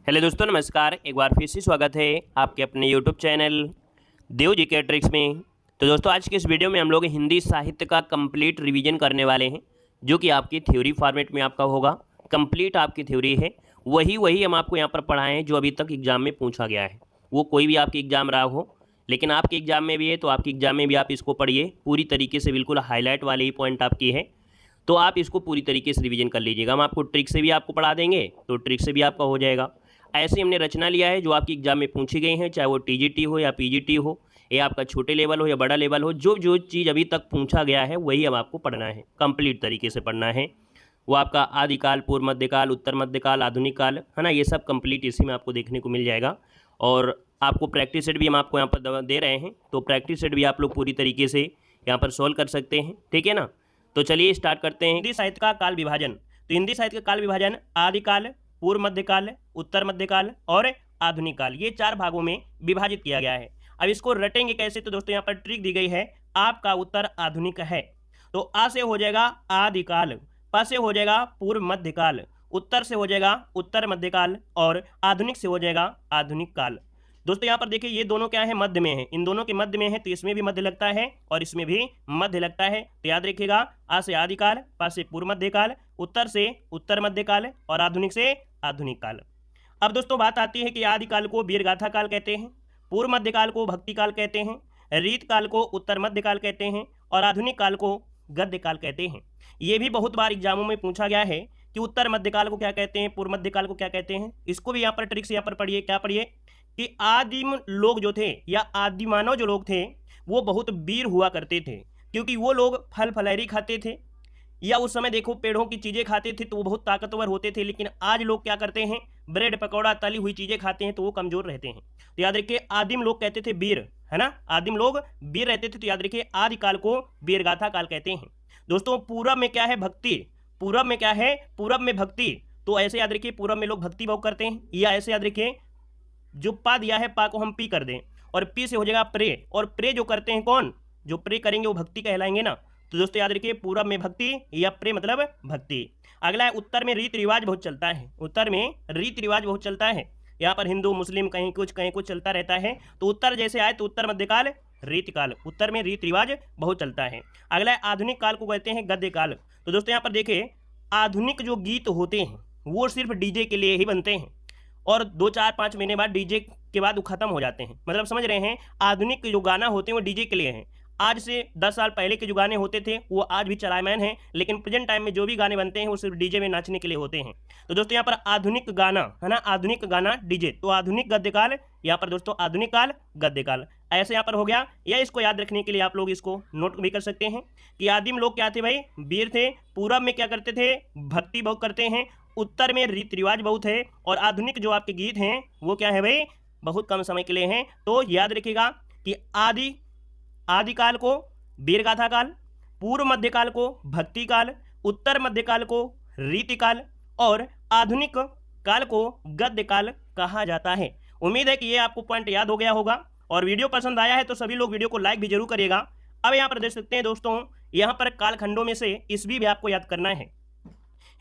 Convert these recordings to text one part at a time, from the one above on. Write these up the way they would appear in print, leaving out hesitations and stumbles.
Hello दोस्तों, नमस्कार। एक बार फिर से स्वागत है आपके अपने यूट्यूब चैनल देव जी के ट्रिक्स में। तो दोस्तों, आज के इस वीडियो में हम लोग हिंदी साहित्य का कंप्लीट रिवीजन करने वाले हैं, जो कि आपकी थ्योरी फॉर्मेट में आपका होगा। कंप्लीट आपकी थ्योरी है, वही हम आपको यहाँ पर पढ़ाएं हैं जो अभी तक एग्जाम में पूछा गया है। वो कोई भी आपकी एग्जाम रहा हो, लेकिन आपके एग्जाम में भी है तो आपकी एग्जाम में भी आप इसको पढ़िए पूरी तरीके से, बिल्कुल हाईलाइट वाले ही पॉइंट आपकी है, तो आप इसको पूरी तरीके से रिवीजन कर लीजिएगा। हम आपको ट्रिक से भी आपको पढ़ा देंगे, तो ट्रिक से भी आपका हो जाएगा। ऐसे हमने रचना लिया है जो आपकी एग्जाम में पूछी गई हैं, चाहे वो टीजीटी हो या पीजीटी हो, या आपका छोटे लेवल हो या बड़ा लेवल हो, जो जो चीज़ अभी तक पूछा गया है वही अब आपको पढ़ना है, कंप्लीट तरीके से पढ़ना है। वो आपका आदिकाल, पूर्व मध्यकाल, उत्तर मध्यकाल, आधुनिक काल, है ना, ये सब कंप्लीट इसी में आपको देखने को मिल जाएगा। और आपको प्रैक्टिस सेट भी हम आपको यहाँ पर दे रहे हैं, तो प्रैक्टिस सेट भी आप लोग पूरी तरीके से यहाँ पर सॉल्व कर सकते हैं, ठीक है ना। तो चलिए स्टार्ट करते हैं। हिंदी साहित्य का काल विभाजन। तो हिंदी साहित्य का काल विभाजन आदिकाल, पूर्व मध्यकाल, उत्तर मध्यकाल और आधुनिक काल, ये 4 भागों में विभाजित किया गया है। अब इसको रटेंगे कैसे, तो दोस्तों यहाँ पर ट्रिक दी गई है। आपका उत्तर आधुनिक है तो आ से हो जाएगा आदिकाल, प से हो जाएगा पूर्व मध्यकाल, उत्तर से हो जाएगा उत्तर मध्यकाल और आधुनिक से हो जाएगा आधुनिक काल। दोस्तों यहाँ पर देखिए, ये दोनों क्या है, मध्य में है, इन दोनों के मध्य में है, तो इसमें भी मध्य लगता है और इसमें भी मध्य लगता है। तो याद रखिएगा, आ से आदिकाल, पा से पूर्व मध्यकाल, उत्तर से उत्तर मध्यकाल और आधुनिक से आधुनिक काल। अब दोस्तों बात आती है कि आदिकाल को वीरगाथा काल कहते हैं, पूर्व मध्यकाल को भक्ति काल कहते हैं, रीत काल को उत्तर मध्यकाल कहते हैं और आधुनिक काल को गद्य काल कहते हैं। ये भी बहुत बार एग्जामों में पूछा गया है कि उत्तर मध्यकाल को क्या कहते हैं, पूर्व मध्यकाल को क्या कहते हैं। इसको भी यहाँ पर ट्रिक से यहाँ पर पढ़िए, क्या पढ़िए कि आदिम लोग जो थे या आदिमानव जो लोग थे वो बहुत वीर हुआ करते थे, क्योंकि वो लोग फल फलहरी खाते थे या उस समय देखो पेड़ों की चीज़ें खाते थे तो वो बहुत ताकतवर होते थे। लेकिन आज लोग क्या करते हैं, ब्रेड पकौड़ा तली हुई चीज़ें खाते हैं तो वो कमज़ोर रहते हैं। तो याद रखिए, आदिम लोग कहते थे वीर, है ना, आदिम लोग वीर रहते थे, तो याद रखिए आदिकाल को वीरगाथा काल कहते हैं। दोस्तों पूरब में क्या है, भक्ति। पूरब में क्या है, पूरब में भक्ति। तो ऐसे याद रखिए, पूरब में लोग भक्ति भाव करते हैं, या ऐसे याद रखिए जो पा दिया है, पा को हम पी कर दें और पी से हो जाएगा प्रे, और प्रे जो करते हैं कौन, जो प्रे करेंगे वो भक्ति कहलाएंगे ना। तो दोस्तों याद रखिए, पूरब में भक्ति या प्रे मतलब भक्ति। अगला है उत्तर में रीति रिवाज बहुत चलता है, उत्तर में रीति रिवाज बहुत चलता है। यहाँ पर हिंदू मुस्लिम कहीं कुछ चलता रहता है। तो उत्तर जैसे आए तो उत्तर मध्यकाल रीतिकाल, उत्तर में रीति रिवाज बहुत चलता है। अगला है आधुनिक काल को कहते हैं गद्य काल। तो दोस्तों यहाँ पर देखिए, आधुनिक जो गीत होते हैं वो सिर्फ डीजे के लिए ही बनते हैं और 2-4-5 महीने बाद डीजे के बाद वो खत्म हो जाते हैं। मतलब समझ रहे हैं, आधुनिक जो गाना होते हैं वो डीजे के लिए हैं। आज से 10 साल पहले के जो गाने होते थे वो आज भी चलायमान हैं, लेकिन प्रेजेंट टाइम में जो भी गाने बनते हैं वो सिर्फ डीजे में नाचने के लिए होते हैं। तो दोस्तों यहाँ पर आधुनिक गाना है ना, आधुनिक गाना डीजे, तो आधुनिक गद्य काल, यहाँ पर दोस्तों आधुनिक काल गद्य काल, ऐसे यहाँ पर हो गया। या इसको याद रखने के लिए आप लोग इसको नोट भी कर सकते हैं कि आदिम लोग क्या थे भाई, वीर थे। पूरब में क्या करते थे, भक्ति बहुत करते हैं। उत्तर में रीति रिवाज बहुत है और आधुनिक जो आपके गीत हैं वो क्या है भाई, बहुत कम समय के लिए हैं। तो याद रखिएगा कि आदिकाल को वीरगाथा काल, पूर्व मध्यकाल को भक्ति काल, उत्तर मध्यकाल को रीति काल और आधुनिक काल को गद्य काल कहा जाता है। उम्मीद है कि ये आपको पॉइंट याद हो गया होगा और वीडियो पसंद आया है तो सभी लोग वीडियो को लाइक भी जरूर करिएगा। अब यहाँ पर देख सकते हैं दोस्तों, यहाँ पर कालखंडों में से ईस्वी भी आपको याद करना है।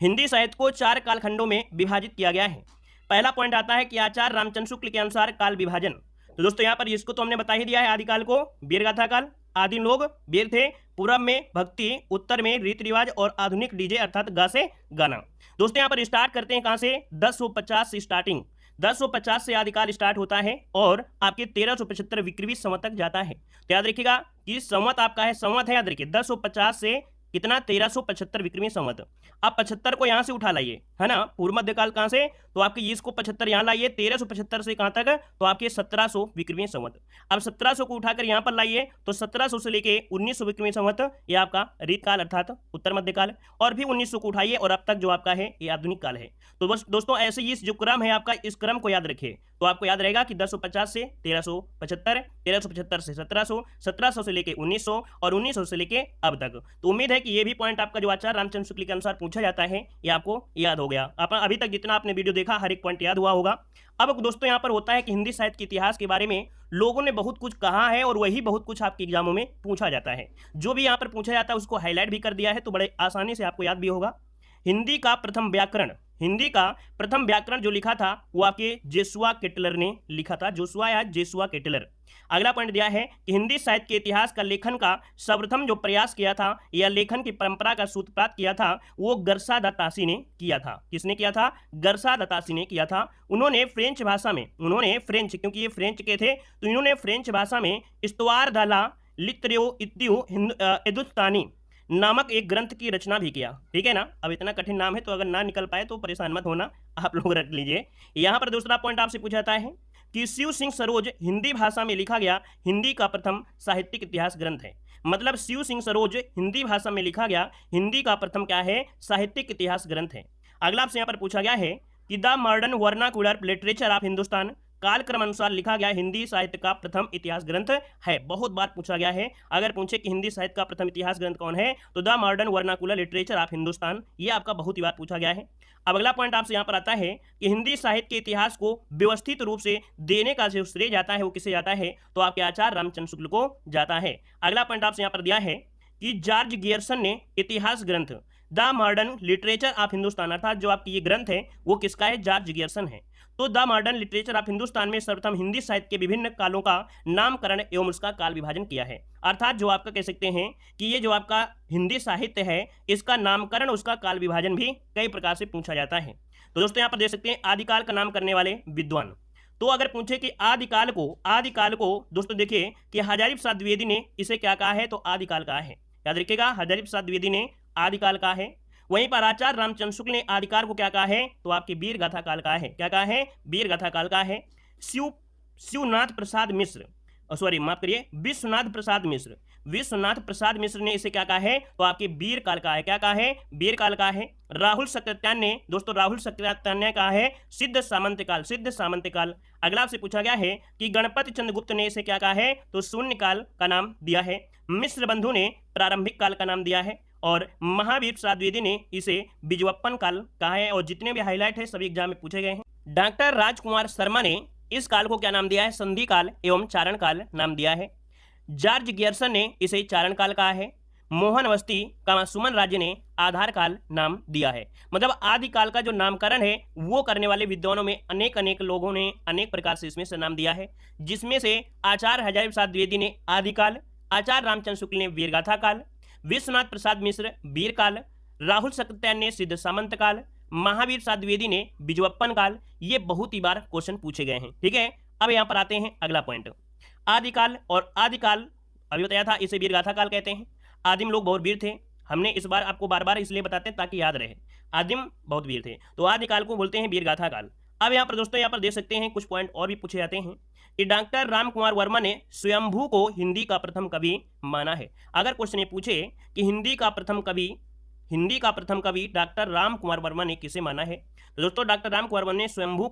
हिंदी साहित्य को 4 कालखंडों में विभाजित किया गया है। पहला पॉइंट आता है कि आचार्य रामचंद्र शुक्ल के अनुसार काल विभाजन। तो दोस्तों यहाँ पर इसको तो हमने बता ही दिया है, आदिकाल को वीरगाथा काल, आदिम लोग वीर थे, पूरब में भक्ति, उत्तर में रीति रिवाज और आधुनिक डीजे अर्थात गा से गाना। दोस्तों यहाँ पर स्टार्ट करते हैं कहाँ से, 1050 से स्टार्टिंग, 1050 से आदिकाल स्टार्ट होता है और आपके 1375 विक्रमी संवत तक जाता है। तो याद रखिएगा कि संवत आपका है, संवत है याद रखिए 1050 से कितना, 1375 विक्रमी संवत। आप 75 को यहाँ से उठा लाइए, है ना, पूर्व मध्यकाल कहाँ से, तो आपके इसको 75 यहाँ लाइए, 1375 से कहाँ तक, तो आपके 1700 विक्रमी संवत। अब 1700 को उठाकर यहाँ पर लाइए तो 1700 से लेके 1900 विक्रमी संवत ये आपका रीतकाल अर्थात उत्तर मध्यकाल, और भी 1900 को उठाइए और अब तक जो आपका है ये आधुनिक काल है। तो बस दोस्तों ऐसे ही इस जो क्रम है आपका, इस क्रम को याद रखिए तो आपको याद रहेगा कि 1050 से 1375, 1375 से 1700, 1700 से लेके 1900 और 1900 से लेके अब तक। तो उम्मीद है कि ये भी पॉइंट आपका जो आचार्य रामचंद्र शुक्ल के अनुसार पूछा जाता है ये आपको याद हो गया। आप अभी तक जितना आपने वीडियो देखा हर एक पॉइंट याद हुआ होगा। अब दोस्तों यहाँ पर होता है कि हिंदी साहित्य के इतिहास के बारे में लोगों ने बहुत कुछ कहा है और वही बहुत कुछ आपके एग्जामों में पूछा जाता है। जो भी यहाँ पर पूछा जाता है उसको हाईलाइट भी कर दिया है तो बड़े आसानी से आपको याद भी होगा। हिंदी का प्रथम व्याकरण, हिंदी का प्रथम व्याकरण जो लिखा था वो आपके जोशुआ केटलर ने लिखा था, जोशुआ या जोशुआ केटलर। अगला पॉइंट दिया है कि हिंदी साहित्य के इतिहास का लेखन का सर्वप्रथम जो प्रयास किया था या लेखन की परंपरा का सूत्रपात किया था वो गर्सा दत्तासी ने किया था। किसने किया था? गर्सा दत्तासी ने किया था। उन्होंने फ्रेंच भाषा में, उन्होंने फ्रेंच, क्योंकि ये फ्रेंच के थे तो इन्होंने फ्रेंच भाषा में इस्तवार दाला लित्रियो इत्तियो हिंदुस्तानी नामक एक ग्रंथ की रचना भी किया। ठीक है ना। अब इतना कठिन नाम है तो अगर ना निकल पाए तो परेशान मत होना, आप लोग रख लीजिए। यहाँ पर दूसरा पॉइंट आपसे पूछा जाता है कि शिव सिंह सरोज हिंदी भाषा में लिखा गया हिंदी का प्रथम साहित्यिक इतिहास ग्रंथ है। मतलब शिव सिंह सरोज हिंदी भाषा में लिखा गया हिंदी का प्रथम क्या है? साहित्यिक इतिहास ग्रंथ है। अगला आपसे यहाँ पर पूछा गया है कि the modern vernacular literature of Hindustan कालक्रम अनुसार लिखा गया हिंदी साहित्य का प्रथम इतिहास ग्रंथ है। बहुत बार पूछा गया है, अगर पूछे कि हिंदी साहित्य का प्रथम इतिहास ग्रंथ कौन है तो the modern vernacular literature of Hindustan, ये आपका बहुत ही बार पूछा गया है। अब अगला पॉइंट आपसे यहाँ पर आता है कि हिंदी साहित्य के इतिहास को व्यवस्थित रूप से देने का जो श्रेय जाता है वो किसे जाता है? तो आपके आचार्य रामचंद्र शुक्ल को जाता है। अगला पॉइंट आपसे यहाँ पर दिया है कि जॉर्ज गियर्सन ने इतिहास ग्रंथ the modern literature of Hindustan, अर्थात जो आपकी ये ग्रंथ है वो किसका है? जॉर्ज गियर्सन है। तो the modern literature of Hindustan में सर्वप्रथम हिंदी साहित्य के विभिन्न कालों का नामकरण एवं उसका काल विभाजन किया है। अर्थात जो आपका कह सकते हैं कि ये जो आपका हिंदी साहित्य है इसका नामकरण, उसका काल विभाजन भी कई प्रकार से पूछा जाता है। तो दोस्तों यहाँ पर देख सकते हैं आदिकाल का नाम करने वाले विद्वान। तो अगर पूछे कि आदिकाल को दोस्तों देखिए कि हजारी प्रसाद द्विवेदी ने इसे क्या कहा है? तो आदिकाल कहा है। याद रखिएगा, हजारी प्रसाद द्विवेदी ने आदिकाल कहा है। वहीं पर आचार्य रामचंद्र शुक्ल ने आदिकाल को क्या कहा है? तो आपके वीर गाथा काल कहा है। क्या कहा है? वीर गाथा काल कहा है। विश्वनाथ प्रसाद मिश्र ने इसे क्या कहा है? तो आपके वीर काल का है। क्या कहा है? वीर काल का है। राहुल सक्रात्यान ने कहा है सिद्ध सामंत काल। अगला आपसे पूछा गया है कि गणपति चंद्रगुप्त ने इसे क्या कहा है? तो शून्य काल का नाम दिया है। मिश्र बंधु ने प्रारंभिक काल का नाम दिया है और महावीर प्रसाद द्विवेदी ने इसे बिजवप्पन काल कहा है। और जितने भी हाईलाइट है सभी एग्जाम में पूछे गए हैं। डॉक्टर राजकुमार शर्मा ने इस काल को क्या नाम दिया है? संधि काल एवं चारण काल नाम दिया है। जॉर्ज गियर्सन ने इसे चारण काल कहा है। मोहन अवस्थी सुमन राज्य ने आधार काल नाम दिया है। मतलब आदिकाल का जो नामकरण है वो करने वाले विद्वानों में अनेक लोगों ने अनेक प्रकार से इसमें से नाम दिया है, जिसमें से आचार्य हजारी प्रसाद द्विवेदी ने आदिकाल, आचार्य रामचंद्र शुक्ल ने वीरगाथा काल, विश्वनाथ प्रसाद मिश्र वीर काल, राहुल सक्रात्यान ने सिद्ध सामंत काल, महावीर प्रसाद द्विवेदी ने बिजवप्पन काल। ये बहुत ही बार क्वेश्चन पूछे गए हैं। ठीक है। अब यहाँ पर आते हैं अगला पॉइंट, आदिकाल। और आदिकाल अभी बताया था इसे वीरगाथा काल कहते हैं। आदिम लोग बहुत वीर थे, हमने इस बार आपको बार इसलिए बताते हैं ताकि याद रहे, आदिम बहुत वीर थे तो आदिकाल को बोलते हैं वीरगाथा काल। अब यहाँ पर दोस्तों यहाँ पर देख सकते हैं कुछ पॉइंट और भी पूछे जाते हैं कि डॉक्टर रामकुमार वर्मा ने स्वयंभू को हिंदी का प्रथम कवि माना है। अगर क्वेश्चन ये पूछे कि हिंदी का प्रथम कवि डॉक्टर रामकुमार वर्मा ने किसे माना है, तो दोस्तों डॉक्टर रामकुमार वर्मा ने स्वयंभू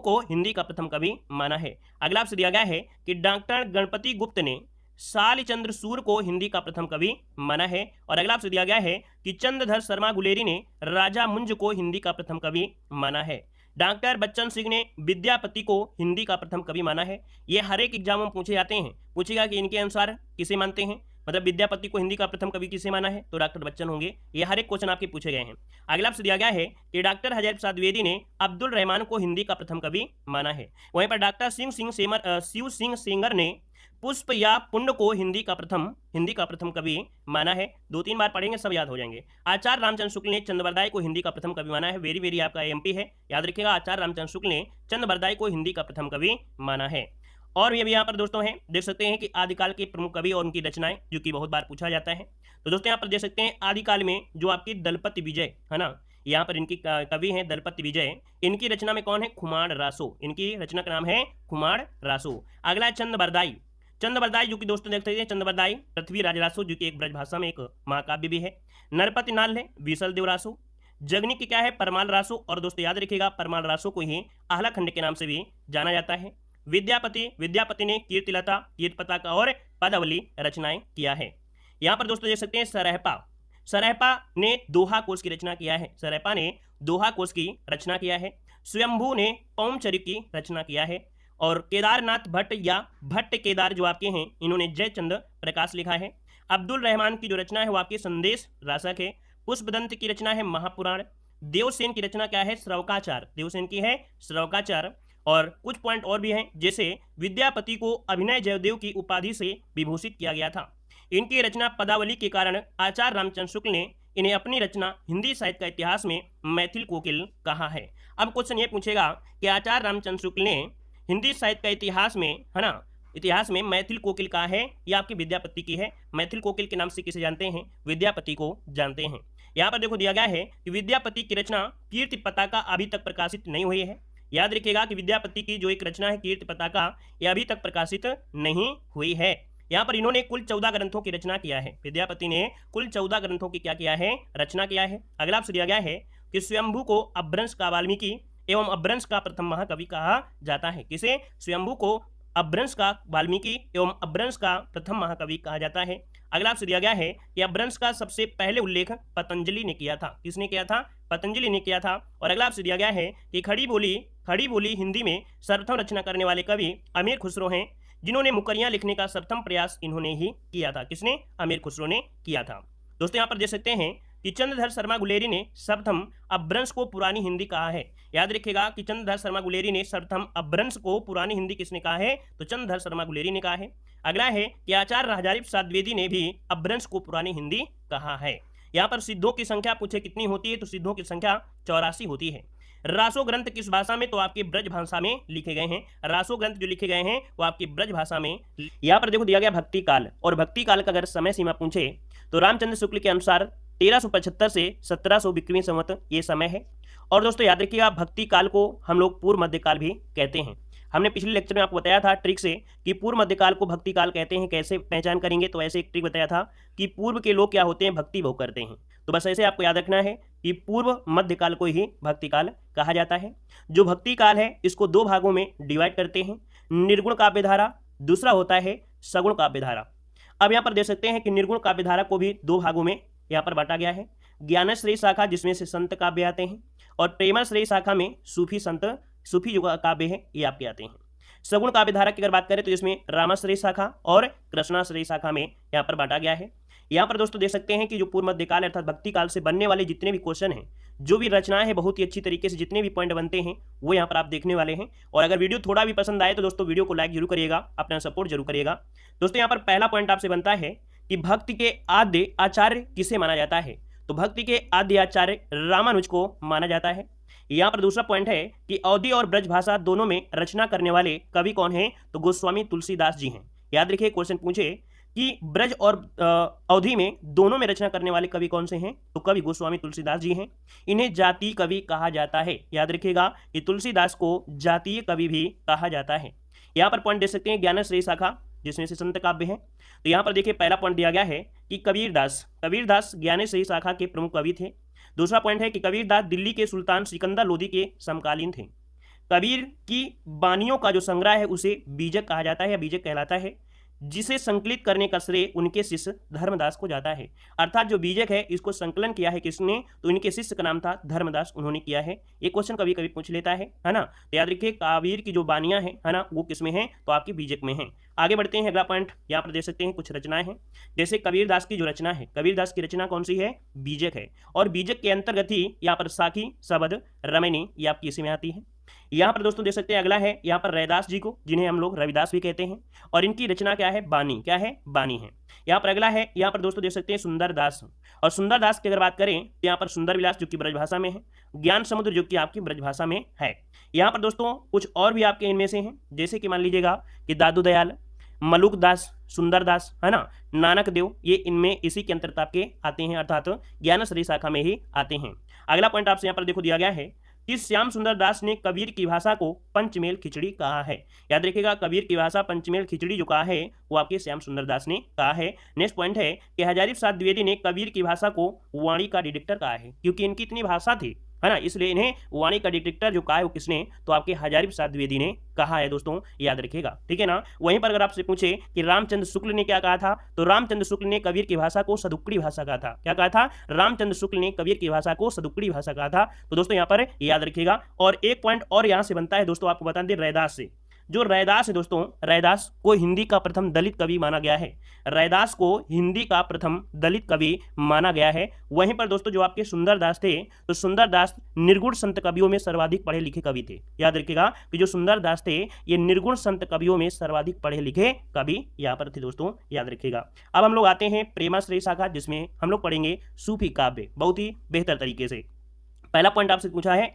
को हिंदी का प्रथम कवि माना है। अगला आपसे दिया गया है कि डॉक्टर गणपति गुप्त ने शालिचंद्र सूर को हिंदी का प्रथम कवि माना है। और अगला आपसे दिया गया है कि चंद्रधर शर्मा गुलेरी ने राजा मुंज को हिंदी का प्रथम कवि माना है। डॉक्टर बच्चन सिंह ने विद्यापति को हिंदी का प्रथम कवि माना है। ये हर एक एग्जाम में पूछे जाते हैं, पूछेगा कि इनके अनुसार किसे मानते हैं, मतलब विद्यापति को हिंदी का प्रथम कवि किसे माना है, तो डॉक्टर बच्चन होंगे। ये हर एक क्वेश्चन आपके पूछे गए हैं। अगला आपसे दिया गया है कि डॉक्टर हजारी प्रसाद द्विवेदी ने अब्दुल रहमान को हिंदी का प्रथम कवि माना है। वहीं पर डॉक्टर शिव सिंह सेंगर ने पुष्प या पुण्य को हिंदी का प्रथम कवि माना है। 2-3 बार पढ़ेंगे सब याद हो जाएंगे। आचार्य रामचंद्र शुक्ल ने चंद्रबरदाई को हिंदी का प्रथम कवि माना है। वेरी आपका एमपी है, याद रखिएगा। आचार्य रामचंद्र शुक्ल ने चंद्रबरदाई को हिंदी का प्रथम कवि माना है। और ये भी यहाँ पर दोस्तों हैं, देख सकते हैं कि आदिकाल के प्रमुख कवि और उनकी रचनाएं, जो कि बहुत बार पूछा जाता है। तो दोस्तों यहाँ पर देख सकते हैं आदिकाल में जो आपकी दलपति विजय है ना, यहाँ पर इनकी कवि हैं दलपति विजय। इनकी रचना में कौन है? खुमार रासो। इनकी रचना का नाम है खुमार रासो। अगला है चंद्रबरदाई जो कि दोस्तों देख सकते हैं चंद्रबरदाई पृथ्वीराज रासो, जो कि एक ब्रजभाषा में एक महाकाव्य भी है। नरपति नाल है विसल देव रासो। जगनी की क्या है? परमाल रासो। और दोस्तों याद रखिएगा परमाल रासो को ही आहला खंड के नाम से भी जाना जाता है। विद्यापति ने कीर्तिलता, कीर्तपताका और पदावली रचनाएं किया है। यहाँ पर दोस्तों देख सकते हैं सरहपा ने दोहा कोश की रचना किया है। स्वयंभू ने पौमचरित की रचना किया है। और केदारनाथ भट्ट या भट्ट केदार जो आपके हैं, इन्होंने जयचंद प्रकाश लिखा है। अब्दुल रहमान की जो रचना है वो आपकी संदेश रासक है। पुष्पदंत की रचना है महापुराण। देवसेन की रचना क्या है? श्रवकाचार। देवसेन की है श्रवकाचार। और कुछ पॉइंट और भी हैं, जैसे विद्यापति को अभिनय जयदेव की उपाधि से विभूषित किया गया था। इनकी रचना पदावली के कारण आचार्य रामचंद्र शुक्ल ने इन्हें अपनी रचना हिंदी साहित्य का इतिहास में मैथिल कोकिल कहा है। अब क्वेश्चन ये पूछेगा कि आचार्य रामचंद्र शुक्ल ने हिंदी साहित्य का इतिहास में, है ना, इतिहास में मैथिल कोकिल कहा है, या आपकी विद्यापति की है। मैथिल कोकिल के नाम से किसे जानते हैं? विद्यापति को जानते हैं। यहाँ पर देखो दिया गया है कि विद्यापति की रचना कीर्ति पताका अभी तक प्रकाशित नहीं हुई है। याद रखिएगा कि विद्यापति की जो एक रचना है कीर्ति पताका, यह अभी तक प्रकाशित नहीं हुई है। यहाँ पर इन्होंने कुल 14 ग्रंथों की रचना किया है। विद्यापति ने कुल 14 ग्रंथों की क्या किया है? रचना किया है। अगला आपसे दिया गया है कि स्वयंभू को अपभ्रंश का वाल्मीकि एवं अपभ्रंश का प्रथम महाकवि कहा जाता है। किसे? स्वयंभू को अपभ्रंश का वाल्मीकि एवं अपभ्रंश का प्रथम महाकवि कहा जाता है। अगला आपसे दिया गया है कि अपभ्रंश का सबसे पहले उल्लेख पतंजलि ने किया था। किसने किया था? पतंजलि ने किया था। और अगला आपसे दिया गया है कि खड़ी बोली हिंदी में सर्वप्रथम रचना करने वाले कवि अमीर खुसरो हैं, जिन्होंने मुकरियां लिखने का सर्वप्रथम प्रयास इन्होंने ही किया था। किसने? अमीर खुसरो ने किया था। दोस्तों यहाँ पर देख सकते हैं कि चंद्रधर शर्मा गुलेरी ने सर्वप्रथम अपभ्रंश को पुरानी हिंदी कहा है। याद रखिएगा कि चंद्रधर शर्मा गुलेरी ने सर्वप्रथम अपभ्रंश को पुरानी हिंदी किसने कहा है? तो चंद्रधर शर्मा गुलेरी ने कहा है। अगला है कि आचार्य हजारी प्रसाद द्विवेदी ने भी अपभ्रंश को पुरानी हिंदी कहा है। यहाँ पर सिद्धों की संख्या पूछे कितनी होती है? तो सिद्धों की संख्या 84 होती है। रासो ग्रंथ किस भाषा में? तो आपके ब्रज भाषा में लिखे गए हैं। रासो ग्रंथ जो लिखे गए हैं वो आपकी ब्रज भाषा में। यहाँ पर देखो दिया गया भक्ति काल, और भक्ति काल का अगर समय सीमा पूछे तो रामचंद्र शुक्ल के अनुसार 1375 से 1720 संवत ये समय है। और दोस्तों याद रखिएगा भक्ति काल को हम लोग पूर्व मध्यकाल भी कहते हैं। हमने पिछले लेक्चर में आपको बताया था ट्रिक से कि पूर्व मध्यकाल को भक्ति काल कहते हैं। कैसे पहचान करेंगे? तो ऐसे एक ट्रिक बताया था कि पूर्व के लोग क्या होते हैं? भक्ति भोग करते हैं। तो बस ऐसे आपको याद रखना है कि पूर्व मध्यकाल को ही भक्ति काल कहा जाता है। जो भक्ति काल है इसको दो भागों में डिवाइड करते हैं, निर्गुण काव्य धारा, दूसरा होता है सगुण काव्य धारा। अब यहाँ पर देख सकते हैं कि निर्गुण काव्य धारा को भी दो भागों में यहाँ पर बांटा गया है। ज्ञानश्रेय शाखा जिसमें से संत काव्य आते हैं, और प्रेमाश्रेय शाखा में सूफी जो काव्य है ये आपके आते हैं। सगुण काव्य धारा की अगर बात करें तो इसमें रामाश्रेय शाखा और कृष्णाश्रेय शाखा में यहाँ पर बांटा गया है। यहाँ पर दोस्तों देख सकते हैं कि जो पूर्व मध्यकाल अर्थात भक्ति काल से बनने वाले जितने भी क्वेश्चन हैं, जो भी रचनाएं हैं, बहुत ही अच्छी तरीके से जितने भी पॉइंट बनते हैं वो यहाँ पर आप देखने वाले हैं। और अगर वीडियो थोड़ा भी पसंद आए तो दोस्तों वीडियो को लाइक जरूर करिएगा, अपना सपोर्ट जरूर करिएगा। दोस्तों यहाँ पर पहला पॉइंट आपसे बनता है कि भक्ति के आद्य आचार्य किसे माना जाता है? तो भक्ति के आद्य आचार्य रामानुज को माना जाता है। यहाँ पर दूसरा पॉइंट है कि अवधी और ब्रज भाषा दोनों में रचना करने वाले कवि कौन हैं? तो गोस्वामी तुलसीदास जी हैं। याद रखिए क्वेश्चन पूछे कि ब्रज और अवधी में दोनों में रचना करने वाले कवि कौन से हैं? तो कवि गोस्वामी तुलसीदास जी हैं। इन्हें जातीय कवि कहा जाता है। याद रखिएगा कि तुलसीदास को जातीय कवि भी कहा जाता है। यहाँ पर पॉइंट दे सकते हैं ज्ञानश्रेय शाखा जिसमें से संत काव्य है। तो यहाँ पर देखिए पहला पॉइंट दिया गया है कि कबीरदास ज्ञानश्रेय शाखा के प्रमुख कवि थे। दूसरा पॉइंट है कि कबीरदास दिल्ली के सुल्तान सिकंदर लोदी के समकालीन थे। कबीर की बानियों का जो संग्रह है उसे बीजक कहा जाता है या बीजक कहलाता है, जिसे संकलित करने का श्रेय उनके शिष्य धर्मदास को जाता है। अर्थात जो बीजक है इसको संकलन किया है किसने? तो इनके शिष्य का नाम था धर्मदास, उन्होंने किया है। ये क्वेश्चन कभी कभी पूछ लेता है ना। तो याद रखिए कबीर की जो बानियां हैं, है ना, वो किसमें हैं? तो आपकी बीजक में हैं। आगे बढ़ते हैं, अगला पॉइंट यहाँ पर देख सकते हैं कुछ रचनाएं हैं। जैसे कबीरदास की जो रचना है, कबीरदास की रचना कौन सी है? बीजक है। और बीजक के अंतर्गत ही यहाँ पर साखी, शबद, रमणी ये आपकी इसी में आती है। यहाँ पर दोस्तों देख सकते हैं अगला है यहाँ पर रैदास जी को, जिन्हें हम लोग रविदास भी कहते हैं, और इनकी रचना क्या है? बानी। क्या है? बानी है। यहाँ पर अगला है, यहाँ पर दोस्तों देख सकते हैं सुंदरदास, और सुंदरदास की अगर बात करें तो यहाँ पर सुंदर विलास जो कि ब्रजभाषा में है, ज्ञान समुद्र जो कि आपकी ब्रजभाषा में है। यहाँ पर दोस्तों कुछ और भी आपके इनमें से हैं, जैसे कि मान लीजिएगा कि दादू दयाल, मलुक दास, सुंदरदास, है ना, नानक देव, ये इनमें इसी के अंतर्गत आपके आते हैं, अर्थात ज्ञानश्रेय शाखा में ही आते हैं। अगला पॉइंट आपसे यहाँ पर देखो दिया गया है कि श्याम सुंदर दास ने कबीर की भाषा को पंचमेल खिचड़ी कहा है। याद रखिएगा कबीर की भाषा पंचमेल खिचड़ी जो कहा है वो आपके श्याम सुंदर दास ने कहा है। नेक्स्ट पॉइंट है कि हजारी प्रसाद द्विवेदी ने कबीर की भाषा को वाणी का डिटेक्टर कहा है, क्योंकि इनकी इतनी भाषा थी, है ना, इसलिए इन्हें वाणी का डिटेक्टर जो कहा है वो किसने? तो आपके हजारी प्रसाद द्विवेदी ने कहा है। दोस्तों याद रखिएगा, ठीक है ना। वहीं पर अगर आपसे पूछे कि रामचंद्र शुक्ल ने क्या कहा था, तो रामचंद्र शुक्ल ने कबीर की भाषा को सदुक्कड़ी भाषा कहा था। क्या कहा था? रामचंद्र शुक्ल ने कबीर की भाषा को सदुक्कड़ी भाषा कहा था। तो दोस्तों यहाँ पर याद रखिएगा। और एक पॉइंट और यहाँ से बनता है दोस्तों, आपको बता दें रैदास से, जो रैदास है दोस्तों, रैदास को हिंदी का प्रथम दलित कवि माना गया है। रैदास को हिंदी का प्रथम दलित कवि माना गया है। वहीं पर दोस्तों जो आपके सुंदरदास थे, तो सुंदरदास निर्गुण संत कवियों में सर्वाधिक पढ़े लिखे कवि थे। याद रखिएगा कि जो सुंदरदास थे ये निर्गुण संत कवियों में सर्वाधिक पढ़े लिखे कवि यहाँ पर थे दोस्तों, याद रखिएगा। अब हम लोग आते हैं प्रेमाश्रय शाखा, जिसमें हम लोग पढ़ेंगे सूफी काव्य बहुत ही बेहतर तरीके से। पहला पॉइंट आपसे पूछा है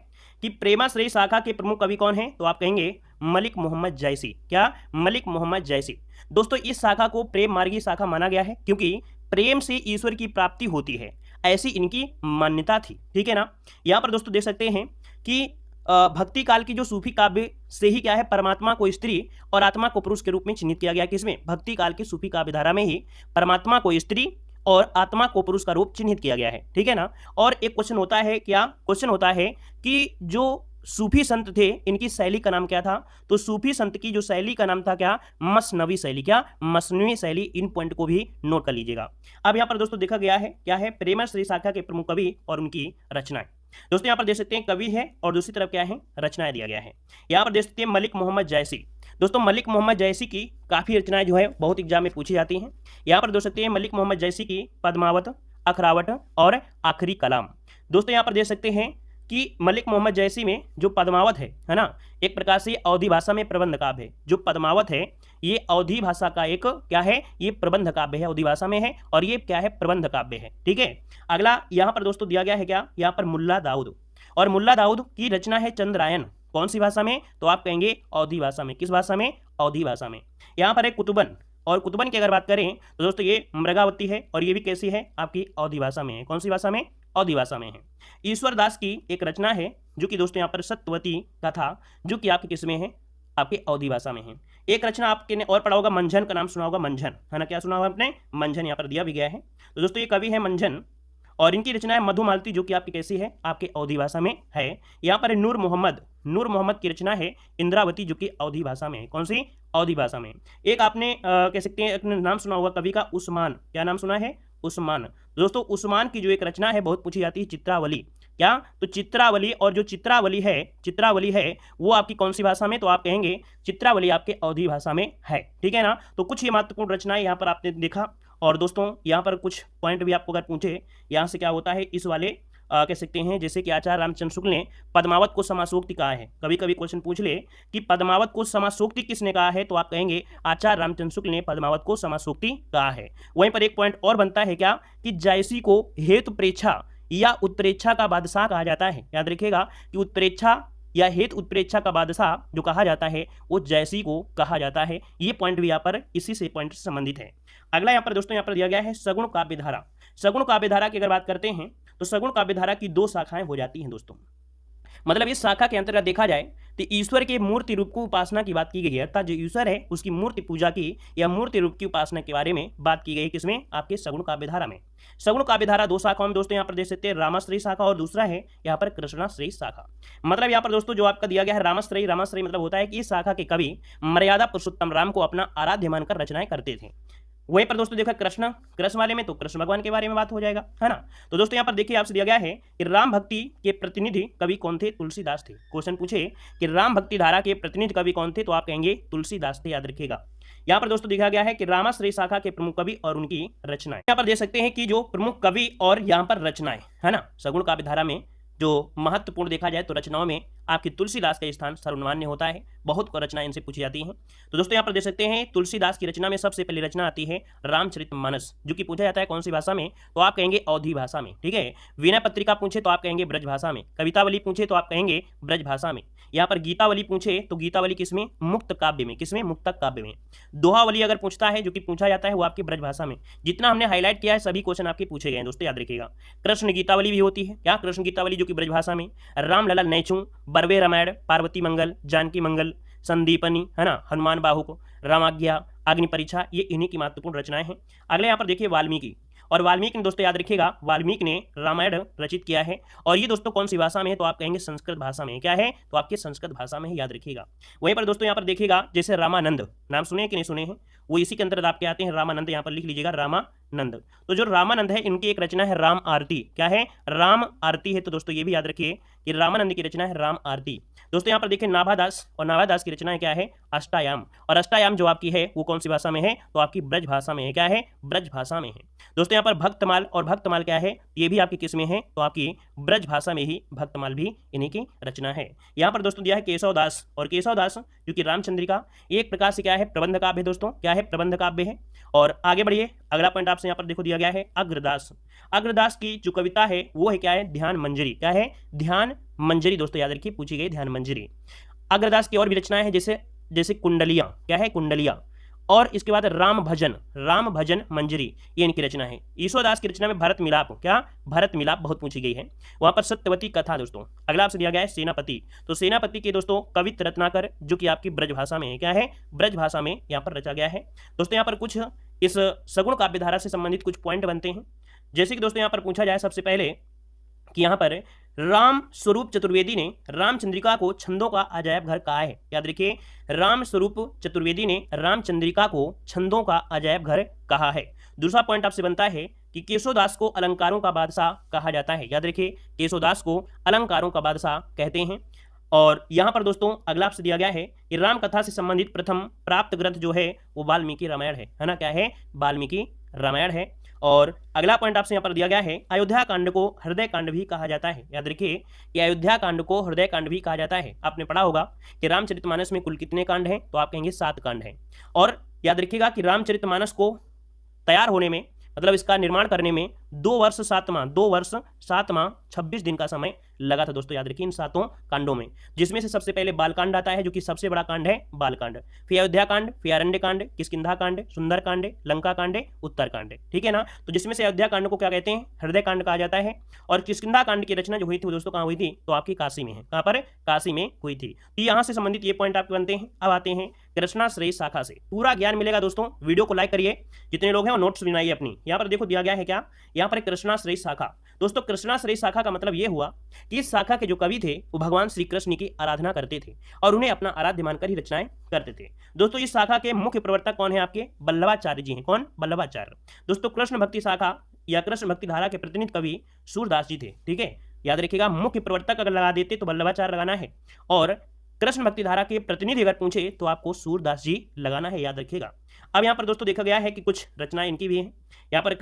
कि प्रेमाश्रय शाखा के प्रमुख कवि कौन हैं, तो आप कहेंगे मलिक मोहम्मद जैसी। क्या? मलिक मोहम्मद जैसी। दोस्तों इस शाखा को प्रेम मार्गी शाखा माना गया है, क्योंकि प्रेम से ईश्वर की प्राप्ति होती है, ऐसी इनकी मान्यता थी। ठीक है ना। यहाँ पर दोस्तों देख सकते हैं कि भक्ति काल की जो सूफी काव्य से ही क्या है, परमात्मा को स्त्री और आत्मा को पुरुष के रूप में चिन्हित किया गया। किसमें? भक्ति काल की सूफी काव्य धारा में ही परमात्मा को स्त्री और आत्मा को पुरुष का रूप चिन्हित किया गया है। ठीक है ना। और एक क्वेश्चन होता है, क्या क्वेश्चन होता है कि जो सूफी संत थे इनकी शैली का नाम क्या था, तो सूफी संत की जो शैली का नाम था क्या, मसनवी शैली। क्या? मसनवी शैली। इन पॉइंट को भी नोट कर लीजिएगा। अब यहाँ पर दोस्तों देखा गया है क्या है, प्रेमाश्रय शाखा के प्रमुख कवि और उनकी रचनाएं। दोस्तों यहाँ पर देख सकते हैं कवि है और दूसरी तरफ क्या है, रचनाएं दिया गया है। यहाँ पर देख सकते हैं मलिक मोहम्मद जैसी। दोस्तों मलिक मोहम्मद जैसी की काफ़ी रचनाएं जो है बहुत एग्जाम में पूछी जाती हैं। यहाँ पर देख सकते हैं मलिक मोहम्मद जैसी की पद्मावत, अखरावट और आखिरी कलाम। दोस्तों यहाँ पर देख सकते हैं कि मलिक मोहम्मद जैसी में जो पद्मावत है ना, एक प्रकार से अवधी भाषा में प्रबंध काव्य है। जो पद्मावत है ये अवधी भाषा का एक क्या है, ये प्रबंध काव्य है, अवधी भाषा में है, और ये क्या है, प्रबंध काव्य है। ठीक है। अगला यहाँ पर दोस्तों दिया गया है क्या, यहाँ पर मुल्ला दाऊद, और मुल्ला दाऊद की रचना है चंद्रायन। कौन सी भाषा में, तो आप कहेंगे अवधी भाषा में। किस भाषा में? अवधी भाषा में। यहाँ पर है कुतुबन, और कुतुबन की अगर बात करें तो दोस्तों ये मृगावती है, और ये भी कैसी है, आपकी अवधी भाषा में है। कौन सी भाषा में? अवधी भाषा में है। ईश्वर दास की एक रचना है जो कि दोस्तों यहाँ पर सत्यवती कथा, जो कि आपके किस में है, आपके अवधी भाषा में है। एक रचना आपके ने और पढ़ा होगा, मंझन का नाम सुना होगा, मंझन है ना। क्या सुना होगा आपने? मंझन यहाँ पर दिया भी गया है। तो दोस्तों ये कवि है मंझन, और इनकी रचना है मधुमालती, जो कि आपकी कैसी है, आपके अवधी भाषा में है। यहाँ पर नूर मोहम्मद, नूर मोहम्मद की रचना है इंद्रावती, जो कि अवधी भाषा में है। कौन सी? अवधी भाषा में। एक आपने कह सकते हैं नाम सुना होगा कवि का, उस्मान। क्या नाम सुना है? उस्मान। दोस्तों उस्मान की जो एक रचना है बहुत पूछी जाती है, चित्रावली। क्या? तो चित्रावली, और जो चित्रावली है वो आपकी कौन सी भाषा में, तो आप कहेंगे चित्रावली आपके अवधी भाषा में है। ठीक है ना। तो कुछ ही महत्वपूर्ण रचनाएं यहाँ पर आपने देखा। और दोस्तों यहाँ पर कुछ पॉइंट भी आपको अगर पूछे, यहाँ से क्या होता है, इस वाले कह सकते हैं जैसे कि आचार्य रामचंद्र शुक्ल ने पद्मावत को समासोक्ति कहा है। कभी कभी क्वेश्चन पूछ ले कि पद्मावत को समासोक्ति किसने कहा है, तो आप कहेंगे आचार्य रामचंद्र शुक्ल ने पद्मावत को समासोक्ति कहा है। वहीं पर एक पॉइंट और बनता है क्या, कि जैसी को हेतु प्रेक्षा या उत्प्रेक्षा का बादशाह कहा जाता है। याद रखिएगा कि उत्प्रेक्षा या हेतु उत्प्रेक्षा का बादशाह जो कहा जाता है वो जैसी को कहा जाता है। ये पॉइंट भी यहाँ पर इसी से पॉइंट से संबंधित है। अगला यहाँ पर दोस्तों यहाँ पर दिया गया है सगुण काव्य धारा। सगुण काव्य धारा की अगर बात करते हैं तो सगुण काव्य धारा की दो शाखाएं हो जाती हैं दोस्तों। मतलब इस शाखा के अंतर्गत देखा जाए तो ईश्वर के मूर्ति रूप को उपासना की बात की गई है, अर्थात जो ईश्वर है उसकी मूर्ति पूजा की या मूर्ति रूप की उपासना के बारे में बात की गई है। किसमें? आपके सगुण काव्य धारा में। सगुण काव्य धारा दो शाखाओं में दोस्तों यहाँ पर देख सकते हैं, रामाश्रय शाखा और दूसरा है यहाँ पर कृष्णाश्रय शाखा। मतलब यहाँ पर दोस्तों जो आपका दिया गया है रामाश्रय, रामाश्रय मतलब होता है कि इस शाखा के कवि मर्यादा पुरुषोत्तम राम को अपना आराध्य मानकर रचनाएं करते थे। वहीं पर दोस्तों देखा कृष्ण वाले में तो कृष्ण भगवान के बारे में बात हो जाएगा, है ना। तो दोस्तों यहाँ पर देखिए आपसे दिया गया है कि राम भक्ति के प्रतिनिधि कवि कौन थे? तुलसीदास थे। क्वेश्चन पूछे कि राम भक्ति धारा के प्रतिनिधि कवि कौन थे, तो आप कहेंगे तुलसीदास थे। याद रखिएगा। यहाँ पर दोस्तों देखा गया है कि रामाश्रय शाखा के प्रमुख कवि और उनकी रचनाएं। यहाँ पर देख सकते हैं कि जो प्रमुख कवि और यहाँ पर रचनाएं, है ना, सगुण काव्य धारा में जो महत्वपूर्ण देखा जाए तो रचनाओं में आपकी तुलसीदास का स्थान सर्वमान्य होता है। बहुत रचनाएं इनसे पूछी जाती हैं। तो दोस्तों यहाँ पर देख सकते हैं तुलसीदास की रचना में सबसे पहली रचना आती है रामचरितमानस, जो कि पूछा जाता है कौन सी भाषा में, तो आप कहेंगे अवधी भाषा में। ठीक है। विनय पत्रिका पूछे तो आप कहेंगे ब्रज भाषा में। कवितावली पूछे तो आप कहेंगे ब्रज भाषा में। यहाँ पर गीतावली पूछे तो गीतावली किसमें? मुक्त काव्य में। किसमें? मुक्तक काव्य में। दोहावली अगर पूछता है जो कि पूछा जाता है वो आपकी ब्रज भाषा में। जितना हमने हाईलाइट किया है सभी क्वेश्चन आपके पूछे गए दोस्तों, याद रखिएगा। कृष्ण गीतावली भी होती है। क्या? कृष्ण गीतावली जो कि ब्रज भाषा में। राम लला नैचू, बरवे रामायण, पार्वती मंगल, जानकी मंगल, संदीपनी, है ना, हनुमान बाहुक, रामाज्ञा, अग्नि परीक्षा, ये इन्हीं की महत्वपूर्ण रचनाएं हैं। अगले यहाँ पर देखिए वाल्मीकि, और वाल्मीकि ने दोस्तों याद रखिएगा वाल्मीकि ने रामायण रचित किया है, और ये दोस्तों कौन सी भाषा में है, तो आप कहेंगे संस्कृत भाषा में। क्या है? तो आपके संस्कृत भाषा में ही, याद रखिएगा। वहीं पर दोस्तों यहाँ पर देखिएगा जैसे रामानंद, नाम सुने कि नहीं सुने हैं, वो इसी के अंतर्गत आपके आते हैं रामानंद, यहाँ पर लिख लीजिएगा रामानंद। तो जो रामानंद है इनकी एक रचना है राम आरती। क्या है? राम आरती है। तो दोस्तों ये भी याद रखिए कि रामानंद की रचना है राम आरती। दोस्तों यहाँ पर देखिए नाभादास, और नाभादास की रचना है क्या है? अष्टायाम। और अष्टायाम जो आपकी है वो कौन सी भाषा में है? तो आपकी ब्रज भाषा में है। क्या है? ब्रज भाषा में है। दोस्तों यहाँ पर भक्तमाल, और भक्तमाल क्या है? ये भी आपकी किस में है? तो आपकी ब्रज भाषा में ही भक्तमाल भी इन्हीं की रचना है। यहाँ पर दोस्तों दिया है केशवदास, और केशवदास जो कि रामचंद्रिका एक प्रकार से क्या है? प्रबंध काव्य है दोस्तों। क्या है? प्रबंध काव्य है। और आगे बढ़िए, अगला पॉइंट आपसे यहाँ पर देखो दिया गया है अग्रदास। अग्रदास की जो कविता है वो है क्या है? ध्यान मंजरी। क्या है? ध्यान मंजरी। दोस्तों याद रखिए, पूछी गई ध्यान मंजरी। अग्रदास की और भी रचनाएं हैं जैसे कुंडलियां। क्या है? कुंडलियां। और इसके बाद राम भजन, राम भजन मंजरी, ये इनकी रचना है। ईश्वरदास की रचना में भरत मिलाप। क्या? भरत मिलाप बहुत पूछी गई है। वहां पर सत्यवती कथा। दोस्तों अगला आपसे दिया गया है सेनापति। तो सेनापति के दोस्तों कवित रत्नाकर जो कि आपकी ब्रज भाषा में है। क्या है? ब्रज भाषा में यहाँ पर रचा गया है। दोस्तों यहाँ पर कुछ इस सगुण काव्य धारा से संबंधित कुछ पॉइंट बनते हैं। जैसे कि दोस्तों यहाँ पर पूछा जाए सबसे पहले कि यहाँ पर राम स्वरूप चतुर्वेदी ने रामचंद्रिका को छंदों का अजायब घर कहा है। याद रखिए, राम स्वरूप चतुर्वेदी ने रामचंद्रिका को छंदों का अजायब घर कहा है। दूसरा पॉइंट आपसे बनता है कि केशवदास को अलंकारों का बादशाह कहा जाता है। याद रखिए, केशवदास को अलंकारों का बादशाह कहते हैं। और यहाँ पर दोस्तों अगला आपसे दिया गया है कि राम कथा से संबंधित प्रथम प्राप्त ग्रंथ जो है वो वाल्मीकि रामायण है ना? क्या है? वाल्मीकि रामायण है। और अगला पॉइंट आपसे यहाँ पर दिया गया है अयोध्या कांड को हृदय कांड भी कहा जाता है। याद रखिए कि अयोध्या कांड को हृदय कांड भी कहा जाता है। आपने पढ़ा होगा कि रामचरितमानस में कुल कितने कांड हैं? तो आप कहेंगे 7 कांड हैं। और याद रखिएगा कि रामचरितमानस को तैयार होने में, मतलब इसका निर्माण करने में 2 वर्ष 7 माह 26 दिन का समय लगा था। दोस्तों याद रखिए इन 7 कांडों में, जिसमें से सबसे पहले बालकांड आता है जो कि सबसे बड़ा कांड है बालकांड, फिर अयोध्या कांड, फिर अरण्य कांड, किष्किंधा कांड, सुंदर कांड, लंका कांड, उत्तर कांड। ठीक है ना? तो जिसमें से अयोध्या कांड को क्या कहते हैं? हृदय कांड कहा जाता है। और किष्किंधा कांड की रचना जो हुई थी वो दोस्तों कहाँ हुई थी? तो आपकी काशी में है। कहाँ पर? काशी में हुई थी। तो यहाँ से संबंधित ये पॉइंट आपके बनते हैं। अब आते हैं कृष्णाश्रयी शाखा से। पूरा ज्ञान मिलेगा दोस्तों। वीडियो को लाइक करिए, जितने लोग हैं वो नोट्स बनाइए अपनी। यहाँ पर देखो दिया गया है क्या? यहाँ पर कृष्णाश्रयी शाखा। दोस्तों कृष्णाश्रयी शाखा का मतलब ये हुआ कि इस शाखा के जो कवि थे वो भगवान श्री कृष्ण की आराधना करते थे और उन्हें अपना आराध्य मानकर ही रचनाएं करते थे। दोस्तों इस शाखा के मुख्य प्रवर्तक कौन है? आपके वल्लभाचार्य जी हैं। कौन? वल्लभाचार्य। दोस्तों कृष्ण भक्ति शाखा या कृष्ण भक्ति धारा के प्रतिनिधि कवि सूरदास जी थे। ठीक है, याद रखिएगा, मुख्य प्रवर्तक अगर लगा देते तो वल्लभाचार्य लगाना है, और कृष्ण भक्ति धारा के प्रतिनिधि अगर पूछे तो आपको सूरदास जी लगाना है। याद रखिएगा। अब यहाँ पर दोस्तों देखा गया है कि कुछ रचनाएं इनकी भी हैं। यहाँ पर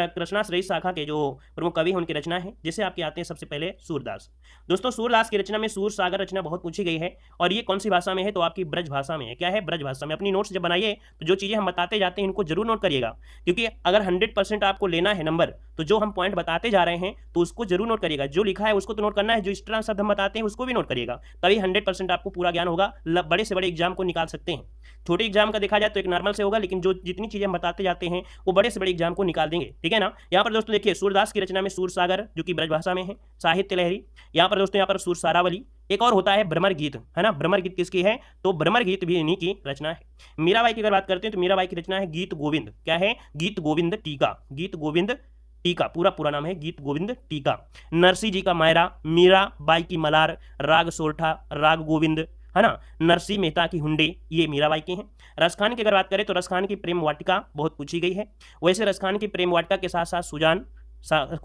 कृष्णाश्रयी शाखा के जो प्रमुख कवि हैं उनकी रचना है, जिसे आपके आते हैं सबसे पहले सूरदास। दोस्तों सूरदास की रचना में सूर सागर रचना बहुत पूछी गई है, और ये कौन सी भाषा में है? तो आपकी ब्रज भाषा में है। क्या है? ब्रज भाषा में। अपनी नोट्स जब बनाइए तो जो चीज़ें हम बताते जाते हैं इनको जरूर नोट करिएगा, क्योंकि अगर 100% आपको लेना है नंबर तो जो हम पॉइंट बताते जा रहे हैं तो उसको जरूर नोट करिएगा। जो लिखा है उसको तो नोट करना है, जो एक्स्ट्रा शब्द हम बताते हैं उसको भी नोट करिएगा, तभी 100% आपको पूरा ज्ञान होगा। बड़े से बड़े एग्जाम को निकाल सकते हैं। छोटे एग्जाम का देखा जाए तो एक नॉर्मल से होगा, लेकिन जो जितनी चीजें हम बताते जाते हैं वो बड़े से बड़े एग्जाम को निकाल देंगे। ठीक है ना? यहाँ पर दोस्तों देखिए सूरदास की रचना में सूर सागर जो कि ब्रज भाषा में है, साहित्य लहरी। यहाँ पर दोस्तों यहाँ पर सूर सारावली। एक और होता है भ्रमर गीत, है ना? भ्रमर गीत किसकी है? तो भ्रमर गीत भी इन्हीं की रचना है। मीराबाई की अगर बात करते हैं तो मीराबाई की रचना है गीत गोविंद। क्या है? गीत गोविंद टीका। गीत गोविंद टीका पूरा नाम है गीत गोविंद टीका। नरसिंह जी का मायरा, मीराबाई की मलार, राग सोरठा, राग गोविंद, है ना? नरसिंह मेहता की हुंडे, ये मीराबाई के हैं। रसखान की अगर बात करें तो रसखान की प्रेम वाटिका बहुत पूछी गई है। वैसे रसखान की प्रेम वाटिका के साथ साथ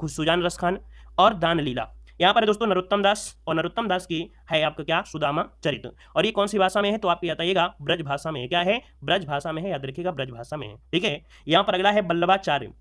सुजान रसखान और दान लीला। यहाँ पर दोस्तों नरोत्तम दास, और नरोत्तम दास की है आपका क्या? सुदामा चरित। और ये कौन सी भाषा में है? तो आप बताइएगा ब्रज भाषा में है। क्या है? ब्रज भाषा में है। याद रखिएगा ब्रज भाषा में है। ठीक है। यहाँ पर अगला है वल्लभाचार्य।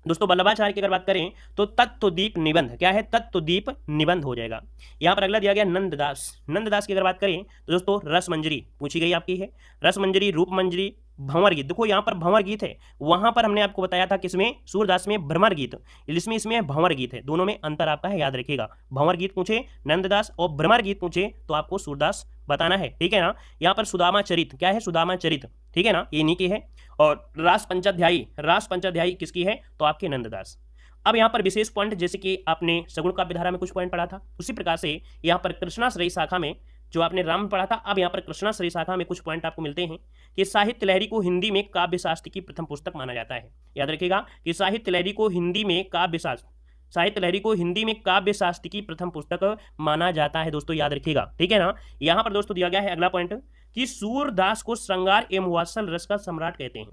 दोस्तों वल्लभाचार्य की अगर बात करें तो तत्वदीप निबंध। क्या है? तत्वदीप निबंध हो जाएगा। यहाँ पर अगला दिया गया नंददास। नंददास की अगर बात करें तो दोस्तों रसमंजरी पूछी गई आपकी है। रसमंजरी, रूपमंजरी, भंवर गीत। देखो यहाँ पर भंवर गीत है, वहां पर हमने आपको बताया था किसमें? सूरदास में भ्रमर गीत, इसमें भंवर गीत है। दोनों में अंतर आपका है, याद रखिएगा। भंवर गीत पूछे नंददास और भ्रमर गीत पूछे तो आपको सूरदास बताना है। ठीक है ना? यहाँ पर सुदामा चरित। क्या है? सुदामा चरित। ठीक है ना? ये इन्हीं की है। और रास पंचाध्यायी किसकी है? तो आपके नंददास। अब यहाँ पर विशेष पॉइंट, जैसे कि आपने सगुण काव्य धारा में कुछ पॉइंट पढ़ा था, उसी प्रकार से यहाँ पर कृष्णाश्रयी शाखा में जो आपने राम पढ़ा था, अब यहाँ पर कृष्णाश्रयी शाखा में कुछ पॉइंट आपको मिलते हैं कि साहित्य लहरी को हिंदी में काव्य शास्त्र की प्रथम पुस्तक माना जाता है। याद रखिएगा कि साहित्य लहरी को हिंदी में काव्य शास्त्र साहित्य लहरी को हिंदी में काव्य शास्त्र की प्रथम पुस्तक माना जाता है दोस्तों, याद रखिएगा, ठीक है ना। यहाँ पर दोस्तों दिया गया है अगला पॉइंट कि सूरदास को श्रृंगार एवं वात्सल रस का सम्राट कहते हैं।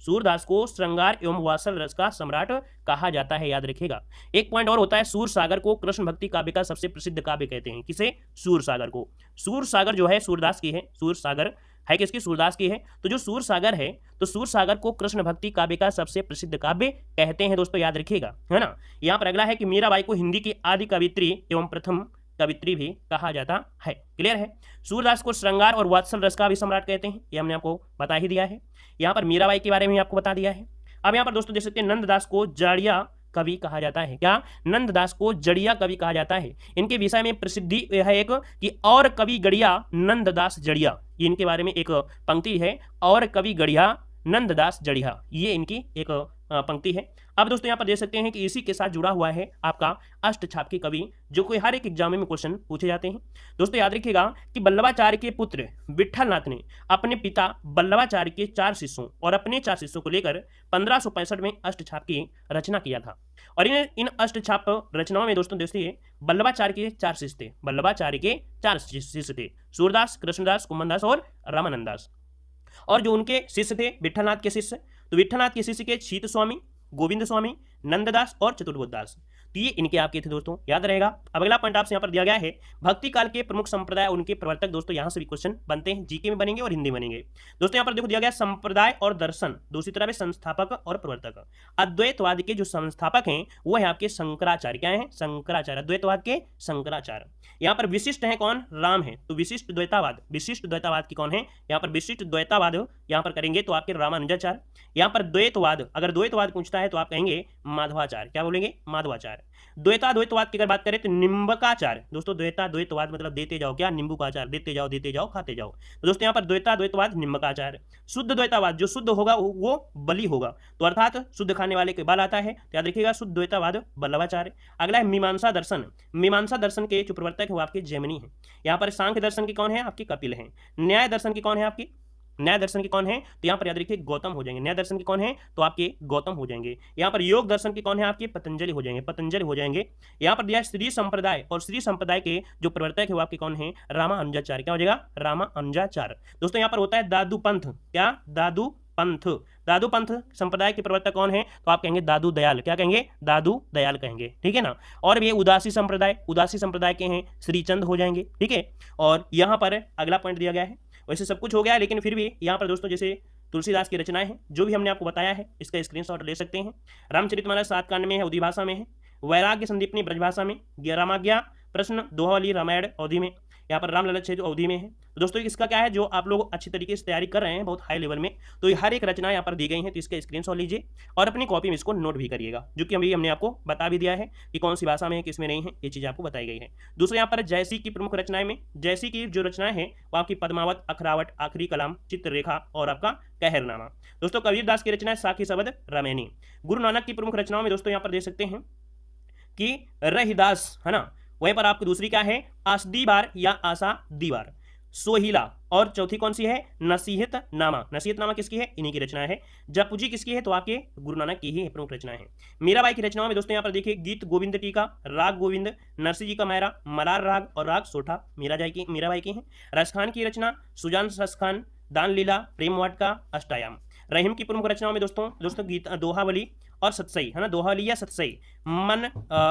सूरदास को श्रृंगार एवं वात्सल रस का सम्राट कहा जाता है, याद रखिएगा। एक पॉइंट और होता है, सूरसागर को कृष्ण भक्ति काव्य का सबसे प्रसिद्ध काव्य कहते हैं। किसे? सूरसागर को। सूरसागर जो है सूरदास की है, सूरसागर है किसकी? सूरदास की है। तो जो सूरसागर है, तो सूरसागर को कृष्ण भक्ति काव्य का सबसे प्रसिद्ध काव्य कहते हैं दोस्तों, याद रखिएगा, है ना। यहाँ पर अगला है कि मीराबाई को हिंदी की आदि कवित्री एवं प्रथम कवित्री भी कहा जाता है। क्लियर है। सूरदास को श्रृंगार और वात्सल रस का भी सम्राट कहते हैं, ये हमने आपको बता ही दिया है। यहाँ पर मीराबाई के बारे में आपको बता दिया है। अब यहाँ पर दोस्तों देख सकते हैं नंददास को जड़िया कवि कहा जाता है। क्या? नंददास को जड़िया कवि कहा जाता है। इनके विषय में प्रसिद्धि है एक कि और कवि गड़िया नंददास जड़िया, ये इनके बारे में एक पंक्ति है, और कवि गड़िया नंददास जड़िया, ये इनकी एक पंक्ति है। अब दोस्तों यहाँ पर देख सकते हैं कि इसी के साथ जुड़ा हुआ है आपका अष्टछाप की कवि, जो कोई हर एक एग्जाम में क्वेश्चन पूछे जाते हैं। दोस्तों याद रखिएगा कि वल्लभाचार्य के पुत्र विट्ठलनाथ ने अपने पिता वल्लभाचार्य के 4 शिष्यों और अपने 4 शिष्यों को लेकर 1565 में अष्टछाप की रचना किया था। और इन अष्टछाप रचनाओं में दोस्तों देखिए वल्लभाचार्य के 4 शिष्य थे, वल्लभाचार्य के 4 शिष्य थे, सूरदास, कृष्णदास, कुम्भनदास और रामानंद दास। और जो उनके शिष्य थे विट्ठलनाथ के शिष्य, तो विट्ठलनाथ के शिष्य के शीत स्वामी, गोविंद स्वामी, नंददास और चतुर्बुद्ध दास, तो ये इनके आपके थे दोस्तों, याद रहेगा। अब अगला पॉइंट आपसे यहाँ पर दिया गया है भक्ति काल के प्रमुख संप्रदाय, उनके प्रवर्तक। दोस्तों यहाँ से भी क्वेश्चन बनते हैं, जीके में बनेंगे और हिंदी बनेंगे। दोस्तों यहाँ पर देखो दिया गया संप्रदाय और दर्शन, दूसरी तरफ है संस्थापक और प्रवर्तक। अद्वैतवाद के जो संस्थापक हैं वो है आपके शंकराचार्य। क्या है? शंकराचार्य, अद्वैतवाद के शंकराचार्य। यहाँ पर विशिष्ट है कौन? राम है, तो विशिष्ट द्वैतावाद, विशिष्ट द्वैतावाद की कौन है? यहाँ पर विशिष्ट द्वैतावाद यहाँ पर करेंगे तो आपके रामानुजाचार्य। यहाँ पर द्वैतवाद, अगर द्वैतवाद पूछता है तो आप कहेंगे माधवाचार्य। क्या बोलेंगे? माधवाचार्य। द्वैतवाद की अगर बात करें तो निम्बकाचार्य। दोस्तों द्वैतवाद मतलब देते जाओ, क्या? नींबू का अचार, देते जाओ खाते जाओ। तो दोस्तों यहाँ पर द्वैतवाद निम्बकाचार्य। शुद्ध द्वैतवाद, जो शुद्ध होगा वो बलि होगा, तो अर्थात शुद्ध खाने वाले के बल आता है, तो याद रखिएगा शुद्ध द्वैतवाद वल्लभाचार्य। अगला है मीमांसा दर्शन। मीमांसा दर्शन के जो प्रवर्तक है वो आपके जैमिनी है। यहाँ पर सांख्य दर्शन के कौन है? आपके कपिल हैं। न्याय दर्शन की कौन है? आपकी न्याय दर्शन की कौन है? तो यहाँ पर याद रखिए गौतम हो जाएंगे। न्याय दर्शन की कौन है? तो आपके गौतम हो जाएंगे। यहाँ पर योग दर्शन की कौन है? आपके पतंजलि हो जाएंगे, पतंजलि हो जाएंगे। यहाँ पर दिया श्री संप्रदाय, और श्री संप्रदाय के जो प्रवर्तक है वो आपके कौन है? रामानुजाचार्य। क्या हो जाएगा? रामानुजाचार्य। दोस्तों यहाँ पर होता है दादू पंथ। क्या? दादू पंथ। दादू पंथ संप्रदाय के प्रवर्तक कौन है? तो आप कहेंगे दादू दयाल। क्या कहेंगे? दादू दयाल कहेंगे, ठीक है ना। और ये उदासी संप्रदाय, उदासी संप्रदाय के हैं श्रीचंद हो जाएंगे, ठीक है। और यहाँ पर अगला पॉइंट दिया गया है, वैसे सब कुछ हो गया लेकिन फिर भी यहाँ पर दोस्तों जैसे तुलसीदास की रचनाएं हैं, जो भी हमने आपको बताया है इसका स्क्रीनशॉट ले सकते हैं। रामचरितमानस 7 कांड में है, अवधी भाषा में है। वैराग्य संदीपनी ब्रजभाषा में, रामाज्ञा प्रश्न दोहावली रामायण अवधि में। यहाँ पर राम ललच है जो अवधि में है। तो दोस्तों इसका क्या है, जो आप लोग अच्छी तरीके से तैयारी कर रहे हैं बहुत हाई लेवल में, तो हर एक रचना यहाँ पर दी गई है, तो इसका स्क्रीनशॉट लीजिए और अपनी कॉपी में इसको नोट भी करिएगा, जो कि अभी हमने आपको बता भी दिया है कि कौन सी भाषा में है, किसमें नहीं है, ये चीज़ आपको बताई गई है। दूसरे यहाँ पर जयसी की प्रमुख रचनाएं में, जयसी की जो रचनाएं हैं वो आपकी पद्मावत, अखरावट, आखिरी कलाम, चित्ररेखा और आपका कहरनामा। दोस्तों कबीरदास की रचना साखी शबद रामायणी। गुरु नानक की प्रमुख रचनाओं में दोस्तों यहाँ पर देख सकते हैं कि रहीदास, है ना। वहीं पर आपकी दूसरी क्या है? आस दीवार या आशा दीवार, सोहिला। और चौथी कौन सी है? नसीहत नामा। नसीहत नामा किसकी है? इन्हीं की रचना है। जपुजी किसकी है? तो आपके गुरु नानक की ही प्रमुख रचना है। मीराबाई की रचनाओं में दोस्तों यहाँ पर देखिए गीत गोविंद टीका, राग गोविंद, नरसिंह जी का मैरा, मलार राग और राग सोठा मीराबाई की है। रसखान की रचना सुजान रसखान, दान लीला, प्रेम वाटका, अष्टायाम। रहीम की प्रमुख रचनाओं में दोस्तों गीत दोहावली और सत्सई, है ना, दोहावली या सत्सई।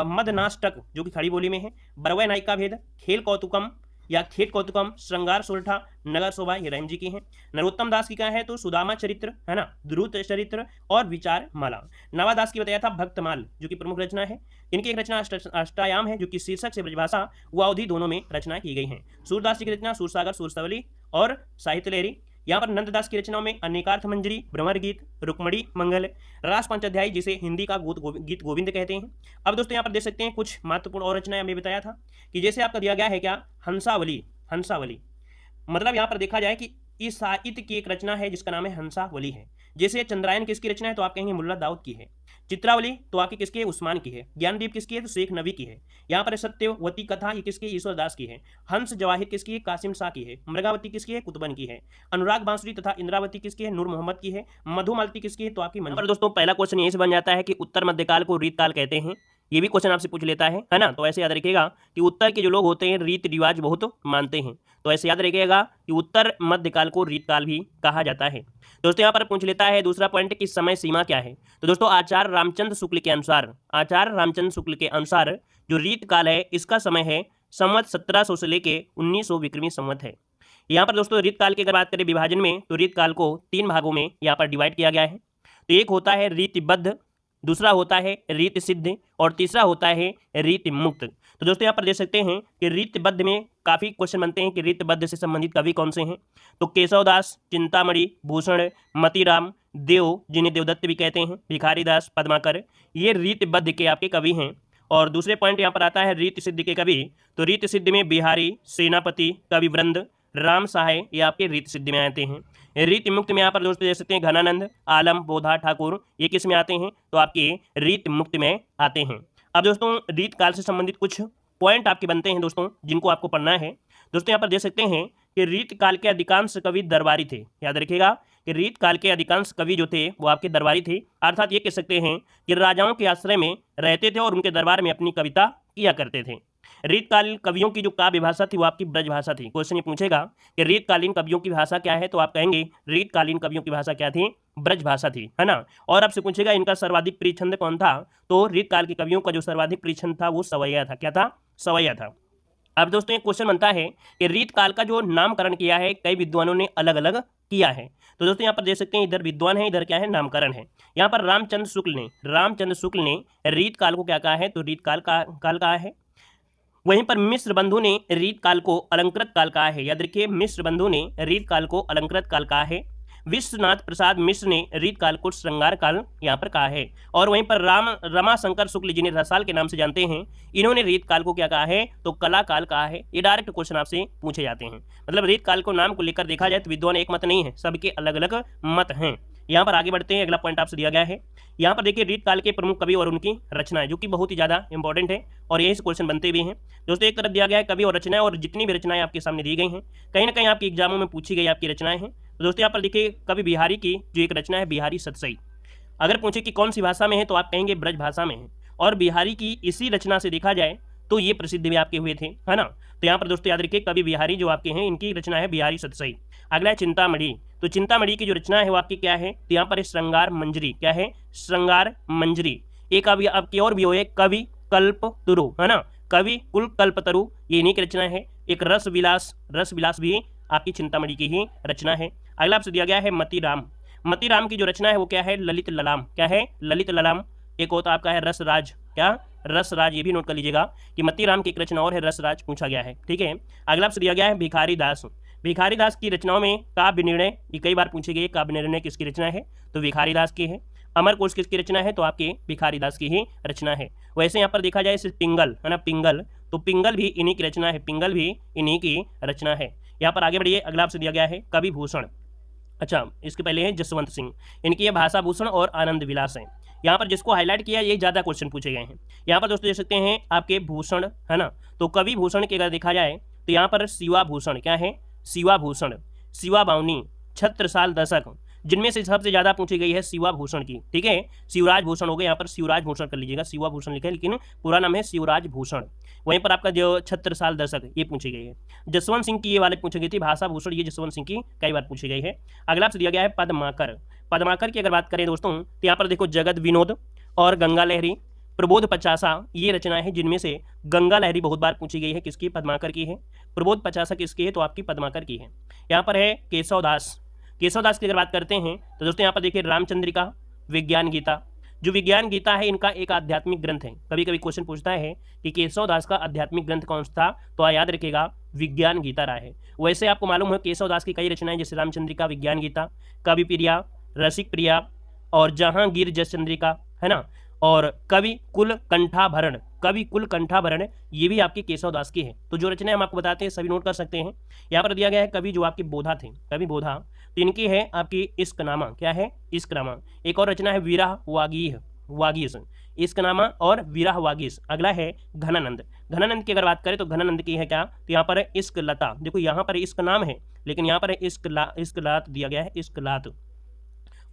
मदनाष्टक जो कि खड़ी बोली में है। बरवै नायिका भेद, खेल कौतुकम या खेत कौतुकम, श्रृंगार सोल्ठा, नगर शोभा, ये रहीम जी की है। नरोत्तम दास की क्या है? तो सुदामा चरित्र, है ना, द्रुत चरित्र और विचार माला। नवादास की बताया था भक्तमाल, जो कि प्रमुख रचना है। इनकी एक रचना अष्टायाम है, जो कि शीर्षक से ब्रजभाषा व अवधि दोनों में रचना की गई है। सूरदास जी की रचना सूरसागर, सूरसवली और साहित्य लहरी। यहाँ पर नंददास की रचनाओं में अनेकार्थ मंजरी, भ्रमर गीत, रुक्मणी मंगल, रास पंचाध्यायी, जिसे हिंदी का गीत गोविंद कहते हैं। अब दोस्तों यहाँ पर देख सकते हैं कुछ महत्वपूर्ण और रचनाएं हमें बताया था कि जैसे आपका दिया गया है क्या? हंसावली। हंसावली मतलब यहाँ पर देखा जाए कि इस साहित्य की एक रचना है जिसका नाम है हंसावली है। जैसे चंद्रायन किसकी रचना है तो आप कहेंगे मुल्ला दाऊद की है। चित्रावली तो आपकी किसकी है, उस्मान की है। ज्ञानदीप किसकी है तो शेख नबी की है। यहाँ पर सत्यवती कथा ये किसकी, ईश्वर दास की है। हंस जवाहिर किसकी है, कासिम शाह की है। मृगावती किसकी है, कुतुबन की है। अनुराग बांसुरी तथा इंद्रावती किसकी है, नूर मोहम्मद की है। मधुमालती किसकी है तो आपकी मंजूर। दोस्तों पहला क्वेश्चन यही से बन जाता है कि उत्तर मध्यकाल को रीतकाल कहते हैं। ये भी क्वेश्चन आपसे पूछ लेता है ना। तो ऐसे याद रखिएगा कि उत्तर के जो लोग होते हैं रीति रिवाज बहुत मानते हैं। तो ऐसे याद रखिएगा कि उत्तर मध्यकाल को रीतकाल भी कहा जाता है। दोस्तों यहाँ पर पूछ लेता है दूसरा पॉइंट कि समय सीमा क्या है। तो दोस्तों आचार्य रामचंद्र शुक्ल के अनुसार जो रीतकाल है इसका समय है संवत 1700 से लेके 1900 विक्रमी संवत है। यहाँ पर दोस्तों रीतकाल की अगर बात करें विभाजन में तो रीतकाल को 3 भागों में यहाँ पर डिवाइड किया गया है। तो एक होता है रीतिबद्ध, दूसरा होता है रीति सिद्ध और तीसरा होता है रीति मुक्त। तो दोस्तों यहाँ पर देख सकते हैं कि रीतिबद्ध में काफ़ी क्वेश्चन बनते हैं कि रीतिबद्ध से संबंधित कवि कौन से हैं। तो केशवदास, चिंतामणि, भूषण, मतीराम, देव जिन्हें देवदत्त भी कहते हैं, भिखारीदास, पद्माकर, ये रीतिबद्ध के आपके कवि हैं। और दूसरे पॉइंट यहाँ पर आता है रीति सिद्ध के कवि। तो रीति सिद्ध में बिहारी, सेनापति, कविवृंद, राम सहाय ये आपके रीति सिद्ध में आते हैं। रीति मुक्त में यहाँ पर दोस्तों देख सकते हैं घनानंद, आलम, बोधा, ठाकुर ये किस में आते हैं तो आपके रीति मुक्त में आते हैं। अब दोस्तों रीत काल से संबंधित कुछ पॉइंट आपके बनते हैं दोस्तों जिनको आपको पढ़ना है। दोस्तों यहाँ पर देख सकते हैं कि रीत काल के अधिकांश कवि दरबारी थे। याद रखिएगा कि रीत काल के अधिकांश कवि जो थे वो आपके दरबारी थे, अर्थात ये कह सकते हैं कि राजाओं के आश्रय में रहते थे और उनके दरबार में अपनी कविता किया करते थे। रीतकालीन कवियों की जो काव्य भाषा थी वो आपकी ब्रज भाषा थी। क्वेश्चन ये पूछेगा कि रीतकालीन कवियों की भाषा क्या है तो आप कहेंगे रीतकालीन कवियों की भाषा क्या थी, ब्रज भाषा थी, है ना। और आपसे पूछेगा इनका सर्वाधिक प्रिय छंद कौन था तो रीतकाल के कवियों का जो सर्वाधिक प्रिय छंद था वो सवैया था। क्या था, सवैया था। अब दोस्तों एक क्वेश्चन बनता है कि रीतकाल का जो नामकरण किया है कई विद्वानों ने अलग अलग किया है। तो दोस्तों यहाँ पर देख सकते हैं इधर विद्वान है, इधर क्या है, नामकरण है। यहाँ पर रामचंद्र शुक्ल ने रीतकाल को क्या कहा है तो रीतकाल काल कहा है। वहीं पर मिश्र बंधु ने रीतकाल को अलंकृत काल कहा है। याद रखिए मिश्र बंधु ने रीतकाल को अलंकृत काल कहा है। विश्वनाथ प्रसाद मिश्र ने रीतकाल को श्रृंगार काल यहाँ पर कहा है। और वहीं पर रमाशंकर शुक्ल जिन्हें रसाल के नाम से जानते हैं इन्होंने रीतकाल को क्या कहा है तो कला काल कहा है। ये डायरेक्ट क्वेश्चन आपसे पूछे जाते हैं। मतलब रीतकाल को नाम को लेकर देखा जाए तो विद्वान एक मत नहीं है, सबके अलग अलग मत हैं। यहाँ पर आगे बढ़ते हैं, अगला पॉइंट आपसे दिया गया है। यहाँ पर देखिए रीतकाल के प्रमुख कवि और उनकी रचनाएं जो कि बहुत ही ज़्यादा इंपॉर्टेंट है और यही से क्वेश्चन बनते भी हैं। दोस्तों एक तरफ दिया गया है कवि और रचनाएं, और जितनी भी रचनाएं आपके सामने दी गई हैं कहीं ना कहीं आपकी एग्जामों में पूछी गई आपकी रचनाएं हैं। तो दोस्तों यहाँ पर देखिए कवि बिहारी की जो एक रचना है बिहारी सतसई, अगर पूछे कि कौन सी भाषा में है तो आप कहेंगे ब्रज भाषा में है। और बिहारी की इसी रचना से देखा जाए तो ये प्रसिद्ध भी आपके हुए थे, है ना। तो यहाँ पर दोस्तों याद रखिए कवि बिहारी जो आपके हैं इनकी रचना है बिहारी सतसई। अगला है चिंतामणि। तो चिंतामणि की जो रचना है वो आपकी क्या है तो यहाँ पर श्रृंगार मंजरी। क्या है, श्रृंगार मंजरी। एक अभी आपकी और भी हो है कवि कल्पतरु, है ना, कवि कुल कल्पतरु ये इन्हीं की रचना है। एक रस विलास भी आपकी चिंतामणि की ही रचना है। अगला आपसे दिया गया है मतीराम की जो रचना है वो क्या है ललित ललाम। क्या है, ललित ललाम। एक होता आपका है रसराज। क्या, रसराज। ये भी नोट कर लीजिएगा कि मतीराम की एक रचना और है रसराज पूछा गया है, ठीक है। अगला आपसे दिया गया है भिखारी दास की रचनाओं में काव्य निर्णय ये कई बार पूछे गए। काव्य निर्णय किसकी रचना है तो भिखारी दास की है। अमर कोश किसकी रचना है तो आपके भिखारी दास की ही रचना है। वैसे यहाँ पर देखा जाए पिंगल, है ना, तो पिंगल भी इन्हीं की रचना है, पिंगल भी इन्हीं की रचना है। यहाँ पर आगे बढ़िए, अगला आपसे दिया गया है कवि भूषण। अच्छा, इसके पहले हैं जसवंत सिंह, इनकी ये भाषा भूषण और आनंद विलास है। यहाँ पर जिसको हाईलाइट किया ये ज़्यादा क्वेश्चन पूछे गए हैं। यहाँ पर दोस्तों देख सकते हैं आपके भूषण, है ना, तो कवि भूषण की अगर देखा जाए तो यहाँ पर शिवा भूषण। क्या है, शिवा भूषण, शिवा बावनी, छत्रसाल दशक, जिनमें से सबसे ज़्यादा पूछी गई है शिवा भूषण की, ठीक है। शिवराज भूषण हो गए, यहाँ पर शिवराज भूषण कर लीजिएगा, शिवा भूषण लिखा है लेकिन पूरा नाम है शिवराज भूषण। वहीं पर आपका जो छत्रसाल दशक ये पूछी गई है। जसवंत सिंह की ये वाले पूछी गई थी भाषा भूषण, ये जसवंत सिंह की कई बार पूछी गई है। अगला आपसे दिया गया है पद्माकर की अगर बात करें दोस्तों तो यहाँ पर देखो जगत विनोद और गंगा लहरी, प्रबोध पचासा ये रचना है जिनमें से गंगा लहरी बहुत बार पूछी गई है, किसकी, पद्माकर की है। प्रबोध पचासा किसकी है तो आपकी पद्माकर की है। यहाँ पर है केशवदास की अगर बात करते हैं तो दोस्तों यहाँ पर देखिए रामचंद्रिका, विज्ञान गीता। जो विज्ञान गीता है इनका एक आध्यात्मिक ग्रंथ है। कभी कभी क्वेश्चन पूछता है कि केशवदास का आध्यात्मिक ग्रंथ कौन सा था तो याद रखिएगा विज्ञान गीता रहा है। वैसे आपको मालूम है केशवदास की कई रचनाएं जैसे रामचंद्रिका, विज्ञान गीता, कवि प्रिया, रसिक प्रिया और जहांगीर जस चंद्रिका, है ना। और कवि कुल कंठाभरण, कवि कुल कंठाभरण ये भी आपके केशव दास की है। तो जो रचना हम आपको बताते हैं सभी नोट कर सकते हैं। यहाँ पर दिया गया है कवि जो आपके बोधा थे, कवि बोधा, तो इनकी है आपकी इश्कनामा, क्या है इश्कनामा। एक और रचना है विरह वागीह, वागीश, इश्कनामा और विरह वागीश। अगला है घनानंद, घनानंद की अगर बात करें तो घनानंद की है क्या, तो यहाँ पर है इश्क लता। देखो यहाँ पर इश्क नाम है लेकिन यहाँ पर है इश्क लात दिया गया है, इश्क लात।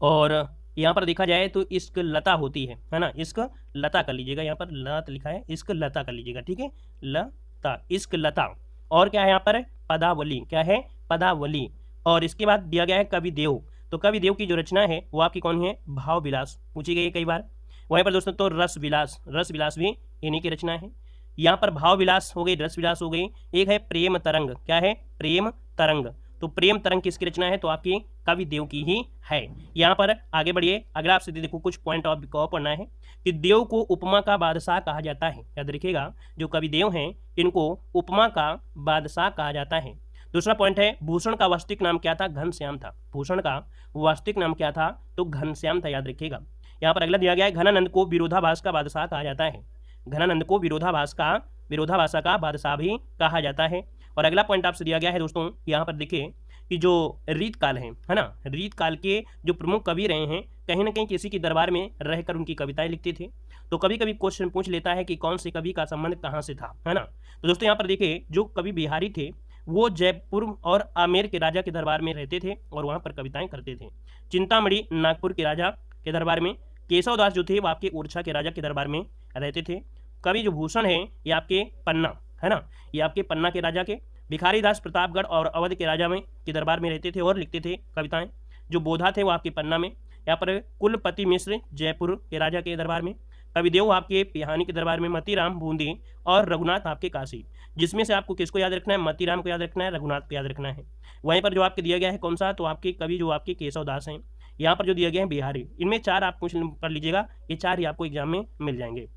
और यहाँ पर देखा जाए तो इश्क लता होती है ना, इश्क लता कर लीजिएगा, यहाँ पर लात लिखा है, इश्क लता कर लीजिएगा, ठीक है, लता, इश्क लता। और क्या है यहाँ पर पदावली, क्या है पदावली। और इसके बाद दिया गया है कवि देव, तो कवि देव की जो रचना है वो आपकी कौन है, भाव विलास, पूछी गई है कई बार। वहीं पर दोस्तों तो रस विलास, रस विलास भी इन्हीं की रचना है। यहाँ पर भाव विलास हो गई, रस विलास हो गई। एक है प्रेम तरंग, क्या है प्रेम तरंग, तो प्रेम तरंग किसकी रचना है, तो आपकी कवि देव की ही है। यहाँ पर आगे बढ़िए, अगला आपसे देखो कुछ पॉइंट ऑफ पढ़ना है कि देव को उपमा का बादशाह कहा जाता है। याद रखिएगा जो कवि देव हैं इनको उपमा का बादशाह कहा जाता है। दूसरा पॉइंट है भूषण का वास्तविक नाम क्या था, घनश्याम था। भूषण का वास्तविक नाम क्या था, तो घनश्याम था, याद रखिएगा। यहाँ पर अगला दिया गया है घनानंद को विरोधाभास का बादशाह कहा जाता है। घनानंद को विरोधाभास का बादशाह भी कहा जाता है। और अगला पॉइंट आपसे दिया गया है दोस्तों, यहाँ पर देखिए कि जो रीत काल है ना, रीत काल के जो प्रमुख कवि रहे हैं कहीं ना कहीं किसी के दरबार में रहकर उनकी कविताएं लिखते थे। तो कभी कभी क्वेश्चन पूछ लेता है कि कौन से कवि का संबंध कहाँ से था, है ना। तो दोस्तों यहाँ पर देखिए जो कवि बिहारी थे वो जयपुर और आमेर के राजा के दरबार में रहते थे और वहाँ पर कविताएं करते थे। चिंतामणि नागपुर के राजा के दरबार में, केशव दास जो थे वो आपके ओरछा के राजा के दरबार में रहते थे। कवि जो भूषण है ये आपके पन्ना, है ना, ये आपके पन्ना के राजा के, भिखारी दास प्रतापगढ़ और अवध के राजा में के दरबार में रहते थे और लिखते थे कविताएं। जो बोधा थे वो आपके पन्ना में। यहाँ पर कुलपति मिश्र जयपुर के राजा के दरबार में, कविदेव आपके पिहानी के दरबार में, मतीराम बूंदी और रघुनाथ आपके काशी। जिसमें से आपको किसको याद रखना है, मतीराम को याद रखना है, रघुनाथ को याद रखना है। वहीं पर जो आपके दिया गया है कौन सा, तो आपके कवि जो आपके केशव दास हैं। यहाँ पर जो दिया गया है बिहारी, इनमें 4 आप कुछ कर लीजिएगा, ये 4 ही आपको एग्जाम में मिल जाएंगे।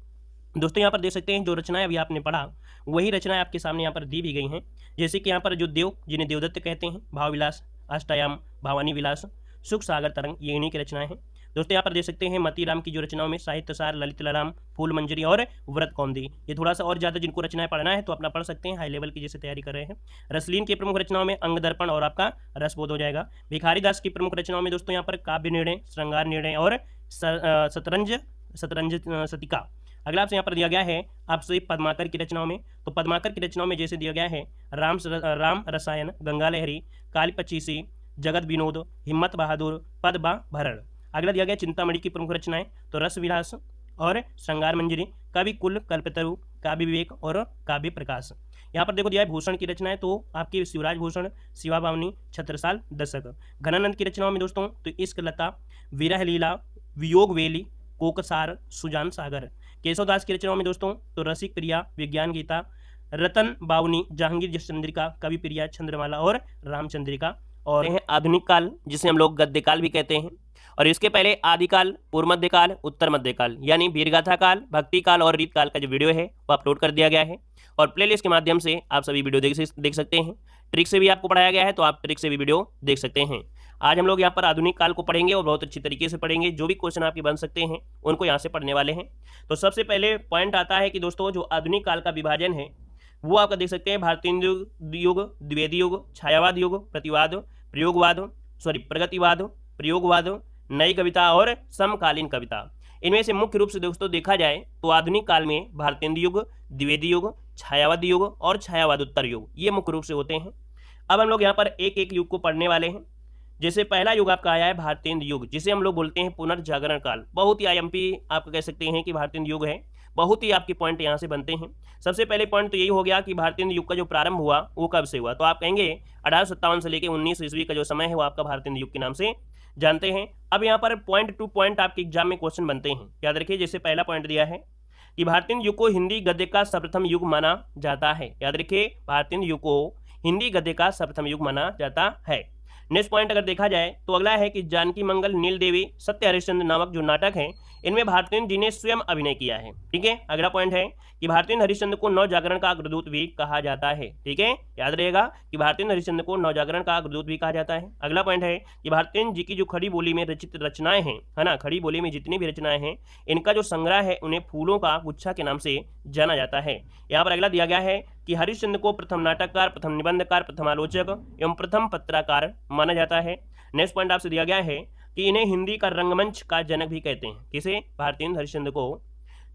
दोस्तों यहाँ पर देख सकते हैं जो रचनाएं अभी आपने पढ़ा वही रचनाएं आपके सामने यहाँ पर दी भी गई हैं। जैसे कि यहाँ पर जो देव जिन्हें देवदत्त कहते हैं, भाव विलास, अष्टायाम, भावानी विलास, सुख सागर तरंग, ये इन्हीं की रचनाएं हैं। दोस्तों यहाँ पर देख सकते हैं मतीराम की जो रचनाओं में साहित्य सार, ललित लराम, फूल मंजरी और व्रत कौंदी, ये थोड़ा सा और ज़्यादा जिनको रचनाएं पढ़ना है तो अपना पढ़ सकते हैं, हाई लेवल की जैसे तैयारी कर रहे हैं। रसलीन की प्रमुख रचनाओं में अंग दर्पण और आपका रसबोध हो जाएगा। भिखारी दास की प्रमुख रचनाओं में दोस्तों यहाँ पर काव्य निर्णय, श्रृंगार निर्णय और शतरंज सतिका। अगला आपसे यहाँ पर दिया गया है आपसे पद्माकर की रचनाओं में, तो पद्माकर की रचनाओं में जैसे दिया गया है राम रसायन, गंगा लहरी, काली पचीसी, जगत विनोद, हिम्मत बहादुर, पद्मा भरण। अगला दिया गया चिंतामणि की प्रमुख रचनाएं, तो रस विलास और श्रृंगार मंजरी, कवि कुल, कल्पतरु, काव्य विवेक और काव्य प्रकाश। यहाँ पर देखो दिया है भूषण की रचनाएं, तो आपके शिवराज भूषण, शिवा बावनी, छत्रसाल दशक। घनानंद की रचनाओं में दोस्तों तो इश्क लता, विरह लीला, वियोग वेली, कोकसार, सुजान सागर। केशव दास की रचनाओं में दोस्तों तो रसिक प्रिया, विज्ञान गीता, रतन बावनी, जहांगीर चंद्रिका, कवि प्रिया, चंद्रमाला और रामचंद्रिका। और है आधुनिक काल जिसे हम लोग गद्यकाल भी कहते हैं। और इसके पहले आदिकाल, पूर्व मध्यकाल, उत्तर मध्यकाल, यानी वीरगाथा काल, भक्ति काल और रीत काल का जो वीडियो है वो अपलोड कर दिया गया है और प्लेलिस्ट के माध्यम से आप सभी वीडियो देख सकते हैं। ट्रिक से भी आपको पढ़ाया गया है तो आप ट्रिक से भी वीडियो देख सकते हैं। आज हम लोग यहाँ पर आधुनिक काल को पढ़ेंगे और बहुत अच्छी तरीके से पढ़ेंगे। जो भी क्वेश्चन आपके बन सकते हैं उनको यहाँ से पढ़ने वाले हैं। तो सबसे पहले पॉइंट आता है कि दोस्तों जो आधुनिक काल का विभाजन है वो आपका देख सकते हैं भारतीय युग, द्विवेदी युग, छायावाद युग, प्रतिवाद, प्रगतिवाद, प्रयोगवाद, नई कविता और समकालीन कविता। इनमें से मुख्य रूप से दोस्तों देखा जाए तो आधुनिक काल में भारतीय युग, द्विवेदी युग, छायावादी युग और छायावादोत्तर युग ये मुख्य रूप से होते हैं। अब हम लोग यहाँ पर एक एक युग को पढ़ने वाले हैं। जैसे पहला युग आपका आया है भारतीय युग, जिसे हम लोग बोलते हैं पुनर्जागरण काल। बहुत ही IMP आप कह सकते हैं कि भारतीय युग है, बहुत ही आपके पॉइंट यहाँ से बनते हैं। सबसे पहले पॉइंट तो यही हो गया कि भारतीय युग का जो प्रारंभ हुआ वो कब से हुआ, तो आप कहेंगे 1857 से लेकर 19 ईस्वी का जो समय है वो आपका भारतीय युग के नाम से जानते हैं। अब यहाँ पर पॉइंट टू पॉइंट आपके एग्जाम में क्वेश्चन बनते हैं, याद रखिए। जैसे पहला पॉइंट दिया है कि भारतीय युग को हिंदी गद्य का सर्वप्रथम युग माना जाता है। याद रखिए भारतीय युग को हिंदी गद्य का सर्वप्रथम युग माना जाता है। नेक्स्ट पॉइंट अगर देखा जाए तो अगला है कि जानकी मंगल, नील देवी, सत्य हरिश्चंद्र नामक जो नाटक हैं इनमें भारतेंद्र जी ने स्वयं अभिनय किया है। ठीक है, अगला पॉइंट है कि भारतेंद्र हरिश्चंद्र को नवजागरण का अग्रदूत भी कहा जाता है। ठीक है, याद रहेगा कि भारतेंद्र हरिश्चंद्र को नवजागरण का अग्रदूत भी कहा जाता है। अगला पॉइंट है कि भारतेंद्र जी की जो खड़ी बोली में रचित रचनाएं हैं, है ना, खड़ी बोली में जितनी भी रचनाएं हैं इनका जो संग्रह है उन्हें फूलों का गुच्छा के नाम से जाना जाता है। यहाँ पर अगला दिया गया है कि हरिश्चंद्र को प्रथम नाटककार, प्रथम निबंधकार, प्रथम आलोचक एवं प्रथम पत्रकार माना जाता है। नेक्स्ट पॉइंट आपसे दिया गया है कि इन्हें हिंदी का रंगमंच का जनक भी कहते हैं। किसे? भारतेंद्र हरिश्चंद्र को,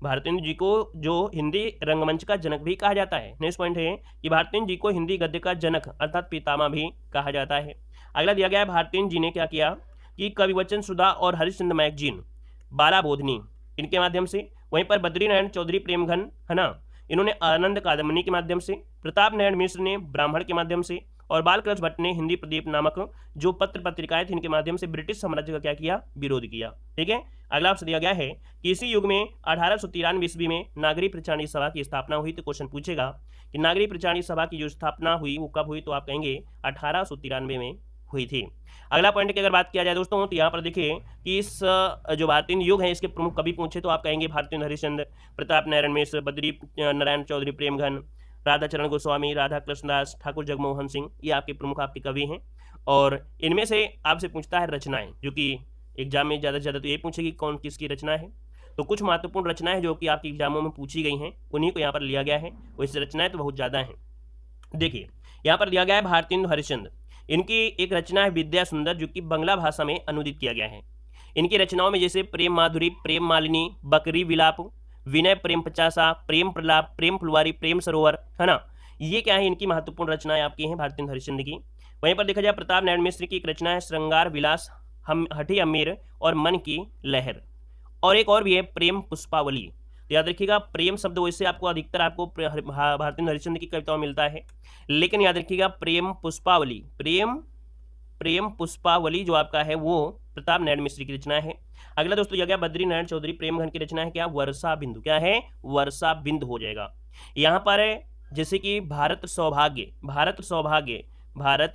भारतेंद्र जी को जो हिंदी रंगमंच का जनक भी कहा जाता है। नेक्स्ट पॉइंट है कि भारतेंद्र जी को हिंदी गद्य का जनक अर्थात पितामह भी कहा जाता है। अगला दिया गया है भारतेंद्र जी ने क्या किया कि कविवचन सुधा और हरिश्चंद्र मैगजीन, बाला बोधनी इनके माध्यम से, वहीं पर बद्रीनारायण चौधरी प्रेमघन, है ना, इन्होंने आनंद कादम्बनी के माध्यम से, प्रताप नारायण मिश्र ने ब्राह्मण के माध्यम से और बालकृष्ण भट्ट ने हिंदी प्रदीप नामक जो पत्र पत्रिकाएं थी इनके माध्यम से ब्रिटिश साम्राज्य का क्या किया? विरोध किया। ठीक है, अगला आपसे दिया गया है कि इसी युग में 1893 ईस्वी में नागरिक प्रचारणी सभा की स्थापना हुई। तो क्वेश्चन पूछेगा कि नागरिक प्रचारणी सभा की जो स्थापना हुई वो कब हुई? तो आप कहेंगे 1893 में हुई थी। अगला पॉइंट की अगर बात किया जाए दोस्तों तो यहाँ पर देखिए कि इस जो भारतेंद्र युग है इसके प्रमुख कवि पूछे तो आप कहेंगे भारतेंद्र हरिश्चंद्र, प्रताप नारायण मिश्र, बद्री नारायण चौधरी प्रेमघन, राधा चरण गोस्वामी, राधा कृष्णदास, ठाकुर जगमोहन सिंह, ये आपके प्रमुख आपके कवि हैं। और इनमें से आपसे पूछता है रचनाएं, जो कि एग्जाम में ज़्यादा से ज़्यादा तो ये पूछेगी कौन किसकी रचना है। तो कुछ महत्वपूर्ण रचनाएं जो कि आपके एग्जामों में पूछी गई हैं उन्हीं को यहाँ पर लिया गया है। वैसे रचनाएं तो बहुत ज़्यादा हैं। देखिए यहाँ पर दिया गया है भारतेंद्र हरिश्चंद्र, इनकी एक रचना है विद्या सुंदर जो कि बांग्ला भाषा में अनुदित किया गया है। इनकी रचनाओं में जैसे प्रेम माधुरी, प्रेम मालिनी, बकरी विलाप, विनय प्रेम पचासा, प्रेम प्रलाप, प्रेम फुलवारी, प्रेम सरोवर, है ना, ये क्या है इनकी महत्वपूर्ण रचनाएं आपकी हैं भारतेंद्र हरिश्चंद्र की। वहीं पर देखा जाए प्रताप नारायण मिश्र की एक रचना है श्रृंगार विलास, हम हठी अमीर और मन की लहर, और एक और भी है प्रेम पुष्पावली। तो याद रखिएगा प्रेम शब्द वैसे आपको अधिकतर आपको भारतेंद्र हरिश्चंद्र की कविताओं में मिलता है, लेकिन याद रखिएगा प्रेम पुष्पावली, प्रेम पुष्पावली जो आपका है वो प्रताप नारायण मिश्र की रचना है। अगला दोस्तों यह गया बद्री नारायण चौधरी प्रेमघन की रचना है क्या? वर्षा बिंदु। क्या है? वर्षा बिंदु हो जाएगा। यहाँ पर जैसे कि भारत सौभाग्य, भारत सौभाग्य, भारत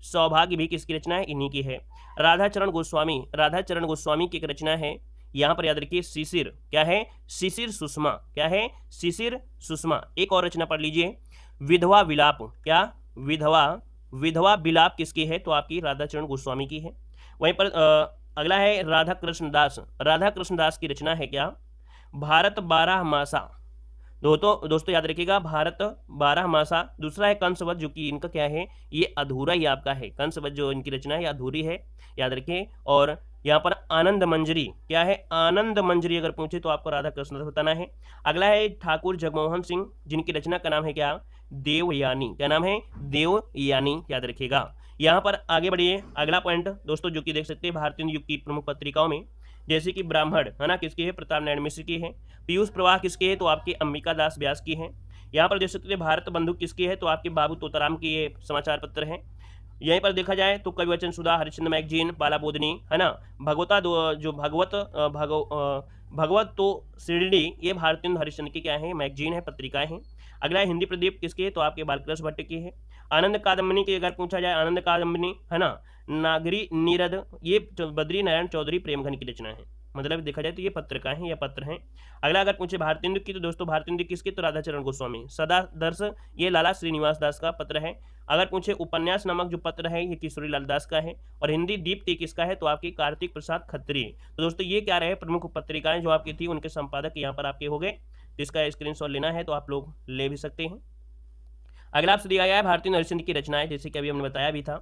सौभाग्य भी किसकी रचना है? इन्हीं की है। राधा चरण गोस्वामी, राधा चरण गोस्वामी की एक रचना है, यहाँ पर याद रखिए शिशिर। क्या है? शिशिर सुषमा। क्या है? शिशिर सुषमा। एक और रचना पढ़ लीजिए विधवा विलाप। क्या? विधवा विलाप किसकी है? तो आपकी राधा चरण गोस्वामी की है। वहीं पर अगला है राधा कृष्णदास, राधा कृष्णदास की रचना है क्या? भारत 12 मासा। दोस्तों याद रखिएगा भारत 12 मासा। दूसरा है कंसवत जो कि इनका क्या है? ये अधूरा ही आपका है। कंसवत जो इनकी रचना है ये अधूरी है, याद रखिए। और यहाँ पर आनंद मंजरी। क्या है? आनंद मंजरी अगर पूछे तो आपको राधा कृष्णदास बताना है। अगला है ठाकुर जगमोहन सिंह जिनकी रचना का नाम है क्या? देवयानी। क्या नाम है? देवयानी, याद रखिएगा। यहाँ पर आगे बढ़िए। अगला पॉइंट दोस्तों जो कि देख सकते हैं भारतीय युग की प्रमुख पत्रिकाओं में जैसे कि ब्राह्मण, है ना, किसकी है? प्रताप नारायण मिश्र की है। पीयूष प्रवाह किसकी है? तो आपके अंबिका दास व्यास की है। यहाँ पर देख सकते हैं भारत बंधु किसकी है? तो आपके बाबू तोताराम की ये समाचार पत्र है। यहीं पर देखा जाए तो कविवचन सुधा, हरिश्चंद्र मैगजीन, बाला बोधनी, है ना, जो भगवत तो श्रेणी, ये भारतेंद्र हरिश्चंद्र की क्या है? मैगजीन है, पत्रिकाएं हैं। अगला है हिंदी प्रदीप किसकी है? तो आपके बालकृष्ण भट्ट की है। आनंद कादम्बनी की अगर पूछा जाए, आनंद कादम्बनी, है ना, नागरी नीरद, ये बद्री नारायण चौधरी प्रेमघन की रचना है। मतलब देखा जाए तो ये पत्रिका हैं या पत्र हैं। अगला अगर पूछे भारतेंद्र की तो दोस्तों भारतेंद्र किसकी? तो राधा चरण गोस्वामी। सदा दर्श ये लाला श्रीनिवास दास का पत्र है। अगर पूछे उपन्यास नामक जो पत्र है ये किशोरी लाल दास का है। और हिंदी दीप्ति किसका है? तो आपकी कार्तिक प्रसाद खत्री। तो दोस्तों ये क्या रहे प्रमुख पत्रिकाएं जो आपकी थी, उनके संपादक यहाँ पर आपके हो गए। तो इसका स्क्रीनशॉट लेना है तो आप लोग ले भी सकते हैं। अगला आपसे दिया गया है भारतेंद्र हरिश्चंद्र की रचनाएं, जैसे कि अभी हमने बताया भी था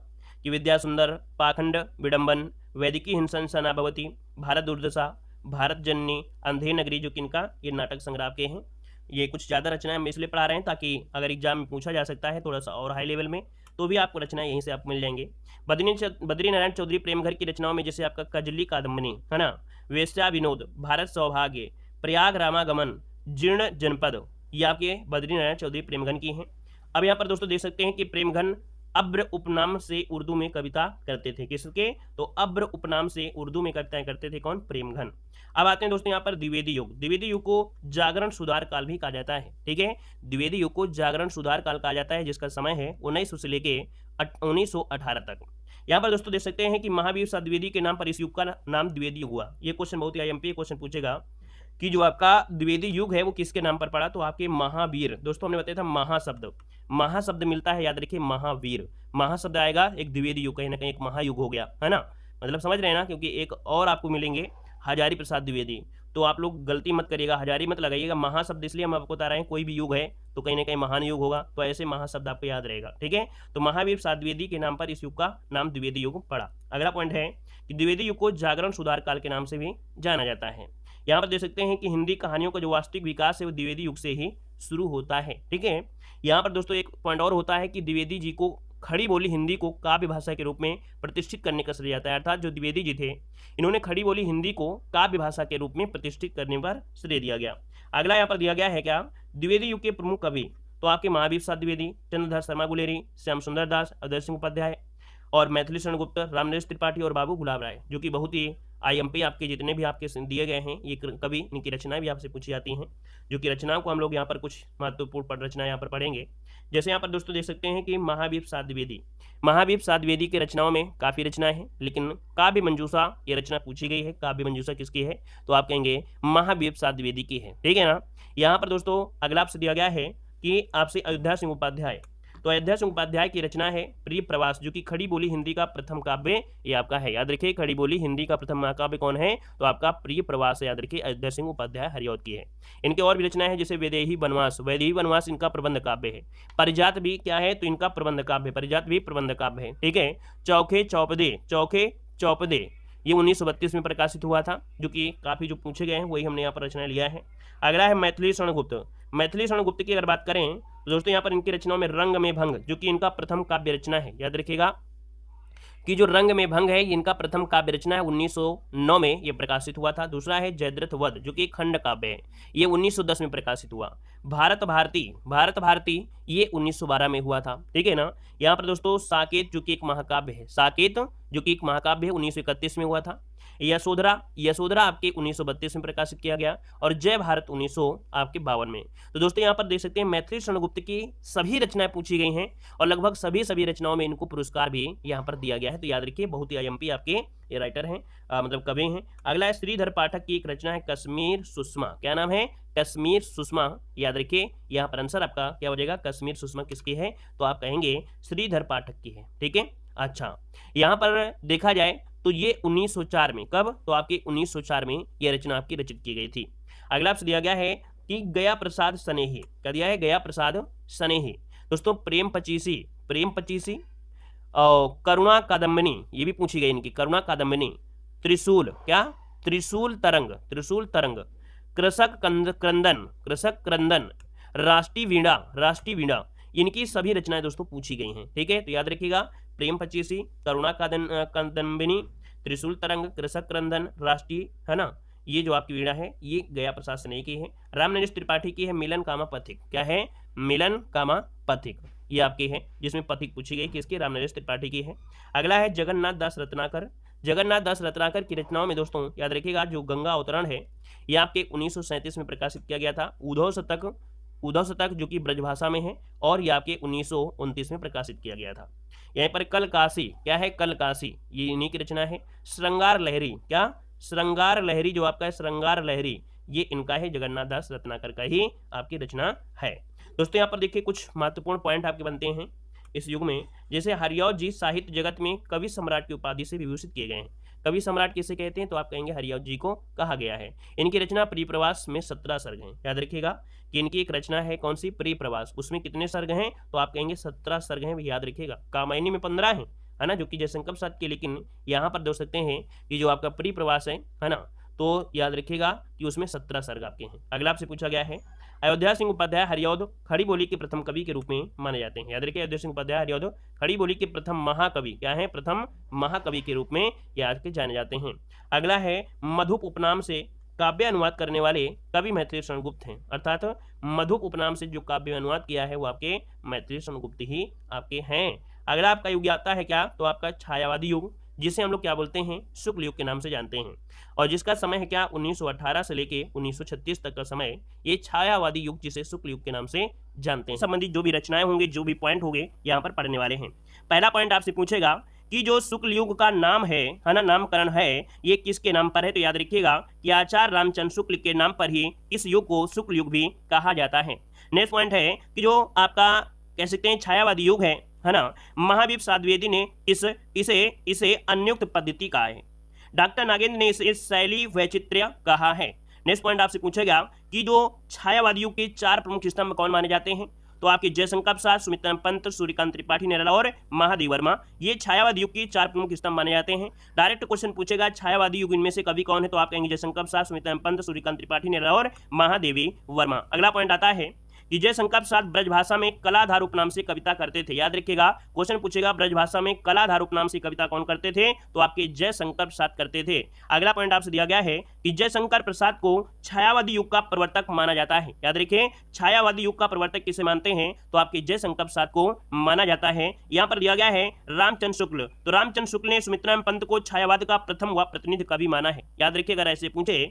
कि विद्या सुंदर, पाखंड विडंबन, वैदिकी हिंसन सनाभवती, भारत दुर्दशा, भारत जननी, अंधे नगरी, जो कि इनका ये नाटक संग्रह के हैं। ये कुछ ज़्यादा रचनाएं हम इसलिए पढ़ा रहे हैं ताकि अगर एग्जाम में पूछा जा सकता है थोड़ा सा और हाई लेवल में तो भी आपको रचनाएं यहीं से आपको मिल जाएंगे। बद्री नारायण चौधरी प्रेमघर की रचनाओं में जैसे आपका कजली कादम्बनी, है ना, वेश्या विनोद, भारत सौभाग्य, प्रयाग रामागमन, जीर्ण जनपद, ये आपके बद्री नारायण चौधरी प्रेमघन की हैं। अब यहाँ पर दोस्तों देख सकते हैं कि प्रेमघन अब्र उपनाम से उर्दू में कविता करते थे। किसके? तो अब्र उपनाम से उर्दू में कविताएं करते थे। कौन? प्रेमघन। अब आते हैं दोस्तों यहाँ पर द्विवेदी युग। द्विवेदी युग को जागरण सुधार काल भी कहा जाता है। ठीक है, द्विवेदी युग को जागरण सुधार काल कहा जाता है, जिसका समय है 1900 से लेके 1918 तक। यहाँ पर दोस्तों देख सकते हैं कि महावीर प्रसाद द्विवेदी के नाम पर इस युग का नाम द्विवेदी हुआ। ये क्वेश्चन बहुत ही आईएमपी क्वेश्चन पूछेगा कि जो आपका द्विवेदी युग है वो किसके नाम पर पड़ा, तो आपके महावीर। दोस्तों हमने बताया था महाशब्द, महाशब्द मिलता है, याद रखिए महावीर, महाशब्द आएगा एक द्विवेदी युग, कहीं ना कहीं एक महायुग हो गया है ना, मतलब समझ रहे हैं ना, क्योंकि एक और आपको मिलेंगे हजारी प्रसाद द्विवेदी, तो आप लोग गलती मत करिएगा, हजारी मत लगाइएगा, महाशब्द इसलिए हम आपको बता रहे हैं, कोई भी युग है तो कहीं ना कहीं महान युग होगा, तो ऐसे महाशब्द आपको याद रहेगा, ठीक है। तो महावीर प्रसाद द्विवेदी के नाम पर इस युग का नाम द्विवेदी युग पड़ा। अगला पॉइंट है कि द्विवेदी युग को जागरण सुधार काल के नाम से भी जाना जाता है। यहाँ पर देख सकते हैं कि हिंदी कहानियों का जो वास्तविक विकास है वो द्विवेदी युग से ही शुरू होता है, ठीक है। यहाँ पर दोस्तों एक पॉइंट और होता है कि द्विवेदी जी को खड़ी बोली हिंदी को काव्य भाषा के रूप में प्रतिष्ठित करने का श्रेय जाता है, अर्थात जो द्विवेदी जी थे इन्होंने खड़ी बोली हिंदी को काव्य भाषा के रूप में प्रतिष्ठित करने पर श्रेय दिया गया। अगला यहाँ पर दिया गया है क्या, द्विवेदी युग के प्रमुख कवि, तो आपके महावीर प्रसाद द्विवेदी, चंद्रधर शर्मा गुलेरी, श्याम सुंदर दास, अदर सिंह उपाध्याय और मैथिली शरण गुप्त, रामनरेश त्रिपाठी और बाबू गुलाब राय, जो कि बहुत ही आईएमपी आपके जितने भी आपके दिए गए हैं ये कवि, इनकी रचनाएं भी आपसे पूछी जाती हैं, जो कि रचनाओं को हम लोग यहाँ पर कुछ महत्वपूर्ण रचनाएं यहाँ पर पढ़ेंगे। जैसे यहाँ पर दोस्तों देख सकते हैं कि महावीर प्रसाद द्विवेदी, महावीर प्रसाद द्विवेदी की रचनाओं में काफ़ी रचनाएं हैं, लेकिन काव्य मंजूषा ये रचना पूछी गई है, काव्य मंजूषा किसकी है, तो आप कहेंगे महावीर प्रसाद द्विवेदी की है, ठीक है ना। यहाँ पर दोस्तों अगला आपसे दिया गया है कि आपसे अयोध्या सिंह उपाध्याय, तो अयोध्या सिंह उपाध्याय की रचना है प्रिय प्रवास, जो कि खड़ी बोली हिंदी का प्रथम काव्य ये आपका है, याद रखिए खड़ी बोली हिंदी का प्रथम महाकाव्य कौन है, तो आपका प्रिय प्रवास, याद रखिए अयोध्या सिंह उपाध्याय हरिऔध की है। इनके और भी रचनाएं हैं जैसे वैदेही वनवास, वैदेही वनवास इनका प्रबंध काव्य है। परिजात भी क्या है, तो इनका प्रबंध काव्य, परिजात भी प्रबंध काव्य है, ठीक है। चौखे चौपदे, चौखे चौपदे ये 1932 में प्रकाशित हुआ था, जो कि काफ़ी जो पूछे गए हैं वही हमने यहाँ पर रचनाएं लिया है। अगला है मैथिली शरण गुप्त, मैथिली शरण गुप्त की अगर बात करें तो दोस्तों यहाँ पर इनकी रचनाओं में रंग में भंग, जो कि इनका प्रथम काव्य रचना है, याद रखिएगा कि जो रंग में भंग है इनका प्रथम काव्य रचना है, 1909 में ये प्रकाशित हुआ था। दूसरा है जयद्रथ वध, जो कि खंड काव्य है, ये 1910 में प्रकाशित हुआ। भारत भारती, भारत भारती ये 1912 में हुआ था, ठीक है ना। यहाँ पर दोस्तों साकेत जो कि एक महाकाव्य है, साकेत जो कि एक महाकाव्य है 1931 में हुआ था। यशोधरा, यशोधरा आपके 1932 में प्रकाशित किया गया, और जय भारत 1952 में। तो दोस्तों यहाँ पर देख सकते हैं मैथिली शरण गुप्त की सभी रचनाएं पूछी गई हैं, और लगभग सभी रचनाओं में इनको पुरस्कार भी यहाँ पर दिया गया है, तो याद रखिए बहुत ही आईएमपी आपके ये राइटर हैं, मतलब कवि हैं। अगला है श्रीधर पाठक की एक रचना है कश्मीर सुषमा, क्या नाम है, कश्मीर सुषमा, याद रखिए यहाँ पर आंसर आपका क्या हो जाएगा, कश्मीर सुषमा किसकी है, तो आप कहेंगे श्रीधर पाठक की है, ठीक है। अच्छा यहाँ पर देखा जाए तो ये 1904 में, कब, तो आपके 1904 में यह रचना आपकी रचित की गई थी। अगला आपसे दिया गया है कि गया प्रसाद स्नेही, क्या दिया है, गया प्रसाद स्नेही। दोस्तों प्रेम पचीसी, प्रेम पचीसी और करुणा कादम्बिनी ये भी पूछी गई इनकी, करुणा कादम्बिनी। त्रिशूल, क्या, त्रिशूल तरंग, त्रिशूल तरंग। कृषक क्रंदन, कृषक क्रंदन। राष्ट्रीय वीणा, राष्ट्रीय वीणा, इनकी सभी रचनाएं दोस्तों पूछी गई हैं, ठीक है। तो याद रखिएगा प्रेम पचीसी, करुणा कादम्बिनी, त्रिशूल तरंग, कृषक क्रंदन, राष्ट्रीय, है ना, ये जो आपकी वीणा है ये गया प्रसाद स्नेही की है। रामनरेश त्रिपाठी की है मिलन कामा पथिक, क्या है, मिलन कामा पथिक, ये आपकी है, जिसमें पथिक पूछी गई किसकी, रामनरेश त्रिपाठी की है। अगला है जगन्नाथ दास रत्नाकर, जगन्नाथ दास रत्नाकर की रचनाओं में दोस्तों याद रखिएगा जो गंगा अवतरण है ये आपके 1937 में प्रकाशित किया गया था। उद्धव शतक, उद्धव शतक जो कि ब्रजभाषा में है, और ये आपके 1929 में प्रकाशित किया गया था। यहीं पर कल काशी, क्या है, कल काशी, ये इन्हीं की रचना है। श्रृंगार लहरी, क्या, श्रृंगार लहरी जो आपका है, श्रृंगार लहरी ये इनका है, जगन्नाथ दास रत्नाकर का ही आपकी रचना है। दोस्तों यहाँ पर देखिए कुछ महत्वपूर्ण पॉइंट आपके बनते हैं इस युग में, जैसे हरिऔध जी साहित्य जगत में कवि सम्राट की उपाधि से विभूषित किए गए हैं। कवि सम्राट किसे कहते हैं, तो आप कहेंगे हरिऔध जी को कहा गया है। इनकी रचना परिप्रवास में 17 सर्ग हैं, याद रखिएगा कि इनकी एक रचना है कौन सी, परिप्रवास, उसमें कितने सर्ग हैं, तो आप कहेंगे 17 सर्ग हैं, याद रखिएगा। कामायनी में 15 हैं, है ना, जो कि जयशंकर प्रसाद के, लेकिन यहाँ पर देख सकते हैं कि जो आपका परिप्रवास है ना, तो याद रखिएगा कि उसमें 17 सर्ग आपके हैं। अगला आपसे पूछा गया है अयोध्या सिंह उपाध्याय हरिऔध खड़ी बोली के प्रथम कवि के रूप में माने जाते हैं, याद रखिए अयोध्या सिंह उपाध्याय हरिऔध खड़ी बोली के प्रथम महाकवि, क्या है, प्रथम महाकवि के रूप में याद के जाने जाते हैं। अगला है मधुप उपनाम से काव्य अनुवाद करने वाले कवि मैथिली शरण गुप्त हैं, अर्थात मधुप उपनाम से जो काव्य अनुवाद किया है वो आपके मैथिली शरण गुप्त ही आपके हैं। अगला आपका युग आता है क्या, तो आपका छायावादी युग, जिसे हम लोग क्या बोलते हैं, शुक्ल युग के नाम से जानते हैं, और जिसका समय है क्या 1918 से लेके 1936 तक का समय, ये छायावादी युग जिसे शुक्ल युग के नाम से जानते हैं। संबंधित जो भी रचनाएं होंगे, जो भी पॉइंट होंगे यहाँ पर पढ़ने वाले हैं। पहला पॉइंट आपसे पूछेगा कि जो शुक्ल युग का नाम है ना, नामकरण है, ये किसके नाम पर है? तो याद रखिएगा कि आचार्य रामचंद्र शुक्ल के नाम पर ही इस युग को शुक्ल युग भी कहा जाता है। नेक्स्ट पॉइंट है कि जो आपका कह सकते हैं छायावादी युग है ना, महावीर सातवेदी ने इसे अन्युक्त पद्धति कहा है। डॉक्टर नागेंद्र ने इसे शैली वैचित्र्य कहा है। नेक्स्ट पॉइंट आपसे पूछेगा कि जो छायावादी युग के 4 प्रमुख स्तंभ कौन माने जाते हैं? तो आपके जयशंकर प्रसाद, सुमित्रानंद पंत, सूर्यकांत त्रिपाठी निराला और महादेव वर्मा, ये छायावादी युग के 4 प्रमुख स्तंभ माने जाते हैं। डायरेक्ट क्वेश्चन पूछेगा छायावादी युग इनमें से कवि कौन है? तो आप कहेंगे जयशंकर प्रसाद, सुमित्रानंद पंत, सूर्यकांत त्रिपाठी निराला और महादेवी वर्मा। अगला पॉइंट आता है कि जयशंकर प्रसाद ब्रजभाषा में कलाधार उपनाम से कविता करते थे। याद रखिएगा क्वेश्चन पूछेगा ब्रजभाषा में कलाधार उपनाम से कविता कौन करते थे? तो आपके जयशंकर प्रसाद करते थे। अगला पॉइंट आपसे दिया गया है कि जयशंकर प्रसाद को छायावादी युग का प्रवर्तक माना जाता है। याद रखिए छायावादी युग का प्रवर्तक किसे मानते हैं? तो आपके जयशंकर प्रसाद को माना जाता है। यहाँ पर दिया गया है रामचंद्र शुक्ल, तो रामचंद्र शुक्ल ने सुमित्रानंद पंत को छायावाद का प्रथम व प्रतिनिधि कवि माना है। याद रखिए अगर ऐसे पूछे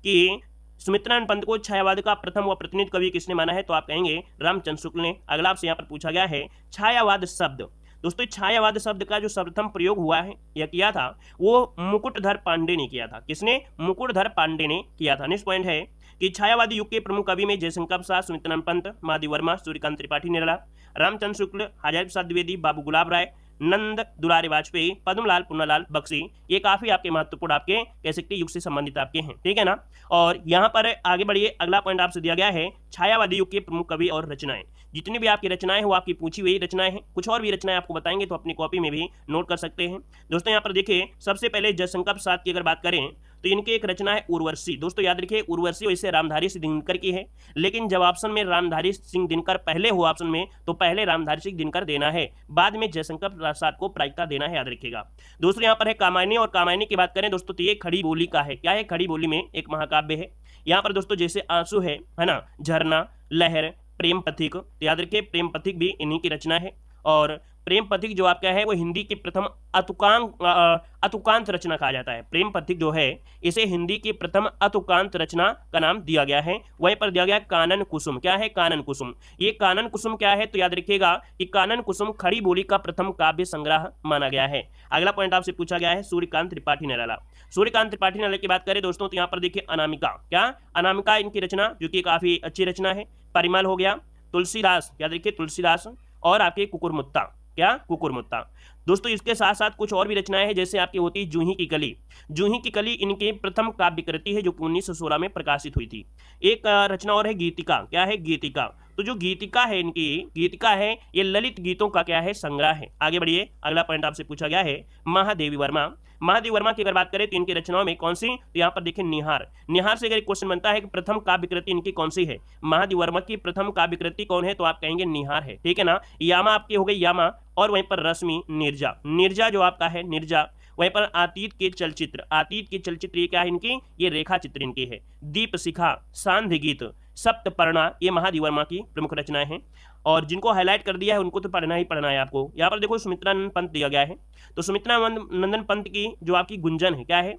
कि सुमित्रानंद पंत को छायावाद का प्रथम व प्रतिनिधि कवि किसने माना है? तो आप कहेंगे रामचंद्र शुक्ल ने। अगला आपसे यहाँ पर पूछा गया है छायावाद शब्द। दोस्तों छायावाद शब्द का जो सर्वप्रथम प्रयोग हुआ है या किया था वो मुकुटधर पांडे ने किया था। किसने? मुकुटधर पांडे ने किया था। नेक्स्ट पॉइंट है कि छायावादी युग के प्रमुख कवि में जयशंकर प्रसाद, सुमित्रानंद पंत, महादेव वर्मा, सूर्यकांत त्रिपाठी निराला, रामचंद्र शुक्ल, हजारी प्रसाद द्विवेदी, बाबू गुलाब राय, नंद दुलारे वाजपेयी, पद्मलाल पुन्नालाल बख्शी, ये काफी आपके महत्वपूर्ण आपके कह सकते युग से संबंधित आपके हैं, ठीक है ना। और यहाँ पर आगे बढ़िए, अगला पॉइंट आपसे दिया गया है छायावादी युग के प्रमुख कवि और रचनाएं। जितनी भी आपकी रचनाएं हैं वो आपकी पूछी हुई रचनाएं हैं, कुछ और भी रचनाएं आपको बताएंगे तो अपनी कॉपी में भी नोट कर सकते हैं। दोस्तों यहाँ पर देखिए सबसे पहले जयशंकर प्रसाद की अगर बात करें तो इनकी एक रचना है उर्वशी। दोस्तों याद रखिए उर्वशी वैसे रामधारी सिंह दिनकर की है, लेकिन जब ऑप्शन में रामधारी सिंह दिनकर पहले हो ऑप्शन में तो पहले रामधारी सिंह दिनकर देना है, बाद में जयशंकर प्रसाद को प्रायिकता देना है, याद रखिएगा। दोस्तों यहाँ पर है कामायनी, और कामायनी की बात करें दोस्तों तो ये खड़ी बोली का है। क्या है? खड़ी बोली में एक महाकाव्य है। यहाँ पर दोस्तों जैसे आंसू है ना, झरना, लहर, प्रेम पथिक, तो याद रखिए प्रेम पथिक भी इन्हीं की रचना है। और प्रेम पथिक जो आपका है वो हिंदी की प्रथम अतुकांत रचना कहा जाता है। प्रेम पथिक जो है इसे हिंदी की प्रथम अतुकांत रचना का नाम दिया गया है। वहीं पर दिया गया कानन कुसुम। क्या है? कानन कुसुम। ये कानन कुसुम क्या है? तो याद रखिएगा कि कानन कुसुम खड़ी बोली का प्रथम काव्य संग्रह माना गया है। अगला पॉइंट आपसे पूछा गया है सूर्यकांत त्रिपाठी निराला। सूर्यकांत त्रिपाठी निराला की बात करें दोस्तों तो यहाँ पर देखिए अनामिका। क्या? अनामिका इनकी रचना जो कि काफी अच्छी रचना है। परिमल हो गया, तुलसीदास, याद रखिए तुलसीदास, और आपके कुकुरमुत्ता। क्या? कुकुरमुत्ता। दोस्तों इसके साथ साथ कुछ और भी रचनाएं हैं, जैसे आपकी होती है जूही की कली। जूही की कली इनकी प्रथम काव्य कृति है जो कि 1916 में प्रकाशित हुई थी। एक रचना और है गीतिका। क्या है? गीतिका। तो जो गीतिका है इनकी गीतिका है ये ललित गीतों का क्या है? संग्रह है। आगे बढ़िए, अगला पॉइंट आपसे पूछा गया है महादेवी वर्मा। महादेव वर्मा की अगर बात करें तो इनकी रचनाओं में कौन सी? तो यहाँ पर देखिए निहार। निहार से अगर क्वेश्चन बनता है कि प्रथम काव्य कृति इनकी कौन सी है, महादेव वर्मा की प्रथम काव्य कृति कौन है, तो आप कहेंगे निहार है, ठीक है ना। यामा आपकी हो गई यामा, और वहीं पर रश्मि, निर्जा। निर्जा जो आपका है निर्जा। वहीं पर अतीत के चलचित्र, अतीत के चलचित्र ये क्या है इनकी? ये रेखा चित्र इनकी है। दीप शिखा, सांध्य गीत, सप्तपर्णा, ये महादेव वर्मा की प्रमुख रचनाएं हैं। और जिनको हाईलाइट कर दिया है उनको तो पढ़ना ही पढ़ना है आपको। यहाँ पर देखो सुमित्रानंद पंत दिया गया है, तो सुमित्रानंदन पंत की जो आपकी गुंजन है, क्या है?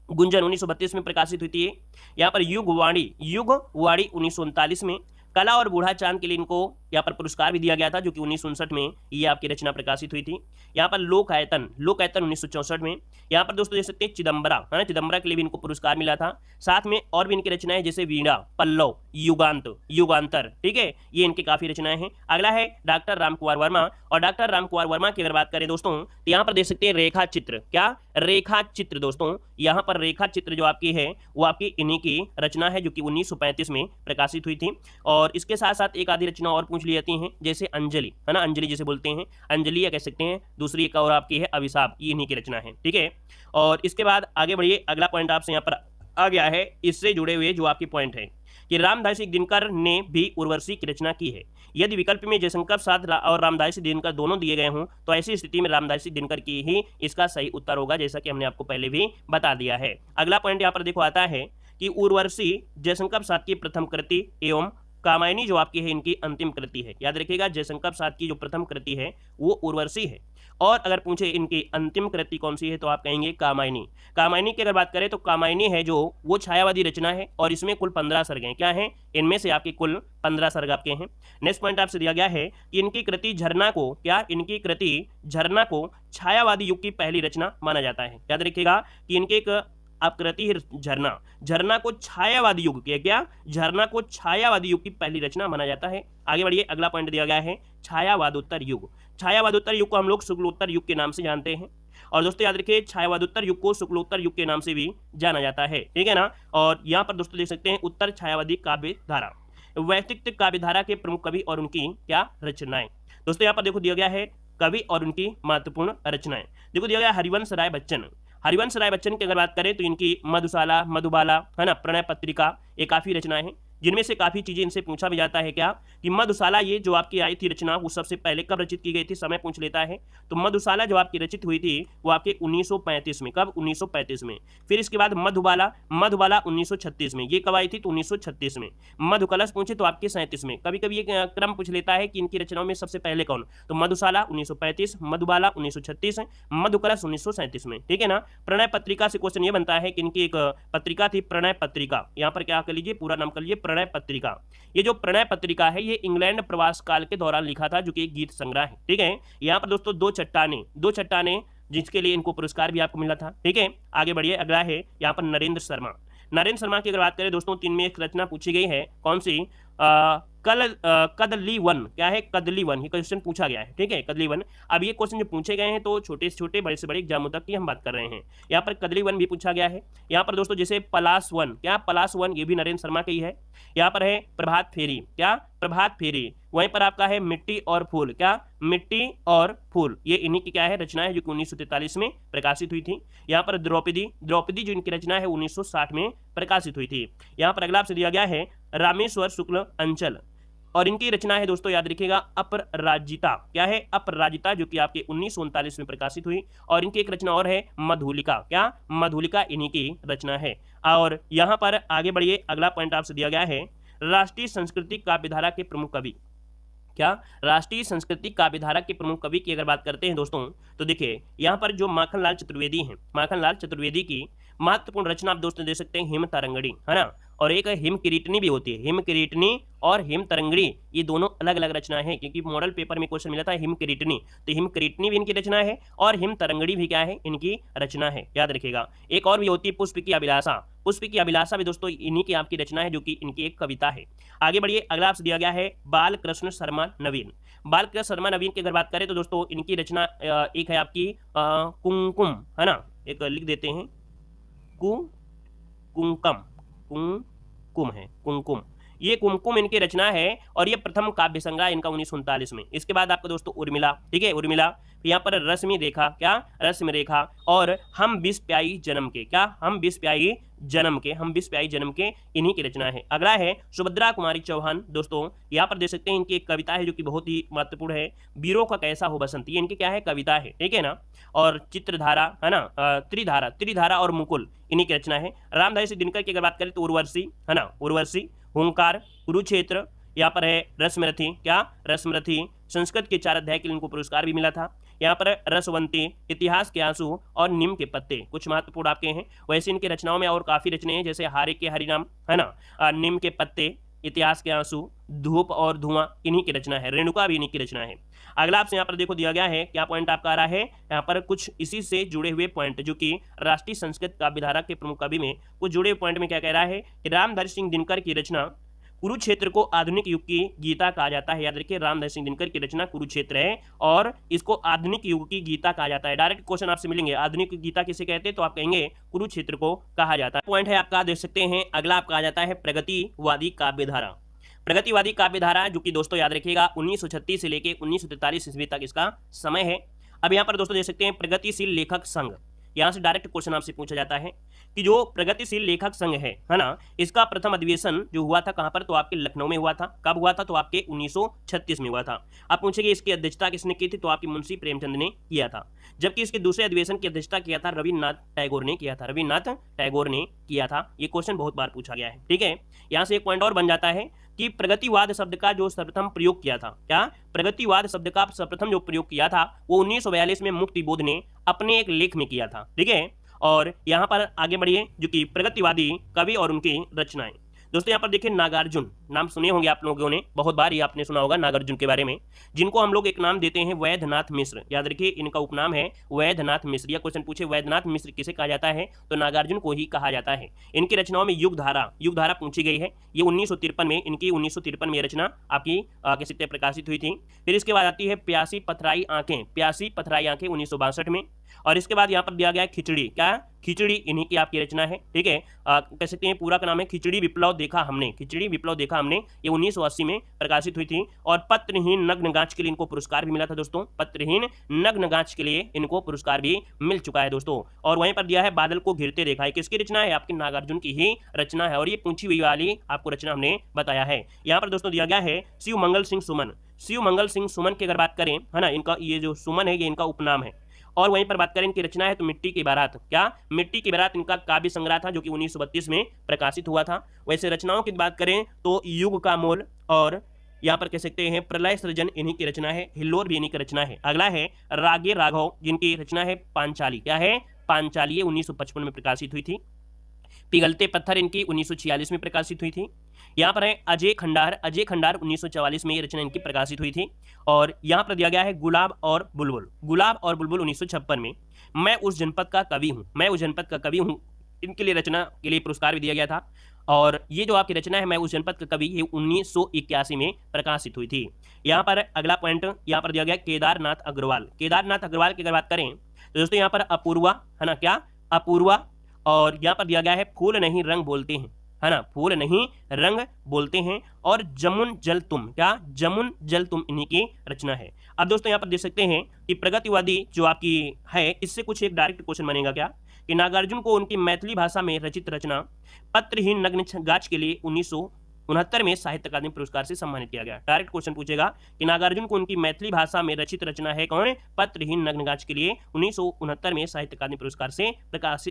गुंजन 1932 में प्रकाशित हुई थी। यहाँ पर युगवाणी 1939 में। कला और बूढ़ा चांद के लिए इनको यहाँ पर पुरस्कार भी दिया गया था जो कि 1959 में ये आपकी रचना प्रकाशित हुई थी। यहाँ पर लोकायतन 1964 में। यहाँ पर दोस्तों देख सकते हैं चिदम्बरा, है ना, चिदम्बरा के लिए भी इनको पुरस्कार मिला था। साथ में और भी इनकी रचनाएं जैसे वीणा, पल्लव, युगांत, युगांतर, ठीक है, ये इनकी काफी रचनाएं हैं। अगला है डॉक्टर रामकुमार वर्मा, और डॉक्टर रामकुमार वर्मा की अगर बात करें दोस्तों तो यहाँ पर देख सकते हैं रेखा चित्र। क्या? रेखा चित्र। दोस्तों यहाँ पर रेखा चित्र जो आपकी है वो आपकी इन्हीं की रचना है जो कि 1935 में प्रकाशित हुई थी। और इसके साथ साथ एक आधी रचना और पूछ ली जाती हैं, जैसे अंजलि, है ना, अंजलि जैसे बोलते हैं, अंजलि या कह सकते हैं। दूसरी एक और आपकी है अभिशाप, ये इन्हीं की रचना है, ठीक है। और इसके बाद आगे बढ़िए, अगला पॉइंट आपसे यहाँ पर आ गया है, इससे जुड़े हुए जो आपकी पॉइंट है कि रामधारी सिंह दिनकर ने भी उर्वशी की रचना की है। यदि विकल्प में जयशंकर प्रसाद और रामधारी सिंह दिनकर दोनों दिए गए हों तो ऐसी स्थिति में रामधारी सिंह दिनकर की ही इसका सही उत्तर होगा, जैसा कि हमने आपको पहले भी बता दिया है। अगला पॉइंट यहाँ पर देखो आता है कि उर्वशी जयशंकर प्रसाद की प्रथम कृति एवं कामायनी जो आपकी है इनकी अंतिम कृति है। याद रखिएगा, जयशंकर प्रसाद की जो प्रथम कृति है वो उर्वशी है, और अगर पूछे इनकी अंतिम कृति कौन सी है तो आप कहेंगे कामायनी। कामायनी की अगर बात करें तो कामायनी है जो वो छायावादी रचना है, और इसमें कुल 15 सर्ग हैं। क्या हैं? इनमें से आपके कुल 15 सर्ग आपके हैं। नेक्स्ट पॉइंट आपसे दिया गया है कि इनकी कृति झरना को, क्या इनकी कृति झरना को छायावादी युग की पहली रचना माना जाता है। याद रखिएगा कि इनकी एक आकृति झरना, झरना को छायावादी युग की, क्या झरना को छायावादी युग की पहली रचना माना जाता है। आगे बढ़िए, अगला पॉइंट दिया गया है छायावादोत्तर युग। छायावादोत्तर युग को हम लोग शुक्लोत्तर युग के नाम से जानते हैं, और दोस्तों याद रखिए छायावादोत्तर युग को शुक्लोत्तर युग के नाम से भी जाना जाता है, ठीक है ना। और यहाँ पर दोस्तों देख सकते हैं उत्तर छायावादी काव्य धारा, वैयक्तिक काव्य धारा के प्रमुख कवि और उनकी क्या रचनाएं। दोस्तों यहाँ पर देखो दिया गया है कवि और उनकी महत्वपूर्ण रचनाएं। देखो दिया गया हरिवंश राय बच्चन। हरिवंश राय बच्चन की अगर बात करें तो इनकी मधुशाला, मधुबाला, है ना, प्रणय पत्रिका, ये काफी रचनाएं हैं, जिनमें से काफी चीजें इनसे पूछा भी जाता है। क्या कि मधुशाला ये जो आपकी आई थी रचना, वो सबसे पहले कब रचित की गई थी, समय पूछ लेता है। तो मधुशाला जो आपकी रचित हुई थी वो आपके 1935 में। कब? 1935 में। फिर इसके बाद मधुबाला, मधुबाला 1936 में। ये कब आई थी? तो 1936 में। मधुकलश पूछे तो आपके 37 में। कभी कभी ये क्रम पूछ लेता है कि इनकी रचनाओं में सबसे पहले कौन, तो मधुशाला 1935, मधुबाला 1936, मधुकलश 1937 में, ठीक है ना। प्रणय पत्रिका से क्वेश्चन ये बनता है कि इनकी एक पत्रिका थी प्रणय पत्रिका। यहाँ पर क्या कर लीजिए, पूरा नाम कर लीजिए प्रणय पत्रिका। ये जो प्रणय पत्रिका है ये इंग्लैंड प्रवास काल के दौरान लिखा था, जो कि एक गीत संग्रह है, ठीक है। यहाँ पर दोस्तों दो चट्टाने जिसके लिए इनको पुरस्कार भी आपको मिला था, ठीक है। आगे बढ़िए, अगला है यहाँ पर नरेंद्र शर्मा। नरेंद्र शर्मा की अगर बात करें दोस्तों, 3 में एक रचना पूछी गई है, कौन सी? कदली वन। क्या है? कदली वन, ये क्वेश्चन पूछा गया है, ठीक है, कदली वन। अब ये क्वेश्चन जो पूछे गए हैं तो छोटे से छोटे, बड़े से बड़े एग्जामों तक की हम बात कर रहे हैं। यहाँ पर कदली वन भी पूछा गया है। यहाँ पर दोस्तों जैसे पलाश वन, क्या पलाश वन, ये भी नरेंद्र शर्मा का ही है। यहाँ पर है प्रभात फेरी, क्या प्रभात फेरी। वहीं पर आपका है मिट्टी और फूल, क्या मिट्टी और फूल, ये इन्हीं की क्या है रचना है, जो कि 1943 में प्रकाशित हुई थी। यहाँ पर द्रौपदी, द्रौपदी जो इनकी रचना है 1960 में प्रकाशित हुई थी। यहाँ पर अगला आपसे दिया गया है रामेश्वर शुक्ल अंचल, और इनकी रचना है दोस्तों याद रखिएगा अपराजिता। क्या है? अपराजिता, जो कि आपके 1939 में प्रकाशित हुई। और इनकी एक रचना और है मधुलिका, क्या मधुलिका इन्हीं की रचना है। और यहाँ पर आगे बढ़िए, अगला पॉइंट आपसे दिया गया है राष्ट्रीय संस्कृति काव्यधारा के प्रमुख कवि। क्या राष्ट्रीय संस्कृति काव्यधारा के प्रमुख कवि की अगर बात करते हैं दोस्तों, तो देखिए यहाँ पर जो माखनलाल चतुर्वेदी हैं, माखनलाल चतुर्वेदी की महत्वपूर्ण रचना आप दोस्तों दे सकते हैं हिम तरंगणी, है ना, और एक हिम किरीटनी भी होती है। हिम किरीटनी और हिम तरंगणी ये दोनों अलग अलग रचना है, क्योंकि मॉडल पेपर में क्वेश्चन मिला था हिम किरीटनी, तो हिम किरीटनी भी इनकी रचना है और हिम तरंगणी भी क्या है, इनकी रचना है, याद रखिएगा। एक और भी होती है पुष्प की अभिलाषा, पुष्प की अभिलाषा भी दोस्तों इन्हीं की आपकी रचना है, जो कि इनकी एक कविता है। आगे बढ़िए, अगला आपसे दिया गया है बाल कृष्ण शर्मा नवीन। बाल कृष्ण शर्मा नवीन की अगर बात करें तो दोस्तों इनकी रचना एक है आपकी कुमकुम, है ना, एक लिख देते हैं कुमकुम, कुमकुम है, कुमकुम, ये कुमकुम इनकी रचना है, और ये प्रथम काव्य संग्रह इनका 1939 में। इसके बाद आपका दोस्तों उर्मिला, ठीक है, उर्मिला। यहाँ पर रश्मि रेखा, क्या रश्मि रेखा, और हम बिस प्याई जन्म के, क्या हम बिस प्याई जन्म के, हम बिस प्याई जन्म के, इन्हीं की रचना है। अगला है सुभद्रा कुमारी चौहान। दोस्तों यहाँ पर देख सकते हैं इनकी एक कविता है जो कि बहुत ही महत्वपूर्ण है, वीरों का कैसा हो बसंत, ये इनकी क्या है, कविता है, ठीक है ना। और चित्रधारा, है ना, त्रिधारा, त्रिधारा और मुकुल इन्हीं की रचना है। रामधारी सिंह दिनकर की अगर बात करें तो उर्वशी, है ना, उर्वशी, हुंकार, कुरुक्षेत्र, यहाँ पर है रसमरथी, क्या रसमरथी। संस्कृत के 4 अध्याय के लिए इनको पुरस्कार भी मिला था। यहाँ पर रसवंती, इतिहास के आंसू और नीम के पत्ते कुछ महत्वपूर्ण आपके हैं। वैसे इनकी रचनाओं में और काफी रचनाएं हैं, जैसे हारे के हरिनाम, है ना, नीम के पत्ते, इतिहास के आंसू, धूप और धुआं इन्हीं की रचना है। रेणुका भी इन्हीं की रचना है। अगला आपसे यहाँ पर देखो दिया गया है, क्या पॉइंट आपका आ रहा है, यहाँ पर कुछ इसी से जुड़े हुए पॉइंट, जो कि राष्ट्रीय संस्कृत काव्यधारा के प्रमुख कवि में कुछ जुड़े हुए पॉइंट में क्या कह रहा है कि रामधारी सिंह दिनकर की रचना कुरुक्षेत्र को आधुनिक युग की गीता कहा जाता है। याद रखिए, रामधारी सिंह दिनकर की रचना कुरुक्षेत्र है और इसको आधुनिक युग की गीता कहा जाता है। डायरेक्ट क्वेश्चन आपसे मिलेंगे, आधुनिक गीता किसे कहते हैं, तो आप कहेंगे कुरुक्षेत्र को कहा जाता है। पॉइंट है आपका, देख सकते हैं। अगला आपका आ जाता है प्रगतिवादी काव्यधारा। प्रगतिवादी काव्यधारा, जो कि दोस्तों याद रखिएगा 1936 से लेकर 1943 ईस्वी तक इसका समय है। अब यहाँ पर दोस्तों देख सकते हैं प्रगतिशील लेखक संघ, यहाँ से डायरेक्ट क्वेश्चन आपसे पूछा जाता है कि जो प्रगतिशील लेखक संघ है ना, इसका प्रथम अधिवेशन जो हुआ था कहाँ पर, तो आपके लखनऊ में हुआ था। कब हुआ था, तो आपके 1936 में हुआ था। आप पूछेंगे इसकी अध्यक्षता किसने की थी, तो आपकी मुंशी प्रेमचंद ने किया था। जबकि इसके दूसरे अधिवेशन की अध्यक्षता किया था रविन्द्रनाथ टैगोर ने किया था, रविन्द्रनाथ टैगोर ने किया था। ये क्वेश्चन बहुत बार पूछा गया है, ठीक है। यहाँ से एक पॉइंट और बन जाता है, कि प्रगतिवाद शब्द का जो सर्वप्रथम प्रयोग किया था, क्या प्रगतिवाद शब्द का सर्वप्रथम जो प्रयोग किया था वो 1942 में मुक्तिबोध ने अपने एक लेख में किया था। ठीक है, और यहाँ पर आगे बढ़िए, जो कि प्रगतिवादी कवि और उनकी रचनाएं। दोस्तों यहाँ पर देखिए, नागार्जुन नाम सुने होंगे आप लोगों ने, बहुत बार ये आपने सुना होगा नागार्जुन के बारे में, जिनको हम लोग एक नाम देते हैं वैद्यनाथ मिश्र। याद रखिए, इनका उपनाम है वैद्यनाथ मिश्र। या क्वेश्चन पूछे वैद्यनाथ मिश्र किसे कहा जाता है, तो नागार्जुन को ही कहा जाता है। इनकी रचनाओं में युगधारा पूछी गई है। ये 1953 में, इनकी 1953 में रचना आपकी कह सकते हैं प्रकाशित हुई थी। फिर इसके बाद आती है प्यासी पथराई आंखें, प्यासी पथराई आंखें 1962 में। और इसके बाद यहाँ पर दिया गया है खिचड़ी, क्या खिचड़ी इन्हीं की आपकी रचना है। ठीक है, कह सकते हैं पूरा का नाम है खिचड़ी विप्लव देखा हमने, खिचड़ी विप्लव देखा हमने, ये 1980 में प्रकाशित हुई थी। और पत्रहीन नग्न गांच के लिए इनको पुरस्कार भी मिला था दोस्तों, पत्रहीन नग्न गांच के लिए इनको पुरस्कार भी मिल चुका है दोस्तों। और वहीं पर दिया है बादल को घिरते देखा है, किसकी रचना है, आपकी नागार्जुन की ही रचना है। और ये पूछी हुई वाली आपको रचना हमने बताया है। यहाँ पर दोस्तों दिया गया है शिव मंगल सिंह सुमन, शिव मंगल सिंह सुमन की अगर बात करें, है ना, इनका ये जो सुमन है ये इनका उपनाम है। और वहीं पर बात करें इनकी रचना है तो मिट्टी की बारात, क्या मिट्टी की बारात इनका काव्य संग्रह था जो कि 1932 में प्रकाशित हुआ था। वैसे रचनाओं की बात करें तो युग का मोल और यहाँ पर कह सकते हैं प्रलय सृजन इन्हीं की रचना है, हिल्लोर भी इन्हीं की रचना है। अगला है रागे राघव, जिनकी रचना है पांचाली, क्या है पांचाली, 1955 में प्रकाशित हुई थी। पिघलते पत्थर इनकी 1946 में प्रकाशित हुई थी। यहाँ पर है अजय खंडार, अजय खंडार 1944 में ये रचना इनकी प्रकाशित हुई थी। और यहाँ पर दिया गया है गुलाब और बुलबुल, गुलाब और बुलबुल 1956 में। मैं उस जनपद का कवि हूँ, मैं उस जनपद का कवि हूँ, इनके लिए रचना के लिए पुरस्कार भी दिया गया था। और ये जो आपकी रचना है मैं उस जनपद का कवि, ये 1981 में प्रकाशित हुई थी। यहाँ पर अगला पॉइंट यहाँ पर दिया गया केदारनाथ अग्रवाल, केदारनाथ अग्रवाल की अगर बात करें तो दोस्तों यहाँ पर अपूर्वा, है ना, क्या अपूर्वा। और यहाँ पर दिया गया है फूल नहीं रंग बोलते हैं, है ना, फूल नहीं रंग बोलते हैं। और जमुन जल तुम, क्या जमुन जल तुम इन्हीं की रचना है। अब दोस्तों यहाँ पर देख सकते हैं कि प्रगतिवादी जो आपकी है, इससे कुछ एक डायरेक्ट क्वेश्चन बनेगा क्या, कि नागार्जुन को उनकी मैथिली भाषा में रचित रचना पत्रहीन नग्न गाछ के लिए 1969 में साहित्य अकादमी पुरस्कार से सम्मानित किया गया। डायरेक्ट क्वेश्चन पूछेगा कि नागार्जुन को उनकी मैथिली भाषा में रचित रचना है कौन, पत्रहीन नग्न गाछ के लिए 1969 में साहित्य अकादमी पुरस्कार से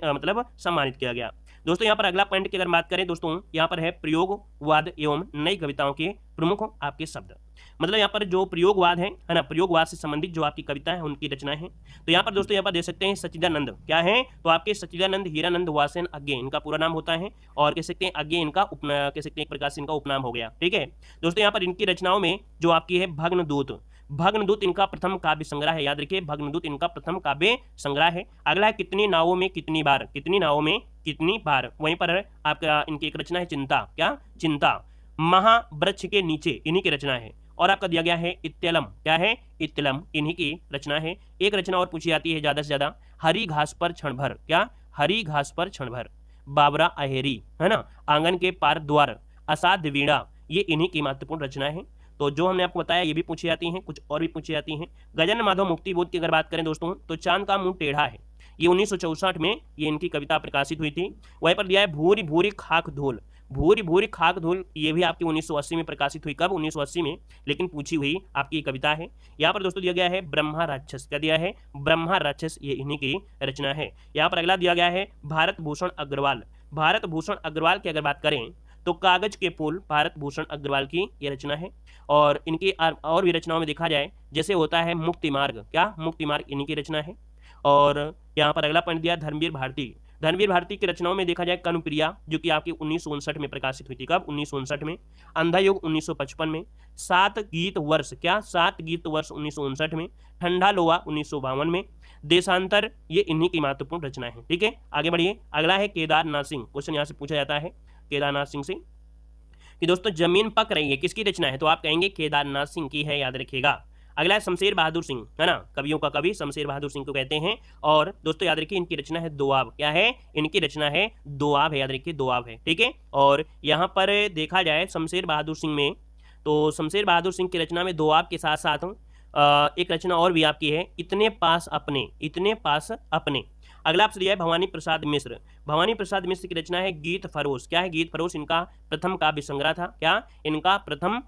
मतलब सम्मानित किया गया। दोस्तों यहाँ पर अगला पॉइंट की अगर बात करें दोस्तों, यहाँ पर है प्रयोगवाद एवं नई कविताओं के प्रमुख आपके शब्द। मतलब यहाँ पर जो प्रयोगवाद है ना, प्रयोगवाद से संबंधित जो आपकी कविता है उनकी रचनाएं हैं। तो यहाँ पर दोस्तों यहाँ पर देख सकते हैं सच्चिदानंद, क्या है, तो आपके सच्चिदानंद हीरानंद वासेन अज्ञे इनका पूरा नाम होता है। और कह सकते हैं अज्ञे इनका कह सकते हैं एक प्रकार से इनका उपनाम हो गया। ठीक है दोस्तों, यहाँ पर इनकी रचनाओं में जो आपकी है भग्नदूत, भग्नदूत इनका प्रथम काव्य संग्रह है। याद रखिए, भग्नदूत इनका प्रथम काव्य संग्रह है। अगला है कितनी नावों में कितनी बार, कितनी नावों में कितनी बार। वहीं पर आपका इनकी एक रचना है चिंता, क्या चिंता, महावृक्ष के नीचे इन्हीं की रचना है। और आपका दिया गया है इत्यलम, क्या है इत्यलम इन्हीं की रचना है। एक रचना और पूछी जाती है ज्यादा से ज्यादा, हरी घास पर क्षण भर, क्या हरी घास पर क्षण भर, बाबरा अहेरी, है ना, आंगन के पार द्वार, असाध्य वीणा, ये इन्हीं की महत्वपूर्ण रचना है। तो जो हमने आपको बताया ये भी पूछी जाती हैं, कुछ और भी पूछी जाती हैं। गजानन माधव मुक्तिबोध की अगर बात करें दोस्तों तो चांद का मुंह टेढ़ा है, ये 1964 में ये इनकी कविता प्रकाशित हुई थी। वहीं पर दिया है भूरी भूरी खाक धूल, भूरी भूरी खाक धूल, ये भी आपकी 1980 में प्रकाशित हुई। कब, 1980 में, लेकिन पूछी हुई आपकी कविता है। यहाँ पर दोस्तों दिया गया है ब्रह्मा राक्षस, क्या दिया है ब्रह्मा राक्षस, ये इन्हीं की रचना है। यहाँ पर अगला दिया गया है भारत भूषण अग्रवाल, भारत भूषण अग्रवाल की अगर बात करें तो कागज के फूल, भारत भूषण अग्रवाल की ये रचना है। और इनकी और भी रचनाओं में देखा जाए जैसे होता है मुक्ति मार्ग, क्या मुक्ति मार्ग इन्हीं की रचना है। और यहाँ पर अगला पॉइंट दिया धर्मवीर भारती, धर्मवीर भारती की रचनाओं में देखा जाए कनुप्रिया जो कि आपकी 1959 में प्रकाशित हुई थी। कब, 1959 में। अंधा युग 1955 में। 7 गीत वर्ष, क्या 7 गीत वर्ष 1959 में। ठंडा लोहा 1952 में। देशांतर, ये इन्हीं की महत्वपूर्ण रचना है। ठीक है, आगे बढ़िए। अगला है केदारनाथ सिंह, क्वेश्चन यहाँ से पूछा जाता है केदारनाथ सिंह से कि दोस्तों जमीन पक रही है, किसकी रचना है, तो आप कहेंगे केदारनाथ सिंह की है, याद रखिएगा। अगला है शमशेर बहादुर सिंह, है ना, कवियों का कवि शमशेर बहादुर सिंह को कहते हैं। और दोस्तों याद रखिए इनकी रचना है दोआब, क्या है इनकी रचना है दोआब है, याद रखिए दोआब है। ठीक है, और यहाँ पर देखा जाए शमशेर बहादुर सिंह में, तो शमशेर बहादुर सिंह की रचना में दोआब के साथ साथ एक रचना और भी आपकी है, इतने पास अपने, इतने पास अपने। अगला आपसे दिया है भवानी प्रसाद मिश्र, भवानी प्रसाद मिश्र की रचना है गीत फरोश, क्या है गीत फरोश, इनका प्रथम काव्य संग्रह था, क्या इनका प्रथम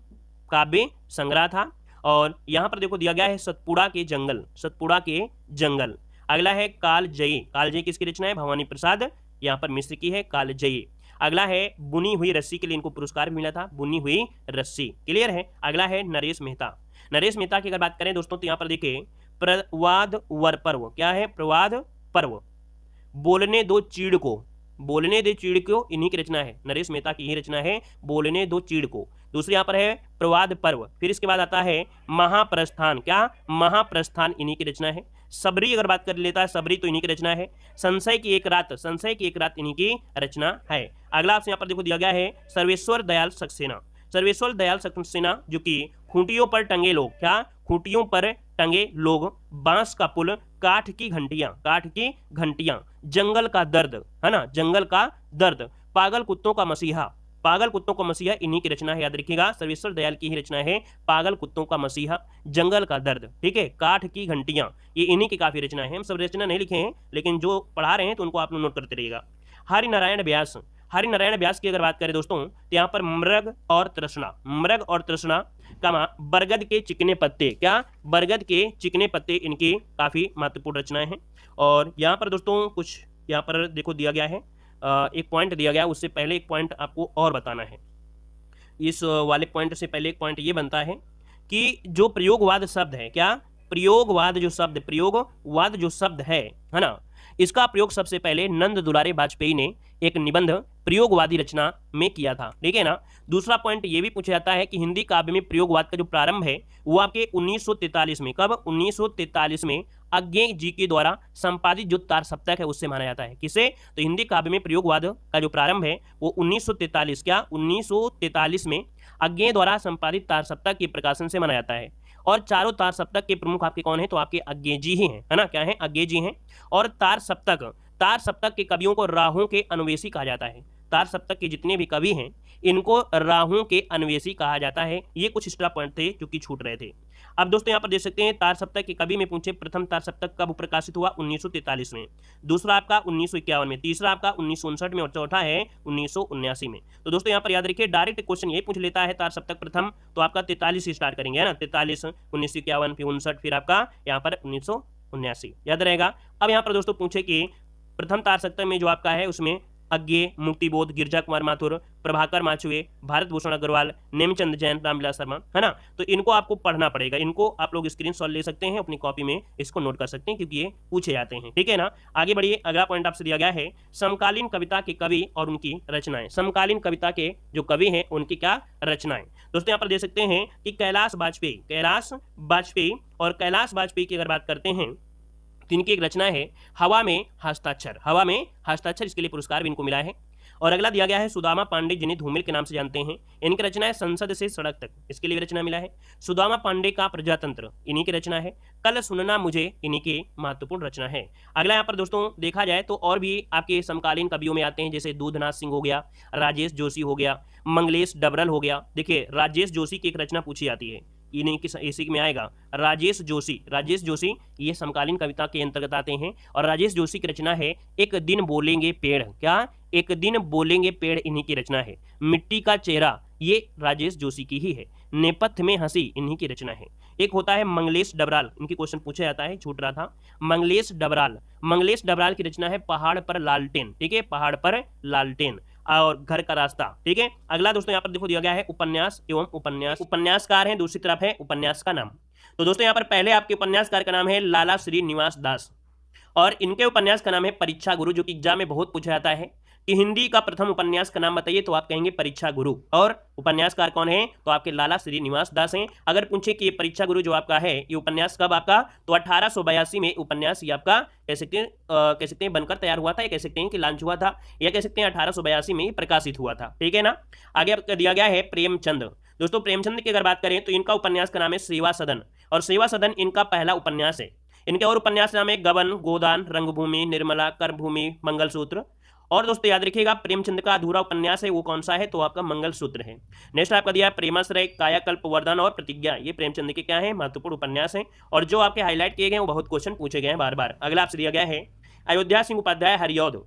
काव्य संग्रह था। और यहाँ पर देखो दिया गया है सतपुड़ा के जंगल, सतपुड़ा के जंगल। अगला है कालजयी, कालजयी किसकी रचना है, भवानी प्रसाद यहाँ पर मिश्र की है कालजयी। अगला है बुनी हुई रस्सी के लिए इनको पुरस्कार भी मिला था, बुनी हुई रस्सी। क्लियर है। अगला है नरेश मेहता। नरेश मेहता की अगर बात करें दोस्तों तो यहाँ पर देखिए प्रवाद वर पर्व, क्या है प्रवाद पर्व, बोलने दो चीड़ को, बोलने दे चीड़ को इन्हीं की रचना है, नरेश मेहता की ही रचना है बोलने दो चीड़ को। दूसरी यहाँ पर है प्रवाद पर्व। फिर इसके बाद आता है महाप्रस्थान, क्या महाप्रस्थान इन्हीं की रचना है। सबरी अगर बात कर लेता है, सबरी तो इन्हीं की रचना है। संशय की एक रात, संशय की एक रात इन्हीं की रचना है। अगला आपसे यहाँ पर देखो दिया गया है सर्वेश्वर दयाल सक्सेना। सर्वेश्वर दयाल सक्सेना जो कि खूंटियों पर टंगे लोग, क्या खूंटियों पर टंगे लोग, बांस का पुल, काठ की घंटियां, काठ की घंटियां, जंगल का दर्द, है ना, जंगल का दर्द, पागल कुत्तों का मसीहा, पागल कुत्तों का मसीहा इन्हीं की रचना है, याद रखिएगा सर्वेश्वर दयाल की ही रचना है पागल कुत्तों का मसीहा, जंगल का दर्द, ठीक है, काठ की घंटियां, ये इन्हीं की काफी रचना है। हम सब रचना नहीं लिखे हैं लेकिन जो पढ़ा रहे हैं तो उनको आप लोग नोट करते रहिएगा। हरिनारायण व्यास, हरिनारायण व्यास की अगर बात करें दोस्तों तो यहाँ पर मृग और तृष्णा, मृग और तृष्णा का बरगद के चिकने पत्ते, क्या बरगद के चिकने पत्ते इनकी काफी महत्वपूर्ण रचनाएं हैं। और यहाँ पर दोस्तों कुछ यहाँ पर देखो दिया गया है, एक पॉइंट दिया गया, उससे पहले एक पॉइंट आपको और बताना है। इस वाले पॉइंट से पहले एक पॉइंट ये बनता है कि जो प्रयोगवाद शब्द है, क्या प्रयोगवाद जो शब्द, प्रयोगवाद जो शब्द है ना, इसका प्रयोग सबसे पहले नंद दुलारे वाजपेयी ने एक निबंध प्रयोगवादी रचना में किया था, ठीक है ना। दूसरा पॉइंट ये भी पूछा जाता है कि हिंदी काव्य में प्रयोगवाद का जो प्रारंभ है वो आपके 1943 में, कब 1943 में अज्ञे जी के द्वारा संपादित जो तार सप्तक है उससे माना जाता है। किसे? तो हिंदी काव्य में प्रयोगवाद का जो प्रारंभ है वो 1943, क्या 1943 में अज्ञे द्वारा संपादित तार सप्तक के प्रकाशन से माना जाता है। और चारों तार सप्तक के प्रमुख आपके कौन है? तो आपके अज्ञे जी ही हैं, है ना, क्या है अज्ञे जी हैं। और तार सप्तक के कवियों को राहुओं के अन्वेषी कहा जाता है। तार सप्तक के जितने भी कवि हैं इनको राहुओं के अन्वेषी कहा जाता है। ये कुछ एक्स्ट्रा पॉइंट थे जो कि छूट रहे थे। अब दोस्तों यहाँ पर देख सकते हैं तार सप्तक के कवि में पूछे प्रथम तार सप्तक कब प्रकाशित हुआ? 1943 में, दूसरा आपका 1951 में, तीसरा आपका 1959 में और चौथा है 1979 में। तो दोस्तों यहाँ पर याद रखिए डायरेक्ट क्वेश्चन ये पूछ लेता है तार सप्तक प्रथम तो आपका 43 से स्टार्ट करेंगे, है ना, 43, 1951, फिर 59, फिर आपका यहाँ पर 1979 याद रहेगा। अब यहाँ पर दोस्तों पूछे कि प्रथम तार सप्तक में जो आपका है उसमें अज्ञे, मुक्तिबोध, गिरजा कुमार माथुर, प्रभाकर माचुए, भारत भूषण अग्रवाल, नेमचंद जैन, रामविलास शर्मा, है ना। तो इनको आपको पढ़ना पड़ेगा, इनको आप लोग स्क्रीनशॉट ले सकते हैं अपनी कॉपी में, इसको नोट कर सकते हैं क्योंकि ये पूछे जाते हैं, ठीक है ना। आगे बढ़िए, अगला पॉइंट आपसे दिया गया है समकालीन कविता के कवि और उनकी रचनाएं। समकालीन कविता के जो कवि हैं उनकी क्या रचनाएं। दोस्तों यहाँ पर देख सकते हैं कि कैलाश बाजपेयी और कैलाश बाजपेयी की अगर बात करते हैं तो इनकी एक रचना है हवा में हस्ताक्षर, हवा में हस्ताक्षर, इसके लिए पुरस्कार भी इनको मिला है। और अगला दिया गया है सुदामा पांडे जिन्हें धूमिल के नाम से जानते हैं, इनकी रचना है संसद से सड़क तक, इसके लिए भी रचना मिला है। सुदामा पांडे का प्रजातंत्र इन्हीं की रचना है। कल सुनना मुझे इन्हीं की महत्वपूर्ण रचना है। अगला यहाँ पर दोस्तों देखा जाए तो और भी आपके समकालीन कवियों में आते हैं, जैसे दूधनाथ सिंह हो गया, राजेश जोशी हो गया, मंगलेश डबरल हो गया। देखिए राजेश जोशी की एक रचना पूछी जाती है, इन्हीं की इसी में आएगा राजेश जोशी ये समकालीन कविता के अंतर्गत आते हैं। और राजेश जोशी की रचना है एक दिन बोलेंगे पेड़, क्या एक दिन बोलेंगे पेड़ इन्हीं की रचना है। मिट्टी का चेहरा ये राजेश जोशी की ही है। नेपथ्य में हंसी इन्हीं की रचना है। एक होता है मंगलेश डबराल, इनकी क्वेश्चन पूछा जाता है, छूट रहा था। मंगलेश डबराल की रचना है पहाड़ पर लालटेन, ठीक है, पहाड़ पर लालटेन और घर का रास्ता, ठीक है। अगला दोस्तों यहाँ पर देखो दिया गया है उपन्यास एवं उपन्यास, उपन्यासकार हैं, दूसरी तरफ है उपन्यास का नाम। तो दोस्तों यहाँ पर पहले आपके उपन्यासकार का नाम है लाला श्रीनिवास दास और इनके उपन्यास का नाम है परीक्षा गुरु, जो कि एग्जाम में बहुत पूछा जाता है कि हिंदी का प्रथम उपन्यास का नाम बताइए, तो आप कहेंगे परीक्षा गुरु। और उपन्यासकार कौन है? तो आपके लाला श्रीनिवास दास हैं। अगर पूछे कि ये परीक्षा गुरु जो आपका है ये उपन्यास कब आपका, तो 1882 में उपन्यास ये आपका कह सकते हैं बनकर तैयार हुआ था, या कह सकते हैं कि लॉन्च हुआ था, या कह सकते हैं 1882 में प्रकाशित हुआ था, ठीक है ना। आगे आपका दिया गया है प्रेमचंद। दोस्तों प्रेमचंद की अगर बात करें तो इनका उपन्यास का नाम है सेवा सदन और सेवा सदन इनका पहला उपन्यास है। इनके और उपन्यास नाम है गबन, गोदान, रंगभूमि, निर्मला, कर्मभूमि, मंगलसूत्र। और दोस्तों याद रखिएगा प्रेमचंद का अधूरा उपन्यास है वो कौन सा है, तो आपका मंगलसूत्र है। नेक्स्ट आपका दिया है प्रेमाश्रय, कायाकल्प, वरदान और प्रतिज्ञा, ये प्रेमचंद के क्या है महत्वपूर्ण उपन्यास हैं और जो आपके हाईलाइट किए गए वो बहुत क्वेश्चन पूछे गए हैं बार बार। अगला आपसे दिया गया है अयोध्या सिंह उपाध्याय हरिऔध,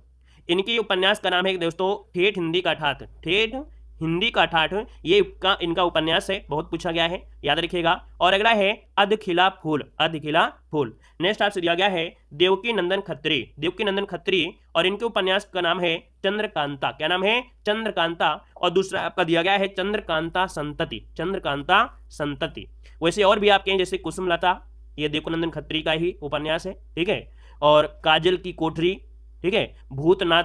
इनकी उपन्यास का नाम है दोस्तों ठेठ हिंदी का ठाठ, ठेठ हिंदी का ठाठ, ये इनका उपन्यास है, बहुत पूछा गया है, याद रखिएगा। और अगला है अधखिला फूल, अधखिला फूल। नेक्स्ट आपसे दिया गया है देवकी नंदन खत्री, देवकी नंदन खत्री, और इनके उपन्यास का नाम है चंद्रकांता। क्या नाम है? चंद्रकांता। और दूसरा आपका दिया गया है चंद्रकांता संतति, चंद्रकांता संतति। वैसे और भी आपके हैं, जैसे कुसुमलता, ये देवकीनंदन खत्री का ही उपन्यास है, ठीक है। और काजल की कोठरी, ठीक है। भूतनाथ,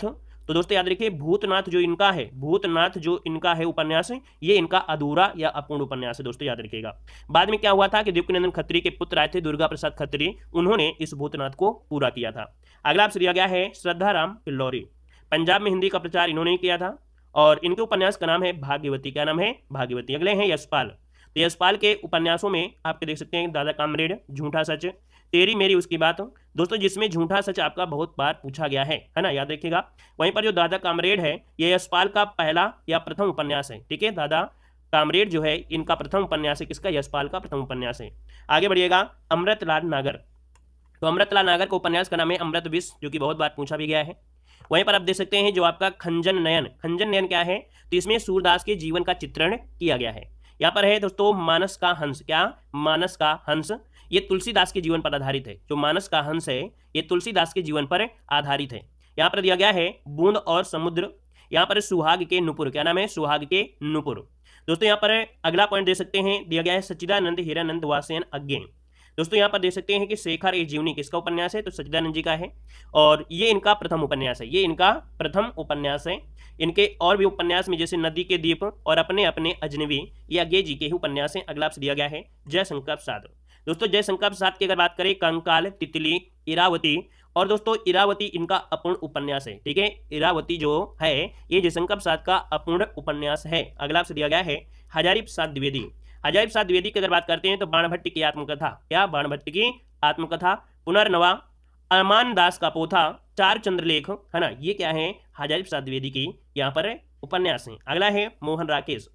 तो दोस्तों याद रखिए भूतनाथ जो इनका है, भूतनाथ जो इनका है उपन्यास है, ये इनका अधूरा या अपूर्ण उपन्यास है, दोस्तों याद रखिएगा। बाद में क्या हुआ था कि देवकीनंदन खत्री के पुत्र आए थे दुर्गा प्रसाद खत्री, उन्होंने इस भूतनाथ को पूरा किया था। अगला आपसे दिया गया है श्रद्धाराम पिल्लौरी, पंजाब में हिंदी का प्रचार इन्होंने किया था, और इनके उपन्यास का नाम है भाग्यवती। क्या नाम है? भाग्यवती। अगले हैं यशपाल, तो यशपाल के उपन्यासों में आपके देख सकते हैं दादा कामरेड, झूठा सच, तेरी मेरी उसकी बात, दोस्तों जिसमें झूठा सच आपका बहुत बार पूछा गया है ना, याद रखिएगा। वहीं पर जो दादा कामरेड है, ये यशपाल का पहला या प्रथम उपन्यास है, ठीक है। दादा कामरेड जो है इनका प्रथम उपन्यास है, किसका? यशपाल का प्रथम उपन्यास है। आगे बढ़िएगा, अमृतलाल नागर, तो अमृतलाल नागर का उपन्यास का नाम है अमृत विष, जो कि बहुत बार पूछा भी गया है। वहीं पर आप देख सकते हैं जो आपका खंजन नयन, खंजन नयन क्या है? तो इसमें सूरदास के जीवन का चित्रण किया गया है। यहाँ पर है दोस्तों मानस का हंस, क्या? मानस का हंस, ये तुलसीदास के जीवन पर आधारित है। जो मानस का हंस है ये तुलसीदास के जीवन पर आधारित है। यहाँ पर दिया गया है बूंद और समुद्र, यहाँ पर सुहाग के नुपुर, क्या नाम है? सुहाग के नुपुर। दोस्तों यहाँ पर अगला पॉइंट दे सकते हैं, दिया गया है सच्चिदानंद हीरानंद वासेन अज्ञे। दोस्तों यहाँ पर देख सकते हैं कि शेखर ए जीवनी किसका उपन्यास है? तो सच्चिदानंद जी का है, और ये इनका प्रथम उपन्यास है, ये इनका प्रथम उपन्यास है। इनके और भी उपन्यास में जैसे नदी के द्वीप और अपने अपने अजनबी, ये अज्ञे जी के ही उपन्यास हैं। अगला आपसे दिया गया है जयशंकर प्रसाद, दोस्तों जयशंकर प्रसाद की अगर बात करें, कंकाल, तितली, इरावती, और दोस्तों इरावती इनका अपूर्ण उपन्यास है, ठीक है। इरावती जो है ये जयशंकर प्रसाद का अपूर्ण उपन्यास है। अगला आपसे दिया गया है हजारी प्रसाद द्विवेदी, हजारी प्रसाद द्विवेदी की अगर बात करते हैं तो बाणभट्ट की आत्मकथा, क्या? बाणभट्ट की आत्मकथा, पुनर्नवा, अमान दास का पोथा, चार चंद्रलेख, है ना, ये क्या है? हजारी प्रसाद द्विवेदी की यहाँ पर उपन्यास है। अगला है मोहन राकेश,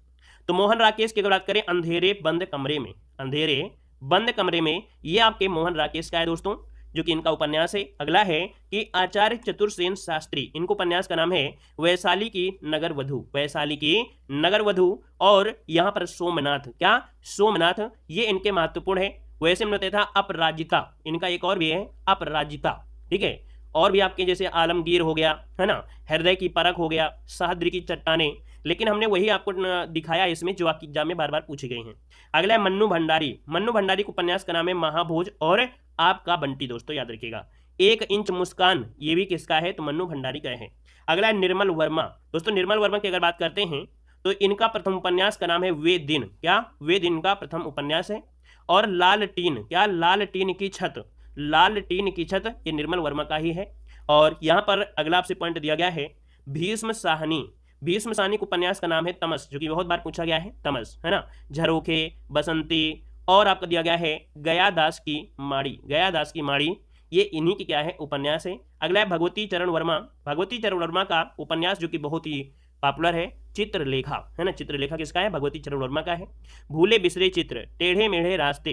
तो मोहन राकेश की अगर बात करें अंधेरे बंद कमरे में, अंधेरे बंद कमरे में, ये आपके मोहन राकेश का है दोस्तों, जो कि इनका उपन्यास है। अगला है कि आचार्य चतुर्सेन शास्त्री, इनको उपन्यास का नाम है वैशाली की नगर वधु, वैशाली की नगर वधु। और यहाँ पर सोमनाथ, क्या? सोमनाथ, ये इनके महत्वपूर्ण है। वैसे मैंने बताया था अपराजिता, इनका एक और भी है अपराजिता, ठीक है। और भी आपके जैसे आलमगीर हो गया, है ना, हृदय की परख हो गया, सह्याद्री की चट्टानें, लेकिन हमने वही आपको दिखाया इसमें जो आपकी एग्जाम में बार बार पूछी गई हैं। अगला है मन्नू भंडारी, मन्नू भंडारी को उपन्यास का नाम है महाभोज और आपका बंटी, दोस्तों याद रखिएगा। 1 इंच मुस्कान, ये भी किसका है? तो मन्नू भंडारी का है। अगला है निर्मल वर्मा, दोस्तों निर्मल वर्मा की अगर बात करते हैं तो इनका प्रथम उपन्यास का नाम है वे दिन, क्या? वे दिन का प्रथम उपन्यास है। और लाल टीन, क्या? लाल टीन की छत, लाल टीन की छत, ये निर्मल वर्मा का ही है। और यहाँ पर अगला आपसे पॉइंट दिया गया है भीष्म साहनी, भीष्म साहनी को उपन्यास का नाम है तमस, जो कि बहुत बार पूछा गया है, तमस, है ना, झरोखे, बसंती। और आपका दिया गया है गयादास की माड़ी, गयादास की माड़ी, ये इन्हीं की क्या है? उपन्यास है। अगला है भगवती चरण वर्मा, भगवती चरण वर्मा का उपन्यास जो कि बहुत ही पॉपुलर है चित्रलेखा, है ना, चित्रलेखा किसका है? भगवती चरण वर्मा का है। भूले बिसरे चित्र, टेढ़े मेढ़े रास्ते,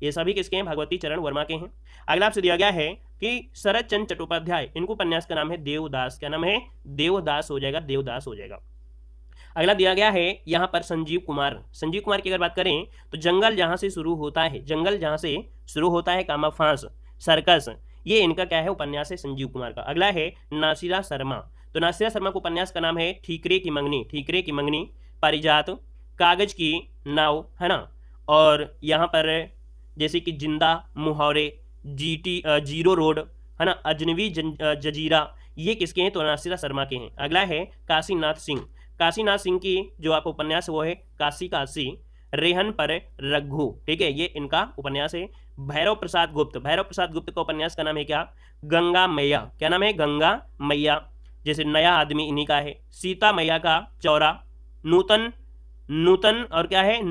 ये सभी किसके हैं? भगवती चरण वर्मा के हैं। अगला आपसे दिया गया है कि शरद चंद्र चट्टोपाध्याय, इनको उपन्यास का नाम है देवदास, क्या नाम है? देवदास हो जाएगा, देवदास हो जाएगा। अगला दिया गया है यहाँ पर संजीव कुमार, संजीव कुमार की अगर बात करें तो जंगल जहाँ से शुरू होता है, जंगल जहाँ से शुरू होता है, कामा फांस, सर्कस, ये इनका क्या है? उपन्यास है संजीव कुमार का। अगला है नासिरा शर्मा, तो नासिरा शर्मा को उपन्यास का नाम है ठीकरे की मंगनी, ठीकरे की मंगनी, पारिजात, कागज की नाव, है ना। और यहाँ पर जैसे कि जिंदा, मुहावरे, जीरो रोड, है ना, अजनबी जजीरा, ये किसके हैं? तो नासिरा शर्मा के हैं। अगला है काशीनाथ सिंह, काशीनाथ सिंह की जो आपका उपन्यास वो है काशी काशी, रेहन पर रघु, ठीक है, ये इनका उपन्यास है। भैरव प्रसाद गुप्त, भैरव प्रसाद गुप्त का उपन्यास का नाम है क्या? गंगा मैया, क्या नाम है? गंगा मैया, जैसे नया आदमी इन्हीं का है। सीता मैया का चौरा, नूतन, नूतन और क्या है?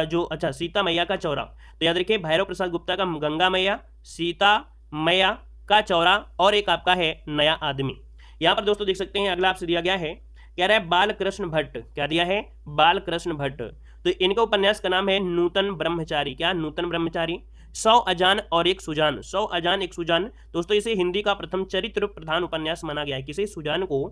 जो अच्छा सीता मैया का चौरा, तो याद रखिए भैरव प्रसाद गुप्ता का गंगा मैया, सीता मैया का चौरा, और एक आपका है नया आदमी। यहाँ पर दोस्तों देख सकते हैं अगला आपसे दिया गया है, कह रहा है बालकृष्ण भट्ट, क्या दिया है? बालकृष्ण भट्ट, तो इनका उपन्यास का नाम है नूतन ब्रह्मचारी, क्या? नूतन ब्रह्मचारी। 100 अजान और एक सुजान, 100 अजान एक सुजान, दोस्तों इसे हिंदी का प्रथम चरित्र प्रधान उपन्यास माना गया है। किसे? सुजान को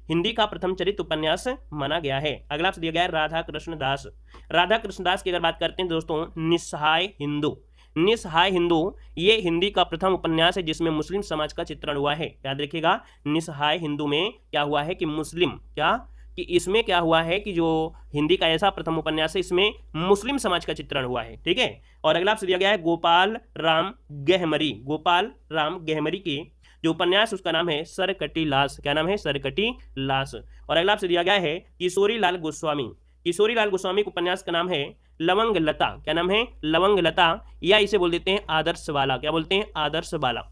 हिंदी का प्रथम चरित्र उपन्यास माना गया है। अगला आपसे दिया गया है राधा कृष्ण दास। राधा कृष्ण दास की अगर बात करते हैं दोस्तों, निस्सहाय हिंदू, निस्सहाय हिंदू ये हिंदी का प्रथम उपन्यास है जिसमें मुस्लिम समाज का चित्रण हुआ है। याद रखिएगा, निस्सहाय हिंदू में क्या हुआ है कि मुस्लिम, क्या कि इसमें क्या हुआ है कि जो हिंदी का ऐसा प्रथम उपन्यास है इसमें मुस्लिम समाज का चित्रण हुआ है। ठीक है। और अगला आपसे दिया गया है गोपाल राम गहमरी। गोपाल राम गहमरी की जो उपन्यास उसका नाम है सरकटी लाश। क्या नाम है? सरकटी लाश। और अगला आपसे दिया गया है किशोरी लाल गोस्वामी। किशोरी लाल गोस्वामी के उपन्यास का नाम है लवंग लता। क्या नाम है? लवंग लता, या इसे बोल देते हैं आदर्श वाला। क्या बोलते हैं? आदर्श वाला।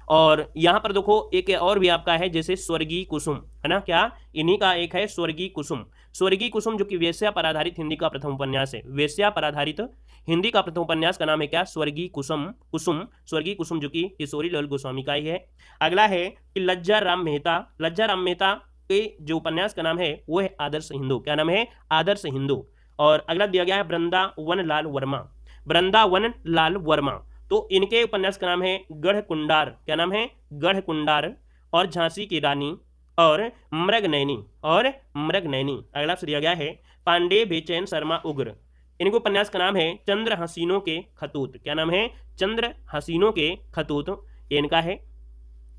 और यहाँ पर देखो एक और भी आपका है जैसे स्वर्गीय कुसुम, है ना, क्या इन्हीं का एक है स्वर्गीय कुसुम। स्वर्गीय कुसुम जो कि वेश्या पर आधारित हिंदी का प्रथम उपन्यास है। वेश्या पर आधारित हिंदी का प्रथम उपन्यास का नाम है क्या? स्वर्गीय कुसुम। कुसुम, स्वर्गीय कुसुम जो कि किशोरी लाल गोस्वामी का ही है। अगला है कि लज्जा राम मेहता। लज्जा राम मेहता के जो उपन्यास का नाम है वो है आदर्श हिंदू। क्या नाम है? आदर्श हिंदू। और अगला दिया गया है वृंदावन लाल वर्मा। वृंदावन लाल वर्मा, तो इनके उपन्यास का नाम है गढ़ कुंडार। क्या नाम है? गढ़ कुंडार। और झांसी की रानी और मृगनयनी, और मृगनयनी। अगला से दिया गया है पांडे बेचैन शर्मा उग्र। इनके उपन्यास का नाम है चंद्र हसीनों के खतूत। क्या नाम है? चंद्र हसीनों के खतूत, ये इनका है।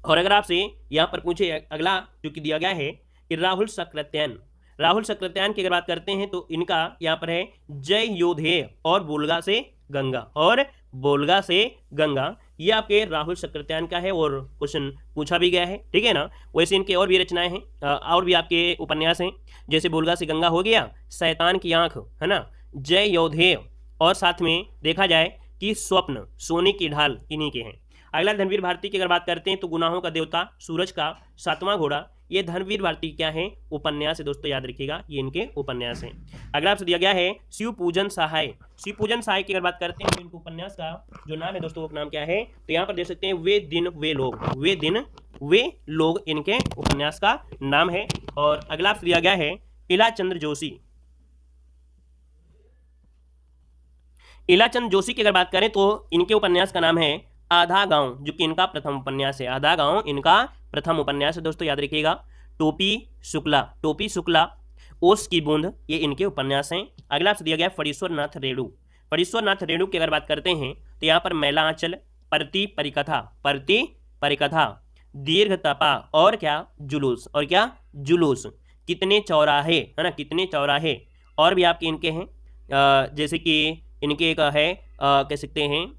और अगर आपसे यहाँ पर पूछे अगला जो कि दिया गया है कि राहुल सक्रात्यायन। राहुल सक्रात्यायन की अगर बात करते हैं तो इनका यहाँ पर है जय योधेय और बोलगा से गंगा, और बोलगा से गंगा, ये आपके राहुल सक्रात्यायन का है और क्वेश्चन पूछा भी गया है। ठीक है ना। वैसे इनके और भी रचनाएं हैं, और भी आपके उपन्यास हैं जैसे बोलगा से गंगा हो गया, शैतान की आंख, है ना, जय योधेय, और साथ में देखा जाए कि स्वप्न, सोने की ढाल, इन्हीं के हैं। अगला धनवीर भारती की अगर बात करते हैं तो गुनाहों का देवता, सूरज का सातवां घोड़ा, ये धनवीर भारती क्या है? उपन्यास है दोस्तों, याद रखिएगा ये इनके उपन्यास हैं। अगला आपसे दिया गया है शिव पूजन सहाय। शिव पूजन सहाय की अगर बात करते हैं तो इनके उपन्यास का जो नाम है दोस्तों वो नाम क्या है? तो यहाँ पर देख सकते हैं वे दिन वे लोग, वे दिन वे लोग इनके उपन्यास का नाम है। और अगला आपसे दिया गया है इलाचंद्र जोशी। इलाचंद जोशी की अगर बात करें तो इनके उपन्यास का नाम है आधा गांव, जो कि इनका प्रथम उपन्यास है। आधा गांव इनका प्रथम उपन्यास है दोस्तों, याद रखिएगा। टोपी शुक्ला, टोपी शुक्ला, ओस की बूंद, ये इनके उपन्यास हैं। अगला आपसे दिया गया फणीश्वर नाथ रेणु। फणीश्वर नाथ रेणु की अगर बात करते हैं तो यहाँ पर मैला आंचल, परती परिकथा, परती परिकथा, दीर्घ तपा, और क्या? जुलूस, और क्या? जुलूस, कितने चौराहे, है ना, कितने चौराहे। और भी आपके इनके हैं जैसे कि इनके एक है कह सकते हैं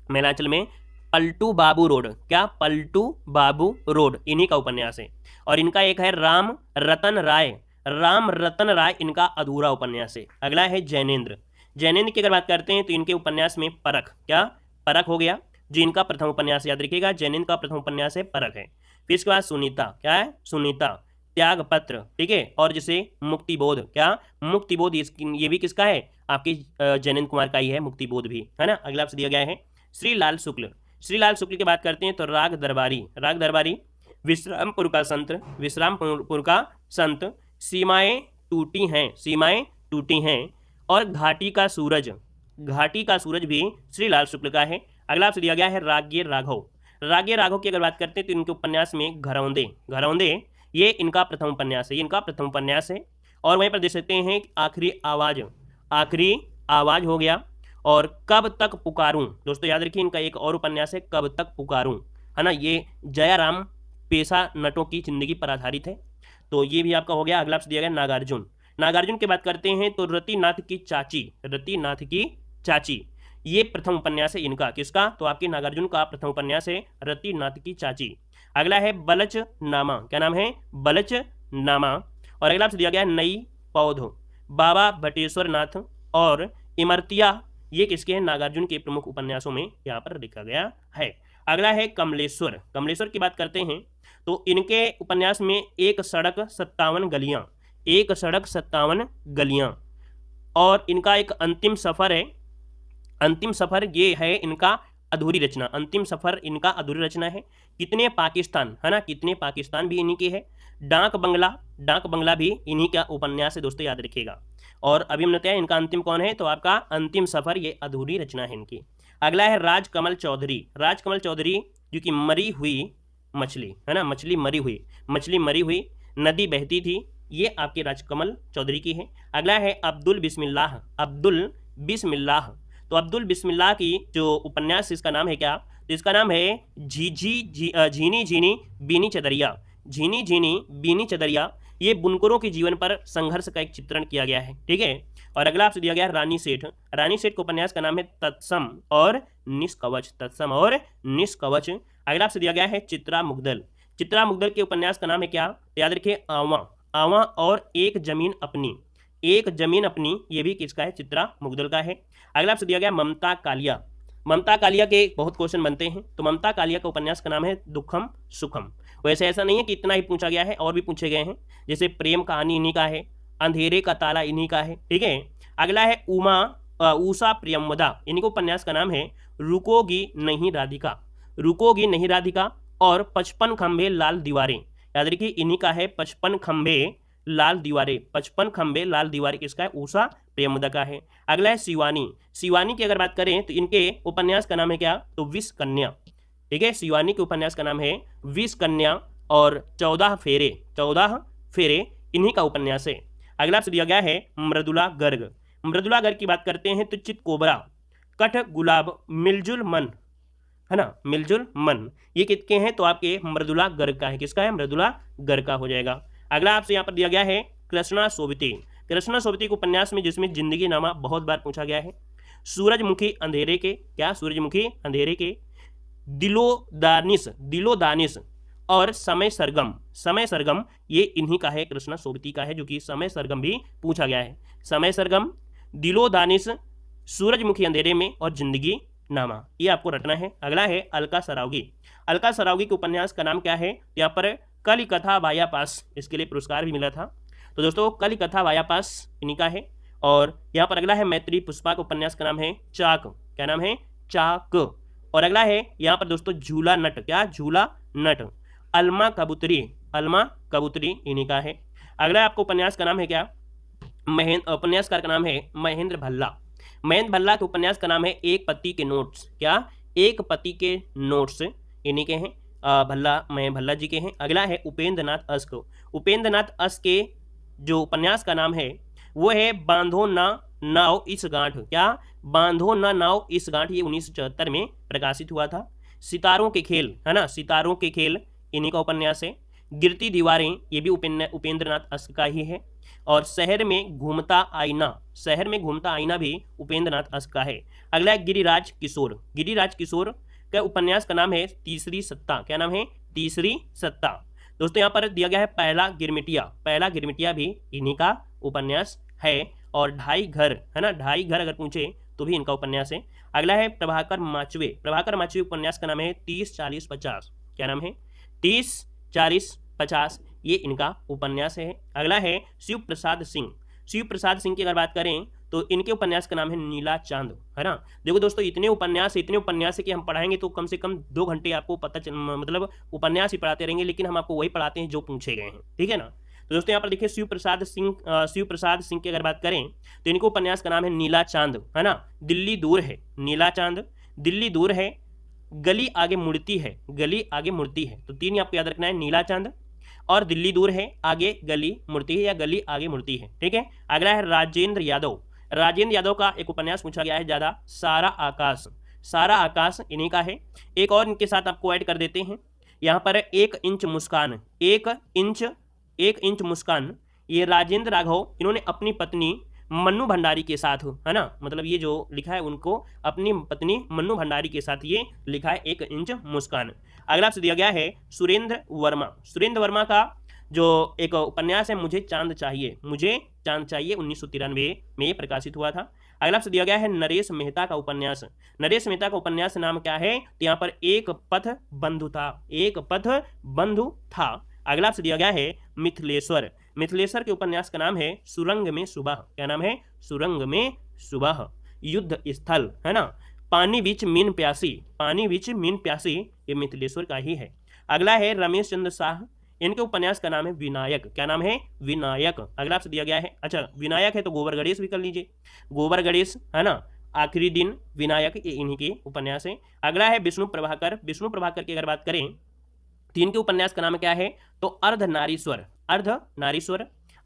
मैलांचल में पलटू बाबू रोड। क्या? पलटू बाबू रोड, इन्हीं का उपन्यास है। और इनका एक है राम रतन राय। राम रतन राय इनका अधूरा उपन्यास है। अगला है जैनेन्द्र। जैनेन्द्र की अगर बात करते हैं तो इनके उपन्यास में परख, क्या? परख हो गया, जो इनका प्रथम उपन्यास, याद रखिएगा जैनेन्द्र का प्रथम उपन्यास है परख है। फिर इसके बाद सुनीता, क्या है? सुनीता, त्याग पत्र, ठीक है, और जिसे मुक्तिबोध। क्या? मुक्तिबोध, ये भी किसका है? आपकी जैनेन्द्र कुमार का ही है, मुक्तिबोध भी, है ना। अगला आपसे दिया गया है श्रीलाल शुक्ल। श्रीलाल शुक्ल की बात करते हैं तो राग दरबारी, राग दरबारी, विश्रामपुर का संत, विश्रामपुर का संत, सीमाएं टूटी हैं, सीमाएं टूटी हैं, और घाटी का सूरज, घाटी का सूरज भी श्रीलाल शुक्ल का है। अगला आपसे दिया गया है राज्ञ राघव। राज्ञ राघव की अगर बात करते हैं तो इनके उपन्यास में घरौंदे, घरौंदे, ये इनका प्रथम उपन्यास है, ये इनका प्रथम उपन्यास है। और वहीं पर देख सकते हैं आखिरी आवाज, आखिरी आवाज हो गया, और कब तक पुकारूं, दोस्तों याद रखिए इनका एक और उपन्यास है कब तक पुकारूं, है ना, ये जयाराम पेशा नटों की जिंदगी पर आधारित है, तो ये भी आपका हो गया। अगला आपसे दिया गया नागार्जुन। नागार्जुन की बात करते हैं तो रतिनाथ की चाची, रतिनाथ की चाची, ये प्रथम उपन्यास है इनका, किसका? तो आपके नागार्जुन का प्रथम उपन्यास है रतिनाथ की चाची। अगला है बलच नामा, क्या नाम है? बलच नामा। और अगला आपसे दिया गया नई पौध, बाबा भटेश्वर नाथ और इमरतिया, ये किसके हैं? नागार्जुन के प्रमुख उपन्यासों में यहाँ पर लिखा गया है। अगला है कमलेश्वर। कमलेश्वर की बात करते हैं तो इनके उपन्यास में एक सड़क 57 गलियां, एक सड़क 57 गलियां, और इनका एक अंतिम सफर है। अंतिम सफर ये है इनका अधूरी रचना, अंतिम सफर इनका अधूरी रचना है। कितने पाकिस्तान, है ना, कितने पाकिस्तान भी इन्हीं के है। डाक बंगला, डाक बंगला भी इन्हीं का उपन्यास है दोस्तों, याद रखिएगा। और अभी हमने बताया इनका अंतिम कौन है, तो आपका अंतिम सफर ये अधूरी रचना है इनकी। अगला है राजकमल चौधरी। राजकमल चौधरी जो कि मरी हुई मछली है ना, मछली मरी हुई नदी बहती थी, ये आपके राजकमल चौधरी की है। अगला है अब्दुल बिस्मिल्लाह। तो अब्दुल बिस्मिल्लाह की जो उपन्यास इसका नाम है क्या, तो इसका नाम है झीनी झीनी बीनी चदरिया। झीनी झीनी बीनी चदरिया, ये बुनकरों के जीवन पर संघर्ष का एक चित्रण किया गया है। ठीक है। और अगला आपसे दिया गया है रानी सेठ। रानी सेठ के उपन्यास का नाम है तत्सम और निष्कवच। तत्सम और निष्कवच। अगला आपसे दिया गया है चित्रा मुग्दल। चित्रा मुग्दल के उपन्यास का नाम है क्या, याद रखिए आवा। आवा और एक जमीन अपनी। एक जमीन अपनी, ये भी किसका है, चित्रा मुग्दल का है। अगला आपसे दिया गया ममता कालिया। ममता कालिया के बहुत क्वेश्चन बनते हैं, तो ममता कालिया का उपन्यास का नाम है दुखम सुखम। वैसे ऐसा नहीं है कि इतना ही पूछा गया है, और भी पूछे गए हैं, जैसे प्रेम कहानी इन्हीं का है, अंधेरे का ताला इन्हीं का है। ठीक है। अगला है उषा प्रियमदा। इन्हीं को उपन्यास का नाम है रुकोगी नहीं राधिका। रुकोगी नहीं राधिका और 55 खंभे लाल दीवारें, याद रखिए इन्हीं का है 55 खंभे लाल दीवारें। 55 खंभे लाल दीवारें किसका है, उषा प्रियमदा का है। अगला है शिवानी। शिवानी की अगर बात करें तो इनके उपन्यास का नाम है क्या, तो विष कन्या। ठीक है। शिवानी के उपन्यास का नाम है विष कन्या और 14 फेरे। 14 फेरे इन्हीं का उपन्यास है। अगला आपसे दिया गया है मृदुला गर्ग। मृदुला गर्ग की बात करते हैं तो चित कोबरा, कठ गुलाब, मिलजुल मन, है ना, मिलजुल मन, ये किसके हैं, तो आपके मृदुला गर्ग का है। किसका है, मृदुला गर्ग का हो जाएगा। अगला आपसे यहाँ पर दिया गया है कृष्णा सोबती। कृष्णा सोबती के उपन्यास में जिसमें जिंदगी नामा बहुत बार पूछा गया है। सूरजमुखी अंधेरे के, क्या, सूरजमुखी अंधेरे के, दिलो दानिश और समय सरगम। समय सरगम ये इन्हीं का है, कृष्णा सोबती का है, जो कि समय सरगम भी पूछा गया है। समय सरगम, दिलो दानिश, सूरजमुखी अंधेरे में और जिंदगी नामा, ये आपको रटना है। अगला है अलका सरावगी। अलका सरावगी के उपन्यास का नाम क्या है, यहाँ पर कली कथा वाया पास, इसके लिए पुरस्कार भी मिला था। तो दोस्तों कली कथा वाया पास इन्हीं का है। और यहाँ पर अगला है मैत्री पुष्पा का उपन्यास का नाम है चाक। क्या नाम है, चाक। और अगला है यहाँ पर दोस्तों झूला नट। क्या, झूला नट। अलमा कबूतरी इन्हीं का है। अगला आपको उपन्यास का नाम है क्या, उपन्यासकार का नाम है महेंद्र भल्ला। महेंद्र भल्ला के उपन्यास का नाम है एक पति के नोट्स। क्या, एक पति के नोट्स इन्हीं के हैं, भल्ला जी के हैं। अगला है उपेंद्र नाथ अश्क। उपेंद्र नाथ अश्क के जो उपन्यास का नाम है वो है बांधो ना नाव इस गांठ। क्या, बांधो ना नाव इस गांठ, ये 1974 में प्रकाशित हुआ था। सितारों के खेल, है ना, सितारों के खेल इन्हीं का उपन्यास है। गिरती दीवारें, ये भी उपेंद्र नाथ अश्क का ही है। और शहर में घूमता आईना भी उपेंद्र नाथ अश्क का है। अगला है गिरिराज किशोर का उपन्यास का नाम है तीसरी सत्ता। क्या नाम है, तीसरी सत्ता। दोस्तों यहाँ पर दिया गया है पहला गिरमिटिया भी इन्हीं का उपन्यास है। और ढाई घर, है ना, ढाई घर अगर पूछे तो भी इनका उपन्यास है। अगला है प्रभाकर माचवे उपन्यास का नाम है 30-40-50। क्या नाम है, 30-40-50, ये इनका उपन्यास है। अगला है शिव प्रसाद सिंह की अगर बात करें तो इनके उपन्यास का नाम है नीला चांद, है ना। देखो दोस्तों इतने उपन्यास है कि हम पढ़ाएंगे तो कम से कम 2 घंटे आपको मतलब उपन्यास ही पढ़ाते रहेंगे, लेकिन हम आपको वही पढ़ाते हैं जो पूछे गए हैं। ठीक है ना। तो दोस्तों यहाँ पर देखिए शिव प्रसाद सिंह की अगर बात करें तो इनको उपन्यास का नाम है नीला चांद, है ना। दिल्ली दूर है, नीला चांद, दिल्ली दूर है, गली आगे मुड़ती है, तो 3 आपको याद रखना है, नीला चांद और दिल्ली दूर है, आगे गली मुड़ती है या गली आगे मुड़ती है। ठीक है। अगला है राजेंद्र यादव का एक उपन्यास पूछा गया है ज्यादा, सारा आकाश इन्हीं का है। एक और इनके साथ आपको ऐड कर देते हैं, यहाँ पर 1 इंच मुस्कान, ये राजेंद्र राघव, इन्होंने अपनी पत्नी मन्नू भंडारी के साथ, है ना, मतलब ये जो लिखा है उनको अपनी पत्नी मन्नू भंडारी के साथ ये लिखा है 1 इंच मुस्कान। अगला आपसे दिया गया है सुरेंद्र वर्मा का जो एक उपन्यास है मुझे चांद चाहिए, 1993 में प्रकाशित हुआ था। अगला आपसे दिया गया है नरेश मेहता का उपन्यास नाम क्या है, तो यहाँ पर एक पथ बंधु था। अगला आपसे दिया गया है मिथिलेश्वर के उपन्यास का नाम है सुरंग में सुबह। क्या नाम है, सुरंग में सुबह। युद्ध स्थल, है ना, पानी बीच मीन प्यासी, ये मिथिलेश्वर का ही है। अगला है रमेश चंद्र शाह, इनके उपन्यास का नाम है विनायक। क्या नाम है, विनायक। अगला आपसे दिया गया है, अच्छा विनायक है तो गोबर गणेश भी कर लीजिए, गोबर गणेश, है ना। आखिरी दिन, विनायक, ये इन्हीं के उपन्यास है। अगला है विष्णु प्रभाकर। विष्णु प्रभाकर की अगर बात करें तो इनके उपन्यास का नाम क्या है, तो अर्धनारीश्वर।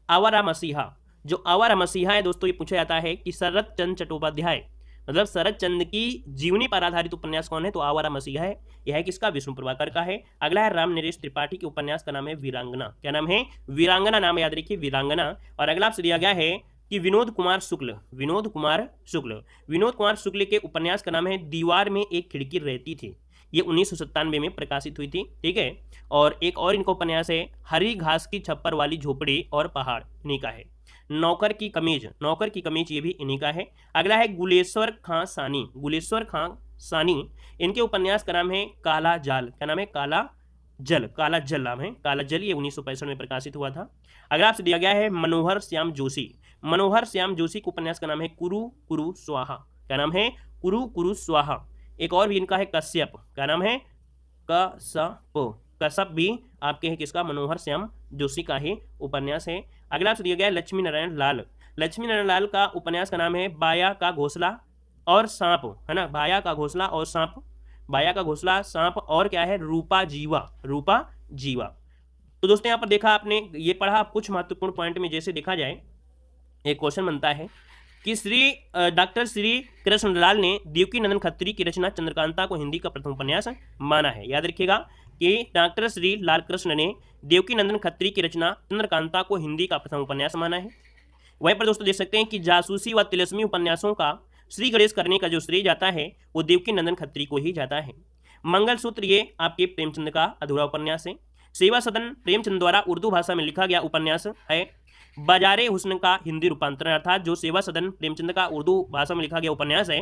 आवारा मसीहा, जो आवारा मसीहा है दोस्तों, ये पूछा जाता है कि शरत चंद्र चट्टोपाध्याय, मतलब शरत चंद्र की जीवनी पर आधारित उपन्यास कौन है, तो आवारा मसीहा है। यह है किसका, विष्णु प्रभाकर का है। अगला है राम नरेश त्रिपाठी के उपन्यास का नाम है वीरांगना। क्या नाम है, वीरांगना, नाम याद रखिए, वीरांगना। और अगला आपसे दिया गया है कि विनोद कुमार शुक्ल के उपन्यास का नाम है दीवार में एक खिड़की रहती थी। ये 1997 में प्रकाशित हुई थी, ठीक है। और एक और इनका उपन्यास है हरी घास की छप्पर वाली झोपड़ी और पहाड़, इन्हीं का है। नौकर की कमीज, ये भी इन्हीं का है। अगला है गुलेश्वर खां सानी, इनके उपन्यास का नाम है काला जाल। क्या नाम है, काला जल नाम है, काला जल, ये 1965 में प्रकाशित हुआ था। अगला आपसे दिया गया है मनोहर श्याम जोशी के उपन्यास का नाम है कुरु कुरु स्वाहा। क्या नाम है, कुरु कुरु स्वाहा। एक और भी इनका है कश्यप। क्या नाम है, कश्यप भी आपके हैं किसका, मनोहर श्याम जोशी का ही उपन्यास है। अगला आपसे दिया गया है लक्ष्मी नारायण लाल का उपन्यास का नाम है बाया का घोंसला और सांप, है ना, बाया का घोंसला सांप, और क्या है, रूपा जीवा। तो दोस्तों यहाँ पर देखा आपने, ये पढ़ा कुछ महत्वपूर्ण पॉइंट में। जैसे देखा जाए, एक क्वेश्चन बनता है कि डॉक्टर श्री कृष्णलाल ने देवकी नंदन खत्री की रचना चंद्रकांता को हिंदी का प्रथम उपन्यास माना है। याद रखिएगा कि डॉक्टर श्री लाल कृष्ण ने देवकी नंदन खत्री की रचना चंद्रकांता को हिंदी का प्रथम उपन्यास माना है। वहीं पर दोस्तों देख सकते हैं कि जासूसी व तिलस्मी उपन्यासों का श्री गणेश करने का जो श्रेय जाता है वो देवकी नंदन खत्री को ही जाता है। मंगलसूत्र, ये आपके प्रेमचंद का अधूरा उपन्यास है। सेवा सदन प्रेमचंद द्वारा उर्दू भाषा में लिखा गया उपन्यास है। बाजारे हुस्न का हिंदी रूपांतरण, अर्थात जो सेवा सदन प्रेमचंद का उर्दू भाषा में लिखा गया उपन्यास है,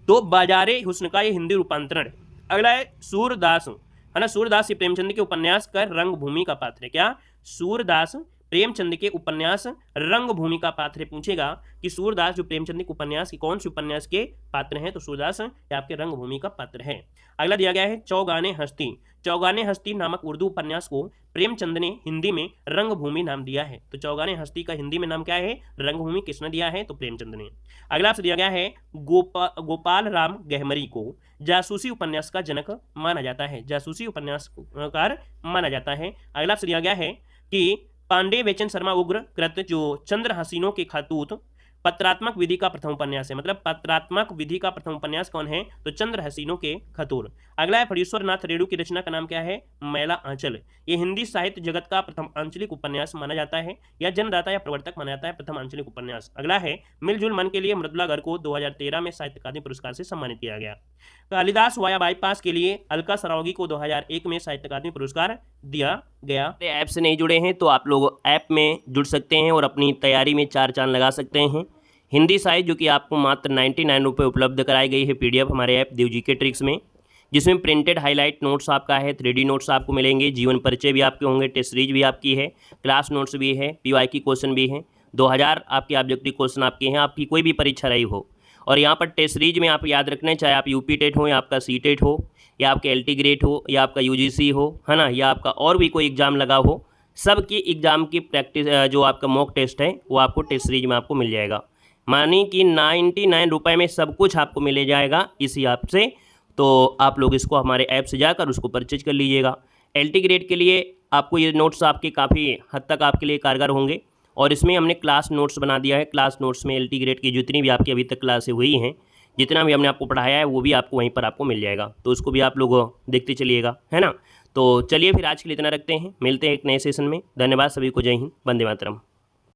तो बाजारे हुस्न का ये हिंदी रूपांतरण। अगला है सूरदास, है ना, सूरदास ये प्रेमचंद के उपन्यास का रंगभूमि का पात्र है। क्या, सूरदास प्रेमचंद के उपन्यास रंगभूमि का पात्र है। पूछेगा कि सूरदास जो प्रेमचंद के उपन्यास की कौन से उपन्यास के पात्र हैं, तो सूरदास ये आपके रंगभूमि का पात्र है। अगला दिया गया है चौगाने हस्ती नामक उर्दू उपन्यास को प्रेमचंद ने हिंदी में रंगभूमि नाम दिया है। तो चौगाने हस्ती का हिंदी में नाम क्या है, रंगभूमि, किसने दिया है, तो प्रेमचंद ने। अगला आपसे दिया गया है गोपाल राम गहमरी को जासूसी उपन्यास का जनक माना जाता है, जासूसी उपन्यासकार माना जाता है। अगला आपसे दिया गया है कि पांडे बेचन शर्मा उग्र कृत जो चंद्र हसीनों के खतूत पत्रात्मक विधि का प्रथम उपन्यास है। मतलब पत्रात्मक विधि का प्रथम उपन्यास कौन है, तो चंद्र हसीनों के खतूर। अगला है फणीश्वर नाथ रेणु की रचना का नाम क्या है, मैला आंचल। ये हिंदी साहित्य जगत का प्रथम आंचलिक उपन्यास माना जाता है, या जन्मदाता या प्रवर्तक माना जाता है, प्रथम आंचलिक उपन्यास। अगला है मिलजुल मन के लिए मृदुला गर्ग को 2013 में साहित्य अकादमी पुरस्कार से सम्मानित किया गया। कालिदास वाया बाईपास के लिए अलका सरावगी को 2001 में साहित्य अकादमी पुरस्कार दिया गया। ऐप से नहीं जुड़े हैं तो आप लोग ऐप में जुड़ सकते हैं और अपनी तैयारी में 4 चांद लगा सकते हैं। हिंदी साहित्य जो कि आपको मात्र 99 रुपये उपलब्ध कराई गई है PDF हमारे ऐप देव जीके ट्रिक्स में, जिसमें प्रिंटेड हाईलाइट नोट्स आपका है, 3D नोट्स आपको मिलेंगे, जीवन परिचय भी आपके होंगे, टेस्ट सीरीज भी आपकी है, क्लास नोट्स भी है, PYQ क्वेश्चन भी हैं, 2000 आपके ऑब्जेक्टिव क्वेश्चन आपके हैं, आपकी कोई भी परीक्षा रही हो। और यहाँ पर टेस्ट सीरीज में आप याद रखना, चाहे आप UP टेट हो या आपका CTET हो या आपका LT ग्रेड हो या आपका UGC हो, है ना, या आपका और भी कोई एग्ज़ाम लगा हो, सबकी एग्ज़ाम की प्रैक्टिस जो आपका मॉक टेस्ट है वो आपको टेस्ट सीरीज में आपको मिल जाएगा। मानी कि 99 रुपये में सब कुछ आपको मिल जाएगा इसी ऐप से। तो आप लोग इसको हमारे ऐप से जाकर उसको परचेज कर लीजिएगा। LT ग्रेड के लिए आपको ये नोट्स आपके काफ़ी हद तक आपके लिए कारगर होंगे, और इसमें हमने क्लास नोट्स बना दिया है। क्लास नोट्स में LT ग्रेड की जितनी भी आपकी अभी तक क्लासें हुई हैं, जितना भी हमने आपको पढ़ाया है वो भी आपको वहीं पर आपको मिल जाएगा, तो उसको भी आप लोग देखते चलिएगा, है ना। तो चलिए फिर आज के लिए इतना रखते हैं, मिलते हैं एक नए सेशन में। धन्यवाद सभी को, जय हिंद, वंदे मातरम।